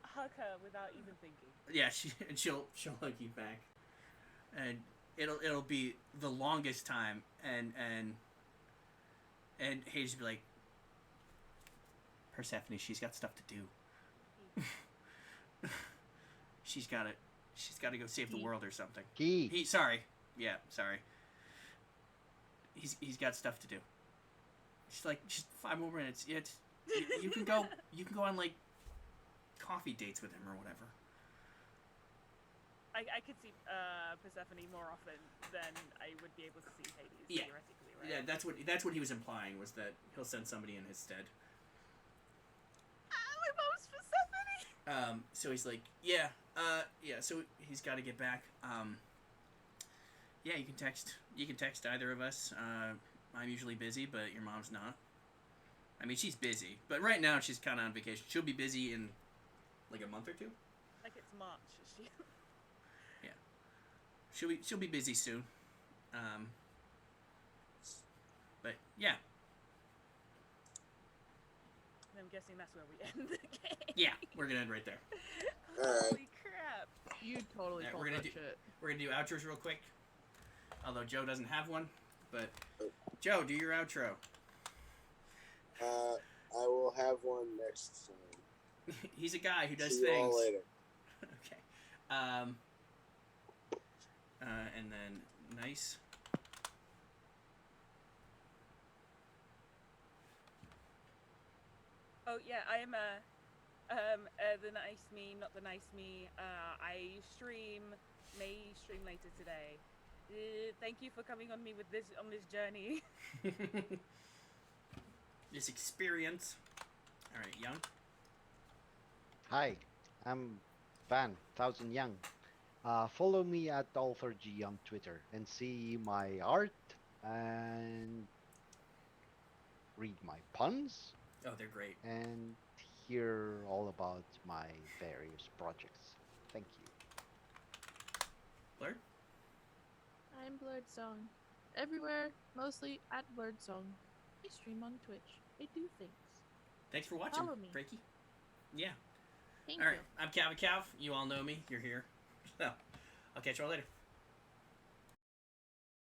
hug her without even thinking. Yeah, she'll hug you back, and it'll be the longest time, and Hades will be like, "Persephone, she's got stuff to do. she's got to go save the world or something." Key. Sorry. He's got stuff to do. She's like, just 5 more minutes. Yeah, you can go on like coffee dates with him or whatever. I could see Persephone more often than I would be able to see Hades, Yeah. theoretically, right? Yeah, that's what he was implying, was that he'll send somebody in his stead. My mom's Persephone! So he's like, so he's got to get back. Yeah, you can text either of us. I'm usually busy, but your mom's not. I mean, she's busy, but right now she's kind of on vacation. She'll be busy in like a month or two. Like it's March, is she? She'll be busy soon. But yeah. And I'm guessing that's where we end the game. Yeah, we're gonna end right there. Holy crap. You totally Yeah, called we're gonna that do- shit. We're gonna do outros real quick. Although Joe doesn't have one, but Joe, do your outro. I will have one next time. He's a guy who does See you things. all later. Okay. And then nice. Oh yeah, I am the nice me, not the nice me. I may stream later today. Thank you for coming on this journey. This experience. All right, Young. Hi, I'm Van 1000 Young. Follow me at AuthorG on Twitter and see my art and read my puns Oh, they're great. and hear all about my various projects. Thank you. Blurred? I'm Blurred Song. Everywhere, mostly at Blurred Song. I stream on Twitch. I do things. Thanks for watching, Follow me. Breaky. Yeah. Thank All right, you. I'm Cav. You all know me. You're here. So, I'll catch you all later.